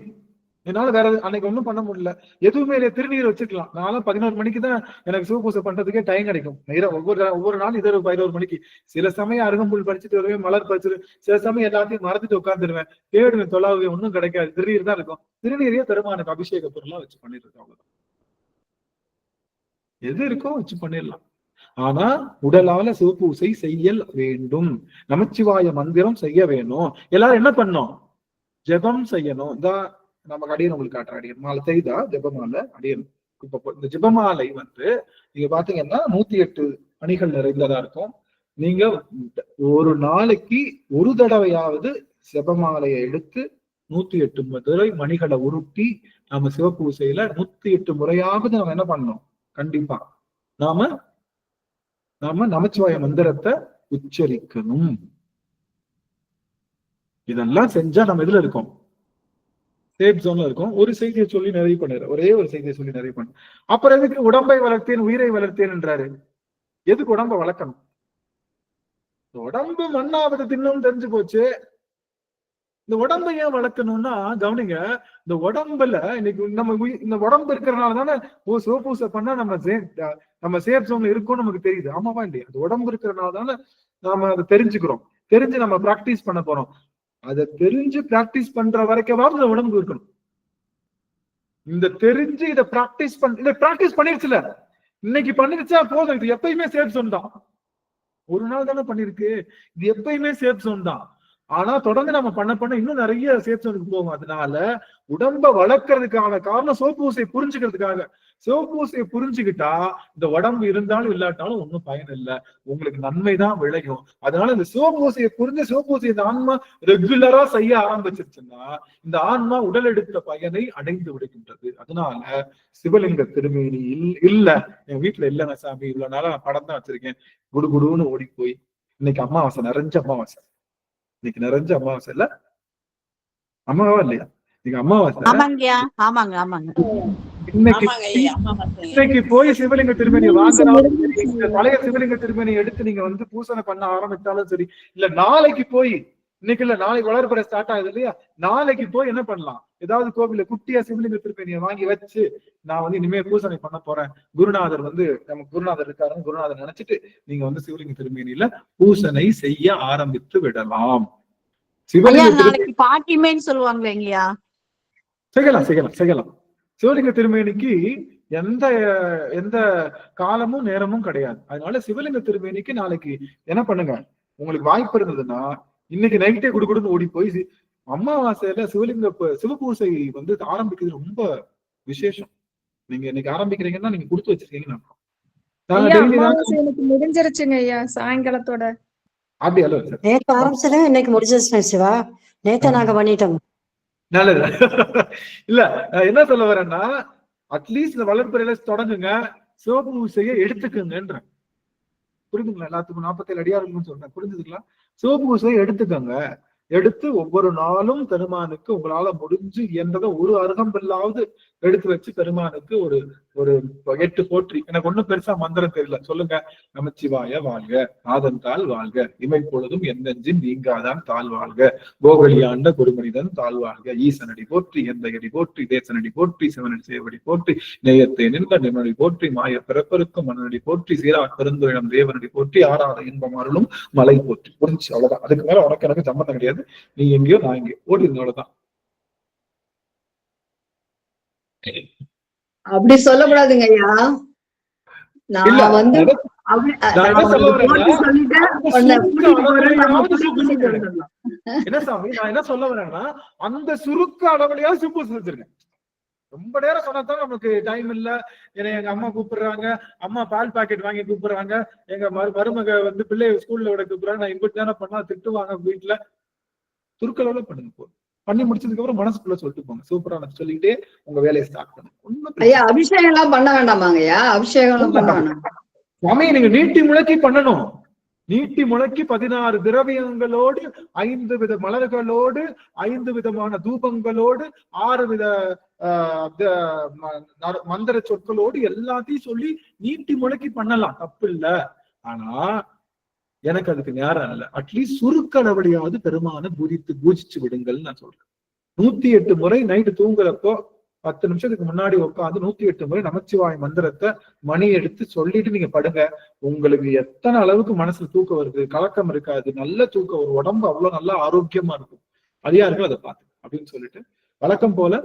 என்னால வேற அன்னைக்கு ஒண்ணும் பண்ண முடியல, எதுவுமே இல்லையா, திருநீர் வச்சுக்கலாம். நானும் 11 மணிக்கு தான் எனக்கு சிவபூசை பண்றதுக்கே டைம் கிடைக்கும். ஒவ்வொரு நாள் இதே 11 மணிக்கு. சில சமயம் அருகம்புல் பறிச்சுட்டு வருவேன், மலர் பறிச்சுட்டு, சில சமயம் எல்லாத்தையும் மறந்துட்டு உட்காந்துருவேன். தேடுவேன், தொலாவுவேன், ஒன்னும் கிடைக்காது. திருநீர் தான் இருக்கும். திருநீரையே பெருமானுக்கு அபிஷேக பொருளா வச்சு பண்ணிட்டு இருக்கோம். அவ்வளவுதான், எது இருக்கோ வச்சு பண்ணிடலாம். ஆனா உடலால சிவபூசை செய்யல் வேண்டும். நமச்சிவாய மந்திரம் செய்ய வேணும். எல்லாரும் என்ன பண்ணோம், ஜெபம் செய்யணும். இதான் நமக்கு அடியன் உங்களுக்கு காட்டுற அடியன் மாலை செய்தா ஜெபமாலை அடியன். இப்ப இந்த ஜெபமாலை நீங்க பாத்தீங்கன்னா 108 அணிகள் நிறைந்ததா இருக்கும். நீங்க ஒரு நாளைக்கு ஒரு தடவையாவது ஜெபமாலையை எடுத்து 108 முறை மணிகளை உருட்டி நம்ம சிவபூசையில 108 முறையாவது நம்ம என்ன பண்ணணும், கண்டிப்பா நாம நமச்சிவாய மந்திரத்தை உச்சரிக்கணும். இதெல்லாம் செஞ்சா நம்ம எதுல இருக்கோம், சேஃப் ஜோன்ல இருக்கும். ஒரு செய்தியை சொல்லி நிறைவு பண்ணுற, ஒரே ஒரு செய்தியை சொல்லி நிறைவு பண்ணு. அப்புறம் எதுக்கு உடம்பை வளர்த்தேன் உயிரை வளர்த்தேன் என்றாரு? எதுக்கு உடம்பை வளர்க்கணும்? உடம்பு மண்ணாவது தின்னும் தெரிஞ்சு போச்சு. இந்த உடம்பை ஏன் வளர்க்கணும்னா கவனிங்க, இந்த உடம்புல இன்னைக்கு நம்ம இந்த உடம்பு இருக்கிறனால தானே சிவபூசை பண்ணா நம்ம சேஃப் ஜோன்ல இருக்கோம்னு நமக்கு தெரியுது. ஆமாவா இல்லையா? அந்த உடம்பு இருக்கிறனால தானே நாம அதை தெரிஞ்சுக்கிறோம். தெரிஞ்சு நம்ம பிராக்டிஸ் பண்ண போறோம். அதை தெரிஞ்சு பிராக்டிஸ் பண்ற வரைக்கும் இந்த உடம்பு இருக்கணும். இந்த தெரிஞ்சு இதை பிராக்டிஸ் பண்ணிருச்சுல, இன்னைக்கு பண்ணிருச்சா போதும். இது எப்பயுமே சேஃப் ஜோன் தான். ஒரு நாள் தானே பண்ணிருக்கு, இது எப்பயுமே சேஃப் ஜோன் தான். ஆனா தொடர்ந்து நம்ம பண்ண இன்னும் நிறைய சேஃப் ஜோனுக்கு போகும். அதனால உடம்ப வளர்க்கறதுக்கான காரணம் சிவபூசையை புரிஞ்சுக்கிறதுக்காக. சிவபூசையை புரிஞ்சுக்கிட்டா இந்த உடம்பு இருந்தாலும் இல்லாட்டாலும் ஒன்னும் பயன் இல்லை, உங்களுக்கு நன்மைதான் விளையும். அதனால இந்த சிவபூசையை புரிஞ்சு சிவபூசையை இந்த ஆன்மா ரெகுலரா செய்ய ஆரம்பிச்சிருச்சுன்னா இந்த ஆன்மா உடல் எடுத்த பயனை அடைந்து விடுகின்றது. அதனால சிவலிங்க திருமேனி இல்ல என் வீட்டுல இல்லைங்க சாமி, இவ்வளவு நாளா நான் படம் தான் வச்சிருக்கேன், குடுகுடுன்னு ஓடி போய் இன்னைக்கு அமாவாசை, நிறைஞ்ச அமாவாசை, இன்னைக்கு நிறைஞ்ச அமாவாசை இல்ல, அம்மாவா இல்லையா? இன்னைக்கு அமாவாசை. இன்னைக்கு போய் சிவலிங்க திருமேனி வாங்கினாலும் பழைய சிவலிங்க திருமேனி எடுத்து நீங்க பூசணை பண்ண ஆரம்பிச்சாலும் சரி, இல்ல நாளைக்கு போய், இன்னைக்கு இல்ல நாளைக்கு வளர்ப்புற ஸ்டார்ட் ஆகுது இல்லையா, நாளைக்கு போய் என்ன பண்ணலாம், ஏதாவது கோவில குட்டியா சிவலிங்க திருமேனியை வாங்கி வச்சு நான் இனிமே பூசணை பண்ண போறேன், குருநாதர் நம்ம குருநாதர் இருக்காருன்னு குருநாதர் நினைச்சிட்டு நீங்க சிவலிங்க திருமேனியில பூசணை செய்ய ஆரம்பித்து விடலாம். நாளைக்கு பாட்டிமேன்னு சொல்லுவாங்களே இல்லையா, செய்யலாம். சிவலிங்க திருமேனிக்கு எந்த காலமும் நேரமும் கிடையாது. அதனால சிவலிங்க திருமேனிக்கு நாளைக்கு என்ன பண்ணுங்க, உங்களுக்கு வாய்ப்பு இருந்ததுன்னா இன்னைக்கு நைட்டே குடுகுடுன்னு ஓடி போய் அமாவாசையில சிவபூசை ஆரம்பிக்கிறது ரொம்ப விசேஷம். நீங்க இன்னைக்கு ஆரம்பிக்கிறீங்கன்னா நீங்க கொடுத்து வச்சிருக்கீங்கன்னு எனக்கு முடிஞ்சிருச்சுங்க ஐயா சாயங்காலத்தோட. அப்படி அல்ல, நேற்று ஆரம்பிச்சது இன்னைக்கு முடிஞ்சிருச்சு சிவா, நேற்று நாங்க பண்ணிட்டோம். நல்லது. இல்ல என்ன சொல்ல வரேன்னா, அட்லீஸ்ட் இந்த வளர்ப்புறையில தொடங்குங்க, சிவபூசையை எடுத்துக்கங்கன்ற. புரியுதுங்களா? எல்லாத்துக்கும் 47 அடியார்களும் சொல்றேன், புரிஞ்சுதுங்களா? சிவபூசையை எடுத்துக்கங்க. எடுத்து ஒவ்வொரு நாளும் பெருமானுக்கு உங்களால முடிஞ்சு இயன்றதை ஒரு அருகம்பில்லாவது எடுத்து வச்சு பெருமானுக்கு ஒரு 8 போற்றி. எனக்கு ஒண்ணும் பெருசா மந்திரம் தெரியல, சொல்லுங்க. நமச்சிவாய வாழ்க, நாதன் தாள் வாழ்க, இமை பொழுதும் எந்தெஞ்சின் நீங்காதான் தாழ் வாழ்க, கோகலியாண்ட குருமனிதன் தாழ் வாழ்க, ஈசனடி போற்றி, எந்தையடி போற்றி, தேசனடி போற்றி, சிவனடி சேவடி போற்றி, நேயத்தை நின்ற நிம்மடி போற்றி, மாய பிறப்பருக்கும் மன்னனடி போற்றி, சீரா பெருந்துயிடம் தேவனடி போற்றி, ஆறாத இன்பம் அருளும் மலை போற்றி. புரிஞ்சு, அவ்வளவுதான். அதுக்கு மேல உனக்கு எனக்கு சம்பந்தம் கிடையாது. நீ எங்கேயோ நான் எங்கேயோ ஓடி இருந்தோடதான். அப்படி சொல்லக்கூடாதுங்க ஐயா. என்ன சாமி, நான் என்ன சொல்ல வரேன்னா, அந்த சுருக்க அளவுலயா சிம்பு செஞ்சிருக்கேன். ரொம்ப நேரம் சொன்னாதான் நமக்கு டைம் இல்ல. ஏன்னா எங்க அம்மா கூப்பிடுறாங்க, அம்மா பால் பாக்கெட் வாங்கி கூப்பிடுறாங்க, எங்க மருமக பிள்ளைய ஸ்கூல்ல விட கூப்பிடுறாங்க. நான் இங்கிட்டு தானே பண்ணா திட்டுவாங்க வீட்டுல. சுருக்களவுல பண்ணுங்க, போதும். பண்ணி முடிச்சதுக்கு அப்புறம் மனசுக்குள்ள சொல்லிட்டு போங்க, சூப்பரா சொல்லிக்கிட்டே உங்க வேலையை ஸ்டார்ட் பண்ணுங்க. ஐயா அபிஷேகம் எல்லாம் பண்ண வேண்டாமாங்க ஐயா? அபிஷேகம் எல்லாம் பண்ண வேண்டாம். சுவாமி நீங்க நீட்டி முழக்கி பண்ணணும். நீட்டி முழக்கி 16 திரவியங்களோடு 5 வித மலர்களோடு 5 விதமான தூபங்களோடு 6 வித மந்திர சொற்களோடு எல்லாத்தையும் சொல்லி நீட்டி முழக்கி பண்ணலாம், தப்பு இல்ல. ஆனா எனக்கு அதுக்கு நேரம் இல்லை. அட்லீஸ்ட் சுருக்களவடியாவது பெருமான பூஜிச்சு விடுங்கள் நான் சொல்றேன். 108 முறை நைட்டு தூங்குறப்போ 10 நிமிஷத்துக்கு முன்னாடி உட்காந்து 108 முறை நமச்சிவாய மந்திரத்தை மணி எடுத்து சொல்லிட்டு நீங்க படுங்க. உங்களுக்கு எத்தனை அளவுக்கு மனசுல தூக்கம் வருது, கலக்கம் இருக்காது, நல்ல தூக்கம், ஒரு உடம்பு அவ்வளவு நல்லா ஆரோக்கியமா இருக்கும். அடியார்கள் அதை பார்த்து அப்படின்னு சொல்லிட்டு வழக்கம் போல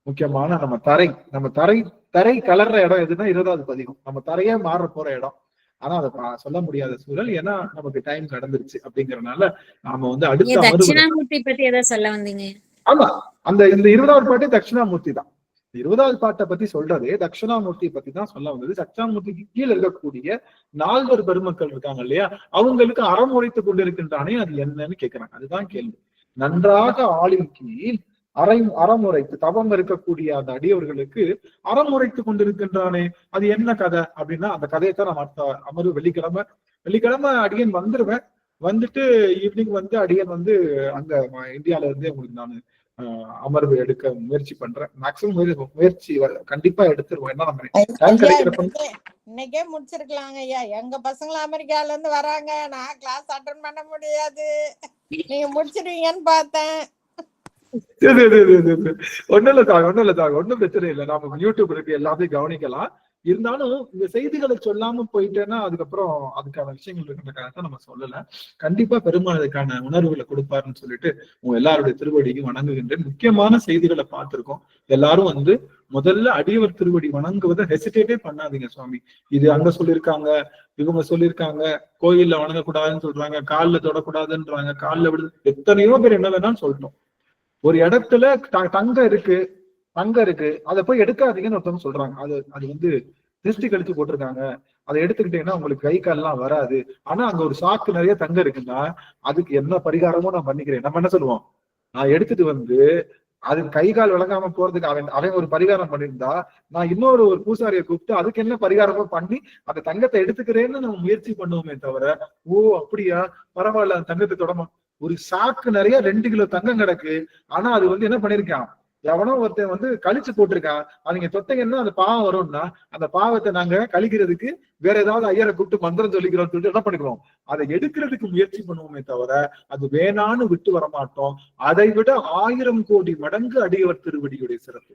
முக்கியமான நம்ம தரை கலர்ற இடம் எதுன்னா 20வது பதிகம். நம்ம தரையே மாற போற இடம். ஆனா அதை சொல்ல முடியாத சூழல், ஏன்னா நமக்கு டைம் கடந்துருச்சு. அப்படிங்கறதுனால நாம வந்து அடுத்த தட்சிணாமூர்த்தி பத்தி ஏதாவது சொல்ல வந்தீங்க? ஆமா, இந்த 20வது பாட்டு தட்சிணாமூர்த்தி தான். 20வது பாட்டை பத்தி சொல்றதே தட்சிணாமூர்த்தியை பத்தி தான் சொல்ல வந்தது. தட்சிணாமூர்த்திக்கு கீழே இருக்கக்கூடிய 4 பெருமக்கள் இருக்காங்க இல்லையா, அவங்களுக்கு அறம் உரைத்து கொண்டிருக்கின்றானே, அது என்னன்னு கேட்கிறாங்க. அதுதான் கேள்வி. நன்றாக ஆளின் கீழ் அறமுறைத்து தவம் இருக்கக்கூடிய அந்த அடியவர்களுக்கு அறமுறைத்து கொண்டிருக்கின்றானே, அது என்ன கதை அப்படின்னா, அந்த கதையைத்தான் நம்ம அடுத்த அமர்வு வெள்ளிக்கிழமை அடியன் வந்துருவேன். வந்துட்டு ஈவினிங் வந்து அடியன் வந்து அங்க இந்தியால இருந்து உங்களுக்கு நான் அமர்வு எடுக்க முயற்சி பண்றேன். மேக்சிமம் முயற்சி கண்டிப்பா எடுத்துருவோம். ஏன்னா நம்ம இன்னைக்கே முடிச்சிருக்கலாங்க ஐயா. எங்க பசங்களும் அமெரிக்கால இருந்து வராங்க, நான் கிளாஸ் அட்டெண்ட் பண்ண முடியாது. நீங்க முடிச்சிருவீங்கன்னு பார்த்தேன். ஒண்ணும் இல்ல தாங்க, ஒன்னும் பிரச்சனை இல்லை. நாம யூடியூப் இருக்கு, எல்லாத்தையும் கவனிக்கலாம். இருந்தாலும் இந்த செய்திகளை சொல்லாம போயிட்டேன்னா அதுக்கப்புறம் அதுக்கான விஷயங்கள் இருக்கிறதுக்காக நம்ம சொல்லல. கண்டிப்பா பெருமாள் அதுக்கான உணர்வுகளை கொடுப்பாருன்னு சொல்லிட்டு உங்க எல்லாருடைய திருவடியும் வணங்குகின்றேன். முக்கியமான செய்திகளை பார்த்திருக்கோம். எல்லாரும் வந்து முதல்ல அடியவர் திருவடி வணங்குவதை ஹெசிடேட்டே பண்ணாதீங்க. சுவாமி இது அங்க சொல்லியிருக்காங்க, இவங்க சொல்லியிருக்காங்க, கோயில்ல வணங்கக்கூடாதுன்னு சொல்றாங்க, காலில் தொடக்கூடாதுன்றாங்க, காலில் விடுது, எத்தனையோ பேர் என்ன வேணாலும் சொல்லட்டும். ஒரு இடத்துல தங்கம் இருக்கு, அதை போய் எடுக்காதீங்கன்னு ஒருத்தவங்க சொல்றாங்க. அது வந்து திருஷ்டி கழிச்சு போட்டிருக்காங்க, அதை எடுத்துக்கிட்டீங்கன்னா உங்களுக்கு கை கால்லாம் வராது. ஆனா அங்க ஒரு சாக்கு நிறைய தங்கம் இருக்குன்னா அதுக்கு என்ன பரிகாரமோ நான் பண்ணிக்கிறேன். நம்ம என்ன சொல்லுவோம், நான் எடுத்துட்டு வந்து அது கை கால் விளங்காம போறதுக்கு அவன் ஒரு பரிகாரம் பண்ணியிருந்தா, நான் இன்னொரு பூசாரியை கூப்பிட்டு அதுக்கு என்ன பரிகாரமோ பண்ணி அந்த தங்கத்தை எடுத்துக்கிறேன்னு நம்ம முயற்சி பண்ணுவோமே தவிர, ஓ அப்படியா பரவாயில்ல அந்த தங்கத்தை தொடமா. ஒரு சாக்கு நிறைய 2 கிலோ தங்கம் கிடக்கு, ஆனா அது வந்து என்ன பண்ணிருக்கான், எவனோ ஒருத்தன் வந்து கழிச்சு போட்டிருக்கான். அவங்க தொட்டைங்கன்னா அந்த பாவம் வரும்னா அந்த பாவத்தை நாங்க கழிக்கிறதுக்கு வேற ஏதாவது ஐயரை கூப்பிட்டு மந்திரம் சொல்லிக்கிறோம் சொல்லிட்டு என்ன பண்ணிக்கிறோம், அதை எடுக்கிறதுக்கு முயற்சி பண்ணுவோமே தவிர அது வேணான்னு விட்டு வரமாட்டோம். அதை விட 1000 கோடி மடங்கு அடியவர் திருவடியுடைய சிறப்பு.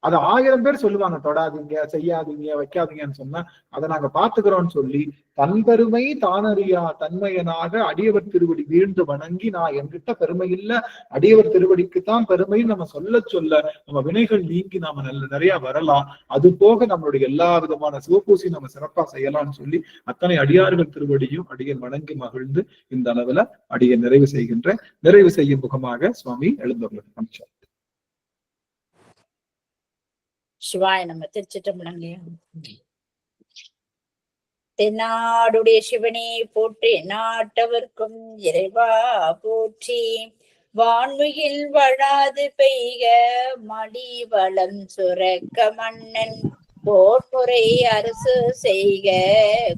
அதை 1000 பேர் சொல்லுவாங்க, தொடாதீங்க, செய்யாதீங்க, வைக்காதீங்கன்னு சொன்னா அதை நாங்க பாத்துக்கிறோம்னு சொல்லி தன் பெருமை தானறியா தன்மையனாக அடியவர் திருவடி வீழ்ந்து வணங்கி, நான் என்கிட்ட பெருமை இல்ல, அடியவர் திருவடிக்குத்தான் பெருமைன்னு நம்ம சொல்ல நம்ம வினைகள் நீங்கி நாம நிறைய வரலாம். அது போக நம்மளுடைய எல்லா விதமான சிவபூசி நம்ம சிறப்பா செய்யலாம்னு சொல்லி அத்தனை அடியார்கள் திருவடியும் அடியன் வணங்கி மகிழ்ந்து இந்த அளவுல அடியன் நிறைவு செய்கின்ற நிறைவு செய்யும் முகமாக சுவாமி எழுந்தவர்கள் அமைச்சார். சிவாய நம்ம திருச்சிட்டம்பலங்க. தென்னாடுடைய சிவனே போற்றி, நாட்டவர்க்கும் இறைவா போற்றி. வான்மிகில் வழாது பெய்க மடி வளம் சுரக்க மன்னன் போர்முறை அரசு செய்க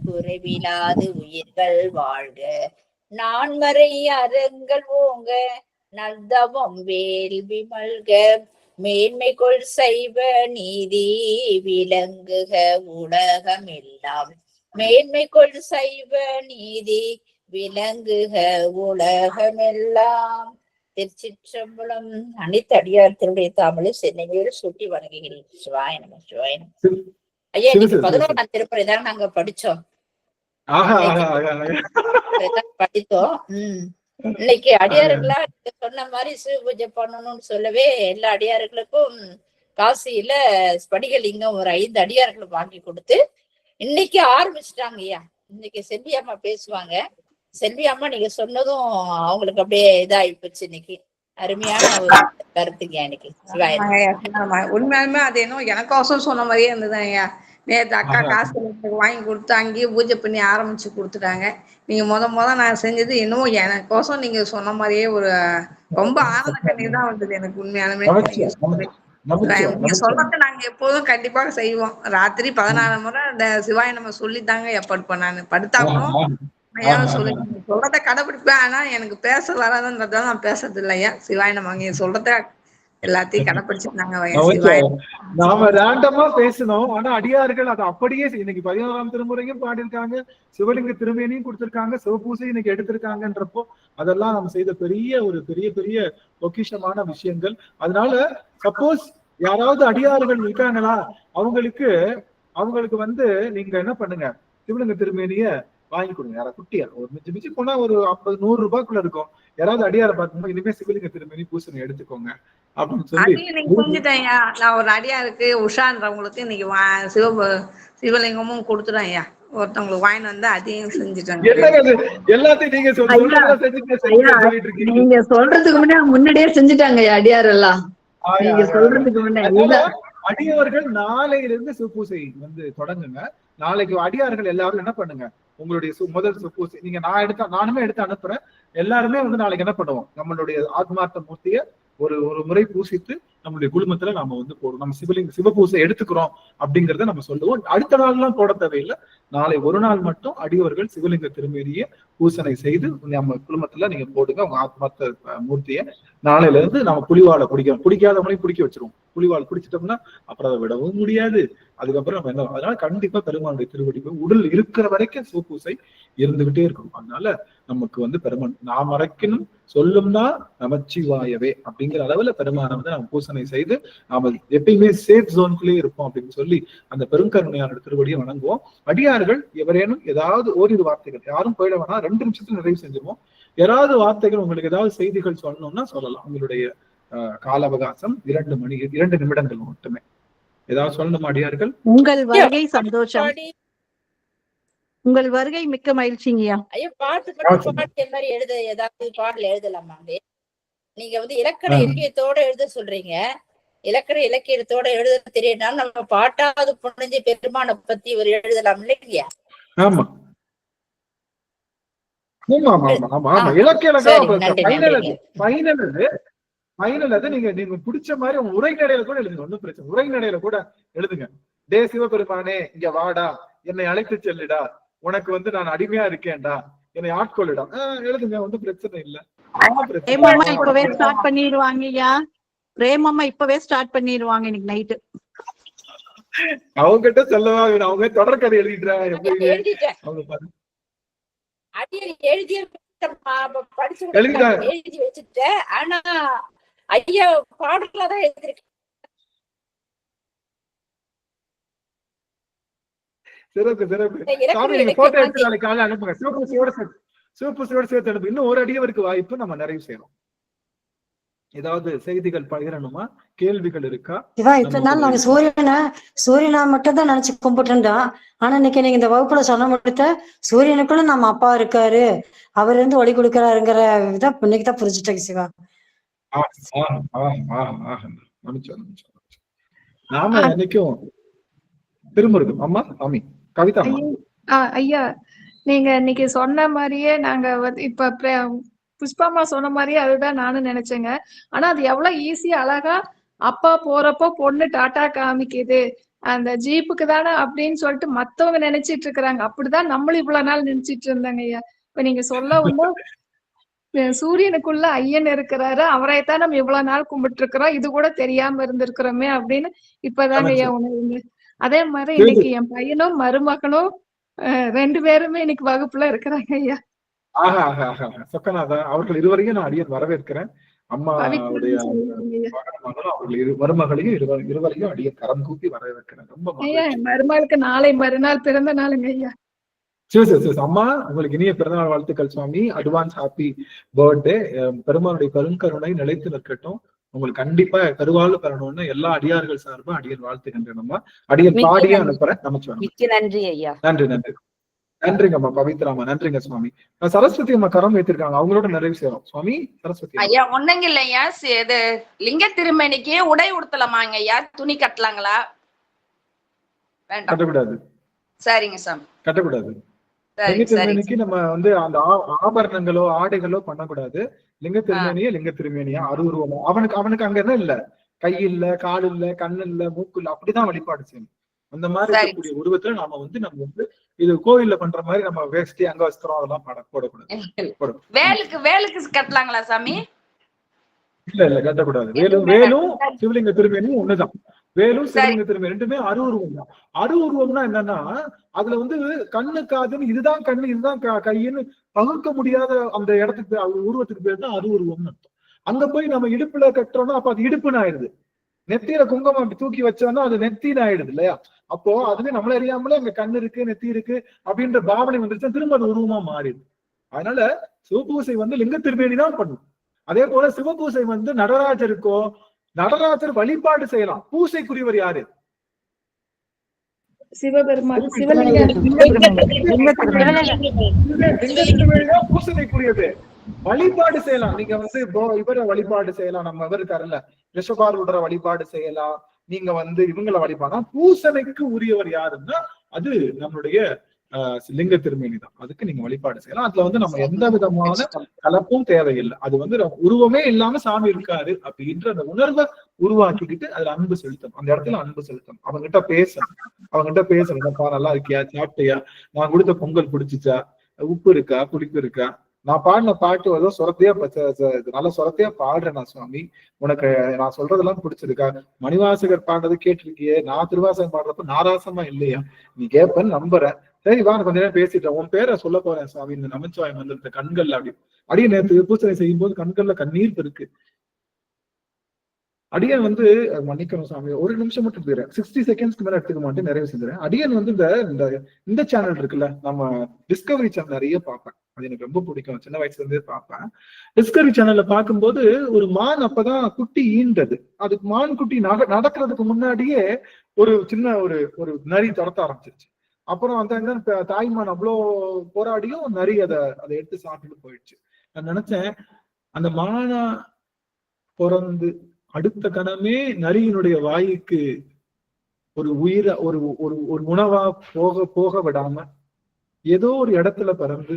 குறைவிலாது உயிர்கள் வாழ்க. நான்மறை அறங்கள் ஓங்க நல்தவம் வேள்வி மல்க. மேன்மை கொள் சைவ நீதி விளங்குக உலகமெல்லாம். மேன்மை கொள் சைவ நீதி விளங்குக உலகமெல்லாம். திருச்சிற்றம்பலம். அனைத்து அடியார் திருடைய தாமலை சென்னையில் சுட்டி வணங்குகிறேன். சிவாய நம சிவாய நம. ஐயா இன்னைக்கு 11ஆம் திருப்பறை தான் நாங்க படிச்சோம். இன்னைக்கு அடியார்களா சொன்ன மாதிரி சிவ பூஜை பண்ணணும்னு சொல்லவே எல்லா அடியார்களுக்கும் காசியில ஸ்படிகலிங்கம் ஒரு 5 அடியார்களும் வாங்கி கொடுத்து இன்னைக்கு ஆரம்பிச்சுட்டாங்க. ஐயா இன்னைக்கு செல்வி அம்மா பேசுவாங்க. செல்வி அம்மா நீங்க சொன்னதும் அவங்களுக்கு அப்படியே இதாயிப்போச்சு. இன்னைக்கு அருமையான ஒரு கருத்துங்க. இன்னைக்கு உண்மையாலுமே அது என்ன எனக்கோசம் சொன்ன மாதிரியே இருந்தது ஐயா. நேற்று அக்கா காசு வாங்கி கொடுத்து அங்கேயே பூஜை பண்ணி ஆரம்பிச்சு கொடுத்துட்டாங்க. நீங்க முத நான் செஞ்சது இன்னும் எனக்கோசம் நீங்க சொன்ன மாதிரியே ஒரு ரொம்ப ஆனந்த கண்ணீர் தான் வந்தது எனக்கு. உண்மையாலுமே நீங்க சொல்றத நாங்க எப்போதும் கண்டிப்பாக செய்வோம். ராத்திரி 16 முறை இந்த சிவாய நம்ம சொல்லித்தாங்க படுப்பேன். நான் படுத்தா கூட சொல்லி சொல்றத கடைபிடிப்பேன். ஆனா எனக்கு பேச வராதுன்றதால நான் பேசுறது இல்லையா. சிவாய நம்ம நீங்க சொல்றத எல்லாத்தையும் கடைபிடிச்சிருந்தாங்க. நாம ரேண்டமா பேசணும். ஆனா அடியார்கள் அதை அப்படியே இன்னைக்கு 16ஆம் திருமுறையும் பாடியிருக்காங்க, சிவலிங்க திருமேனியும் கொடுத்திருக்காங்க, சிவபூசை இன்னைக்கு எடுத்திருக்காங்கன்றப்போ அதெல்லாம் நம்ம செய்த பெரிய பொக்கிஷமான விஷயங்கள். அதனால சப்போஸ் யாராவது அடியார்கள் இருக்காங்களா, அவங்களுக்கு வந்து நீங்க என்ன பண்ணுங்க, சிவலிங்க திருமேனிய வாங்கி கொடுங்க. யாரா குட்டியா ஒரு மிஞ்சி போனா ஒரு 50-100 ரூபாய்க்குள்ள இருக்கும். யாராவது அடியாரை பார்க்கும்போது இனிமே சிவலிங்க திருமேனி பூசணி எடுத்துக்கோங்க அப்படின்னு சொல்லி நீங்க புரிஞ்சுட்டேன்யா. நான் ஒரு அடியாருக்கு உஷான்றவங்களுக்கு இன்னைக்கு சிவலிங்கமும் கொடுத்துட்டேன்யா. ஒருத்தவங்களுக்கு வாங்கிட்டு வந்து அதையும் செஞ்சுட்டாங்க. எல்லாத்தையும் நீங்க நீங்க சொல்றதுக்கு முன்னாடியே செஞ்சுட்டாங்க அடியார் எல்லாம். நீங்க சொல்றதுக்கு முன்னாடி அடியவர்கள் நாளையிலிருந்து சிவபூசை வந்து தொடங்குங்க. நாளைக்கு அடியார்கள் எல்லாரும் என்ன பண்ணுங்க, உங்களுடைய முதல் சிவபூசை நீங்க நானுமே எடுத்து அனுப்புறேன். எல்லாருமே வந்து நாளைக்கு என்ன பண்ணுவோம், நம்மளுடைய ஆத்மார்த்த மூர்த்திய ஒரு முறை பூசித்து நம்மளுடைய குடும்பத்துல நாம வந்து போடுவோம். நம்ம சிவபூசை எடுத்துக்கிறோம் அப்படிங்கறத நம்ம சொல்லுவோம். அடுத்த நாள் எல்லாம் போட தேவையில்லை. நாளை ஒரு நாள் மட்டும் அடியவர்கள் சிவலிங்க திருமேனிய பூசனை செய்து நம்ம குடும்பத்துல நீங்க போடுங்க உங்க ஆத்மார்த்த மூர்த்திய. நாளையில இருந்து நம்ம புலிவாழை குடிக்காதவங்களையும் குடிக்க வச்சிருவோம். புலிவாழ் குடிச்சிட்டோம்னா அப்புறம் அதை விடவும் முடியாது. அதுக்கப்புறம் நம்ம என்ன, அதனால கண்டிப்பா பெருமானுடைய திருவடி உடல் இருக்கிற வரைக்கும் சிவபூசை இருந்துகிட்டே இருக்கும். அதனால நமக்கு வந்து பெருமான் நாம் மறைக்கணும் சொல்லும்னா நமச்சிவாயவே அப்படிங்கிற அளவுல பெருமானை வந்து நம்ம பூசனை செய்து நாம எப்பயுமே சேஃப் ஜோனுக்குள்ளேயே இருப்போம் அப்படின்னு சொல்லி அந்த பெருங்கருணையான திருவடியை வணங்குவோம். அடியார்கள் எவரேனும் ஏதாவது ஓரிரு வார்த்தைகள், யாரும் போயிட வேணா, 2 நிமிஷத்துல நிறைவு செஞ்சிருவோம். ஏதாவது வார்த்தைகள் உங்களுக்கு ஏதாவது செய்திகள் சொல்லணும்னா சொல்லலாம். உங்களுடைய கால அவகாசம் 2 நிமிடங்கள் மட்டுமே. ஏதாவது சொல்லணுமா அடியார்கள்? உங்கள் வருகை சந்தோஷம். உங்கள் வருகை மிக்க மகிழ்ச்சிங்கய்யா. ஐயா பாட்டு மாதிரி எழுத ஏதாவது பாடல் எழுதலாமா? நீங்க வந்து இலக்கண இலக்கியத்தோட எழுத சொல்றீங்க. இலக்கண இலக்கியத்தோட எழுத தெரியனாலும் நம்ம பாட்டாவது புரிஞ்சு பெருமானை பத்தி ஒரு எழுதலாம் இல்லையா? ஆமா நீங்க பிடிச்ச மாதிரி உங்க உரைநடையில கூட எழுதுங்க. ஒண்ணும் பிரச்சனை, உரைநடையில கூட எழுதுங்க. டே சிவபெருமானே இங்க வாடா, என்னை அழைத்து செல்லுடா, உனக்கு வந்து நான் அடிமையா இருக்கேன்டா, என்னை ஆட்கொள்ளுடா, எழுதுங்க. ஒன்றும் பிரச்சனை இல்ல. இப்பவே ஸ்டார்ட் பண்ணிடுவாங்கய்யா. பிரேமம்மா இப்பவே ஸ்டார்ட் பண்ணிடுவாங்க இன்னைக்கு நைட்டு. அவங்க கிட்ட சொல்லவா வேணும், அவங்க தொடர்கதை எழுதிட்டாங்க. எழுதி வச்சுட்டேன். ஆனா ஐயா பாடலாதான் எழுதிருக்கேன். சிறப்பு. நீங்க போட்டோ எடுத்து நாளைக்கு காலையில அனுப்புங்க. சிவபூசையோட சேர்த்து அனுப்பு. இன்னும் ஒரு அடியவருக்கு வாய்ப்பு நம்ம நிறைவு செய்யறோம். ஏதாவது செய்திகள் பகிரணுமா, கேள்விகள் இருக்கா? சிவா, இத்தனை நாள் நாங்க சூரியனை மட்டும் தான் நினைச்சு கும்பிட்டுருந்தோம். ஆனா இன்னைக்கு நீங்க இந்த வகுப்புல சொன்ன மட்டும் சூரியனுக்குள்ள நம்ம அப்பா இருக்காரு, அவர் இருந்து ஒளி கொடுக்கிறாருங்கிற இதை இன்னைக்குதான் புரிஞ்சுட்டேங்க சிவா. நாம என்னைக்கும் திருமுருகன் அம்மா சாமி கவிதா ஐயா, நீங்க இன்னைக்கு சொன்ன மாதிரியே நாங்க இப்ப புஷ்பாமா சொன்ன மாதிரியே அதுதான் நானும் நினைச்சேங்க. ஆனா அது எவ்வளவு ஈஸியா அழகா அப்பா போறப்போ பொண்ணு டாட்டா காமிக்குது, அந்த ஜீப்புக்கு தானே அப்படின்னு சொல்லிட்டு மத்தவங்க நினைச்சிட்டு இருக்கிறாங்க. அப்படிதான் நம்மளும் இவ்வளவு நாள் நினைச்சிட்டு இருந்தாங்க ஐயா. இப்ப நீங்க சொல்ல சூரியனுக்குள்ள ஐயன் இருக்கிறாரு, அவரைத்தான் நம்ம இவ்வளவு நாள் கும்பிட்டு இருக்கிறோம், இது கூட தெரியாம இருந்திருக்கிறோமே அப்படின்னு இப்பதாங்க ஐயா உணர்வுங்க. அதே மாதிரி இன்னைக்கு என் பையனும் மருமகனும் 2 பேருமே இன்னைக்கு வகுப்புல இருக்கிறாங்க ஐயா. சொக்கநாதா அவர்கள் இருவரையும் நான் அடியேன் வரவேற்கிறேன். அம்மாவுடைய மருமகளையும் இருவரையும் அடியேன் கரம் கூப்பி வரவேற்கிறேன். ரொம்ப மருமகளுக்கு நாளை மறுநாள் பிறந்த நாளுங்க ஐயா. அம்மா உங்களுக்கு இனிய பிறந்தநாள் வாழ்த்துக்கள் சுவாமி. Advance happy birthday. பெருமானுடைய பெருங்கருணை நிலைத்து நிற்கட்டும். உங்களுக்கு கண்டிப்பா கருவாழ்வு பெறணும்னு எல்லா அடியார்கள் சார்பா அடியன் வாழ்த்துகின்றேன். அடியன் பாடியே அனுப்புறேன். நமச்சிவாயம். நன்றி ஐயா. நன்றிங்கம்மா பவித்ராமா. நன்றிங்க சுவாமி. சரஸ்வதி அம்மா கரம் வைத்திருக்காங்க, அவங்களோட நிறைவு செய்யறோம். சுவாமி சரஸ்வதி ஐயா. ஒண்ணுங்க இல்லையா, இது லிங்க திருமேனிக்கு உடை உடுத்தலாமாங்க ஐயா? துணி கட்டலாங்களா? கட்டக்கூடாது. சரிங்க சாமி, கட்டக்கூடாது. லிங்க திருமேனிக்கு நம்ம வந்து அந்த ஆபரணங்களோ ஆடைகளோ பண்ணக்கூடாது. லிங்க திருமேனியா அருவுருவமா அவனுக்கு அங்க என்ன இல்ல, கை இல்ல, கால் இல்ல, கண்ணு இல்ல, மூக்கு இல்ல, அப்படிதான் வழிபாடு செய்யணும். அந்த மாதிரி சரி. இருக்கக்கூடிய உருவத்துல நம்ம வந்து இது கோவில்ல பண்ற மாதிரி நம்ம வேஷ்டி அங்க வஸ்திரம் அதெல்லாம் போடக்கூடாது. வேலுக்கு கட்டலாங்களா சாமி? இல்ல கட்டக்கூடாது. வேலும் சிவலிங்க திருமேனியும் ஒண்ணுதான். வேலும் சிவலிங்க திருமேனி ரெண்டுமே அருவுருவம் தான். அருவுருவம்னா என்னன்னா அதுல வந்து கண்ணு காதுன்னு இதுதான் கண்ணு இதுதான் கைன்னு பகுக்க முடியாத அந்த இடத்துக்கு உருவத்துக்கு பேர் தான் அருவுருவம்னு அர்த்தம். அங்க போய் நம்ம இடுப்புல கட்டுறோம்னா அப்ப அது இடுப்புன்னு ஆயிடுது. நெத்தியில குங்குமம் அப்படி தூக்கி வச்சோம்னா அது நெத்தின்னு ஆயிடுது இல்லையா? அப்போ அதுவே நம்மள அறியாமலே அங்க கண்ணு இருக்கு, நெத்தி இருக்கு அப்படின்ற பாவனை வந்துருச்சா திரும்ப அது உருவமா மாறிடுது. அதனால சிவபூசை வந்து லிங்க திருமேனி தான் பண்ணும். அதே போல சிவபூசை வந்து நடராஜருக்கோ நடராஜர் வழிபாடு செய்யலாம். பூசைக்குரியவர் யாரு? சிவபெருமான். பூசைக்குரியது. வழிபாடு செய்யலாம். நீங்க வந்து இவரை வழிபாடு செய்யலாம். நம்ம இவர் இருக்காருல்ல ரிஷபாரூடர வழிபாடு செய்யலாம். நீங்க வந்து இவங்களை வழிபாடு. பூசனைக்கு உரியவர் யாருன்னா அது நம்மளுடைய லிங்க திருமேனி தான். அதுக்கு நீங்க வழிபாடு செய்யலாம். அதுல வந்து நம்ம எந்த விதமான கலப்பும் தேவையில்லை. அது வந்து உருவமே இல்லாம சாமி இருக்காரு அப்படின்ற அந்த உணர்வை உருவாக்கிக்கிட்டு அதுல அன்பு செலுத்தணும். அந்த இடத்துல அன்பு செலுத்தணும். அவங்ககிட்ட பேசணும். என்னப்பா நல்லா இருக்கியா, சாப்பிட்டியா, நான் கொடுத்த பொங்கல் பிடிச்சிச்சா, உப்பு இருக்கா, புளிப்பு இருக்கா, நான் பாடின பாட்டு ஏதோ நல்ல சொரத்தையா பாடுறேன் நான் சுவாமி, உனக்கு நான் சொல்றதெல்லாம் பிடிச்சிருக்கா, மணிவாசகர் பாடுறது கேட்டிருக்கியே, நான் திருவாசகம் பாடுறப்ப நாராசமா இல்லையா, நீ கேப்பன்னு நம்புறேன். சரி வா கொஞ்ச நேரம் பேசிட்டேன், உன் பேரை சொல்ல போறேன் சுவாமி, இந்த நமச்சிவாயம் வந்திருந்த கண்கள்ல அப்படி அடியே நேற்று பூசனை செய்யும் போது கண்கள்ல கண்ணீர் இருக்கு. அடியன் வந்து மன்னிக்கணும் சாமி, ஒரு நிமிஷம் மட்டும் போயிடுறேன், 60 செகண்ட்ஸ்க்கு மேல எடுத்துக்க மாட்டேன், நிறைய செஞ்சுறேன். அடியன் வந்து இந்த சேனல் இருக்குல்ல, நம்ம டிஸ்கவரி சேனல் நிறைய பார்ப்பேன். அது எனக்கு ரொம்ப பிடிக்கும். சின்ன வயசுல இருந்தே பார்ப்பேன். டிஸ்கவரி சேனல்ல பார்க்கும்போது ஒரு மான் அப்பதான் குட்டி ஈண்டது. அதுக்கு மான் குட்டி நடக்கிறதுக்கு முன்னாடியே ஒரு சின்ன ஒரு நரி துரத்த ஆரம்பிச்சிருச்சு. அப்புறம் அந்த தாய்மான் அவ்வளோ போராடியும் நரி அதை எடுத்து சாப்பிட்டுட்டு போயிடுச்சு. நான் நினைச்சேன் அந்த மானா பிறந்து அடுத்த கணமே நரியினுடைய வாய்க்கு ஒரு உயிரை ஒரு உணவா போக விடாம ஏதோ ஒரு இடத்துல பிறந்து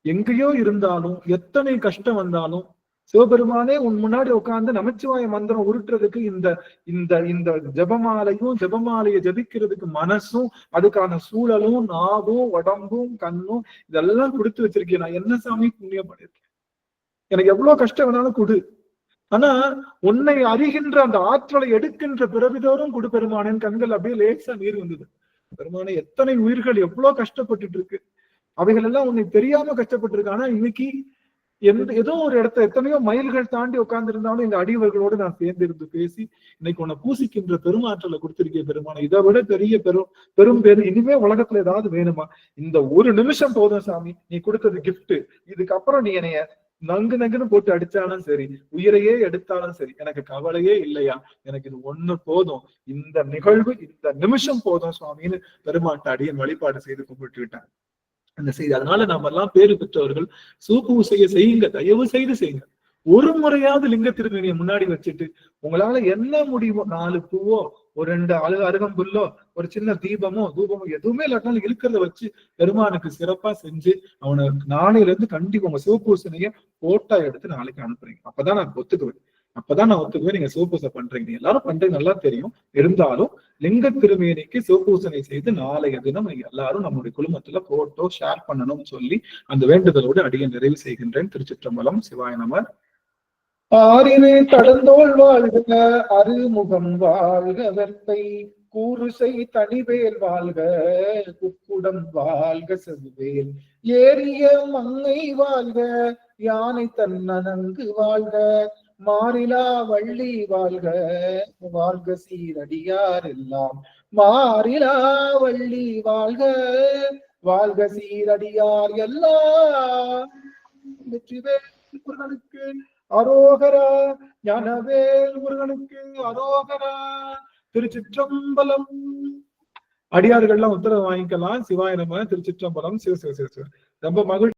எங்கேயோ இருந்தாலும் எத்தனை கஷ்டம் வந்தாலும் சிவபெருமானே உன் முன்னாடி உட்கார்ந்து நமச்சிவாய மந்திரம் உருட்டுறதுக்கு இந்த ஜபமாலையை ஜபிக்கிறதுக்கு மனசும் அதுக்கான சூழலும் நாவும் உடம்பும் கண்ணும் இதெல்லாம் கொடுத்து வச்சிருக்கேன். நான் என்ன சாமி புண்ணியம் பண்ணிருக்கேன், எனக்கு எவ்வளவு கஷ்டம் வேணாலும் கொடு, ஆனா உன்னை அறிகின்ற அந்த ஆற்றலை எடுக்கின்ற பிறவிதோறும் கொடு பெருமானேன். கண்கள் அப்படியே லேசா நீர் வந்தது. பெருமானே எத்தனை உயிர்கள் எவ்வளவு கஷ்டப்பட்டுட்டு இருக்கு, அவைகள் எல்லாம் உன்னை தெரியாம கஷ்டப்பட்டு இருக்கு. ஆனா இன்னைக்கு ஏதோ ஒரு இடத்த எத்தனையோ மைல்கள் தாண்டி உட்கார்ந்து இருந்தாலும் எங்க அடியவர்களோடு நான் சேர்ந்து இருந்து பேசி இன்னைக்கு உன்னை பூசிக்கின்ற பெருமாற்றலை கொடுத்திருக்கேன் பெருமானை. இதை விட பெரிய பெரும் பேரு இனிமே உலகத்துல ஏதாவது வேணுமா? இந்த ஒரு நிமிஷம் போதும் சாமி, நீ கொடுத்தது கிஃப்ட். இதுக்கப்புறம் நீ என்னைய நங்குன்னு போட்டு அடிச்சாலும் சரி, உயிரையே எடுத்தாலும் சரி, எனக்கு கவலையே இல்லையா, எனக்கு இது ஒண்ணு போதும், இந்த நிகழ்வு இந்த நிமிஷம் போதும் சுவாமின்னு பெருமாட்ட அடியன் வழிபாடு செய்து கும்பிட்டுக்கிட்டேன் அந்த செய்தி. அதனால நாம எல்லாம் பேரு பெற்றவர்கள் சூப்பூசையை செய்யுங்க, தயவு செய்து செய்யுங்க. ஒரு முறையாவது லிங்க திருமேனியை முன்னாடி வச்சுட்டு உங்களால என்ன முடியுமோ 4 பூவோ ஒரு 2 அருகம்புல்லோ ஒரு சின்ன தீபமோ தூபமோ எதுவுமே இல்லாட்டாலும் இருக்கிறத வச்சு பெருமானுக்கு சிறப்பா செஞ்சு அவனை நாளையில இருந்து கண்டிப்பா உங்க சிவபூசனைய போட்டா எடுத்து நாளைக்கு அனுப்புறீங்க. அப்பதான் நான் ஒத்துக்குவேன் நீங்க சிவபூசை பண்றீங்க. எல்லாரும் பண்றது நல்லா தெரியும். இருந்தாலும் லிங்க திருமேனிக்கு சிவபூசனை செய்து நாளைய தினம் எல்லாரும் நம்முடைய குழுமத்துல போட்டோ ஷேர் பண்ணணும்னு சொல்லி அந்த வேண்டுதலோடு அடியை நிறைவு செய்கின்றேன். திருச்சிற்றம்பலம். சிவாய நம. ஆறினை கடந்தோள் வாழ்க, அருமுகம் வாழ்க, வெற்பை கூறுசை தனிவேல் வாழ்க, குக்குடம் வாழ்க, செவ்வேல் ஏறிய மங்கை வாழ்க, யானை தன்னனங்கு வாழ்க, மாறிலா வள்ளி வாழ்க, வாழ்க சீரடியார் எல்லாம் மாறிலா வள்ளி வாழ்க, வாழ்க சீரடியார் எல்லாம். வெற்றிவேல் முருகனுக்கு அரோகரா, ஞானவேல் முருகனுக்கு அரோகரா. திருச்சிற்றம்பலம். அடியார்கள்லாம் உத்தரவு வாங்கிக்கலாம். சிவாய நம. திருச்சிற்றம்பலம். சிவ சிவ சிவ சிவ. ரொம்ப மகிழ்ச்சி.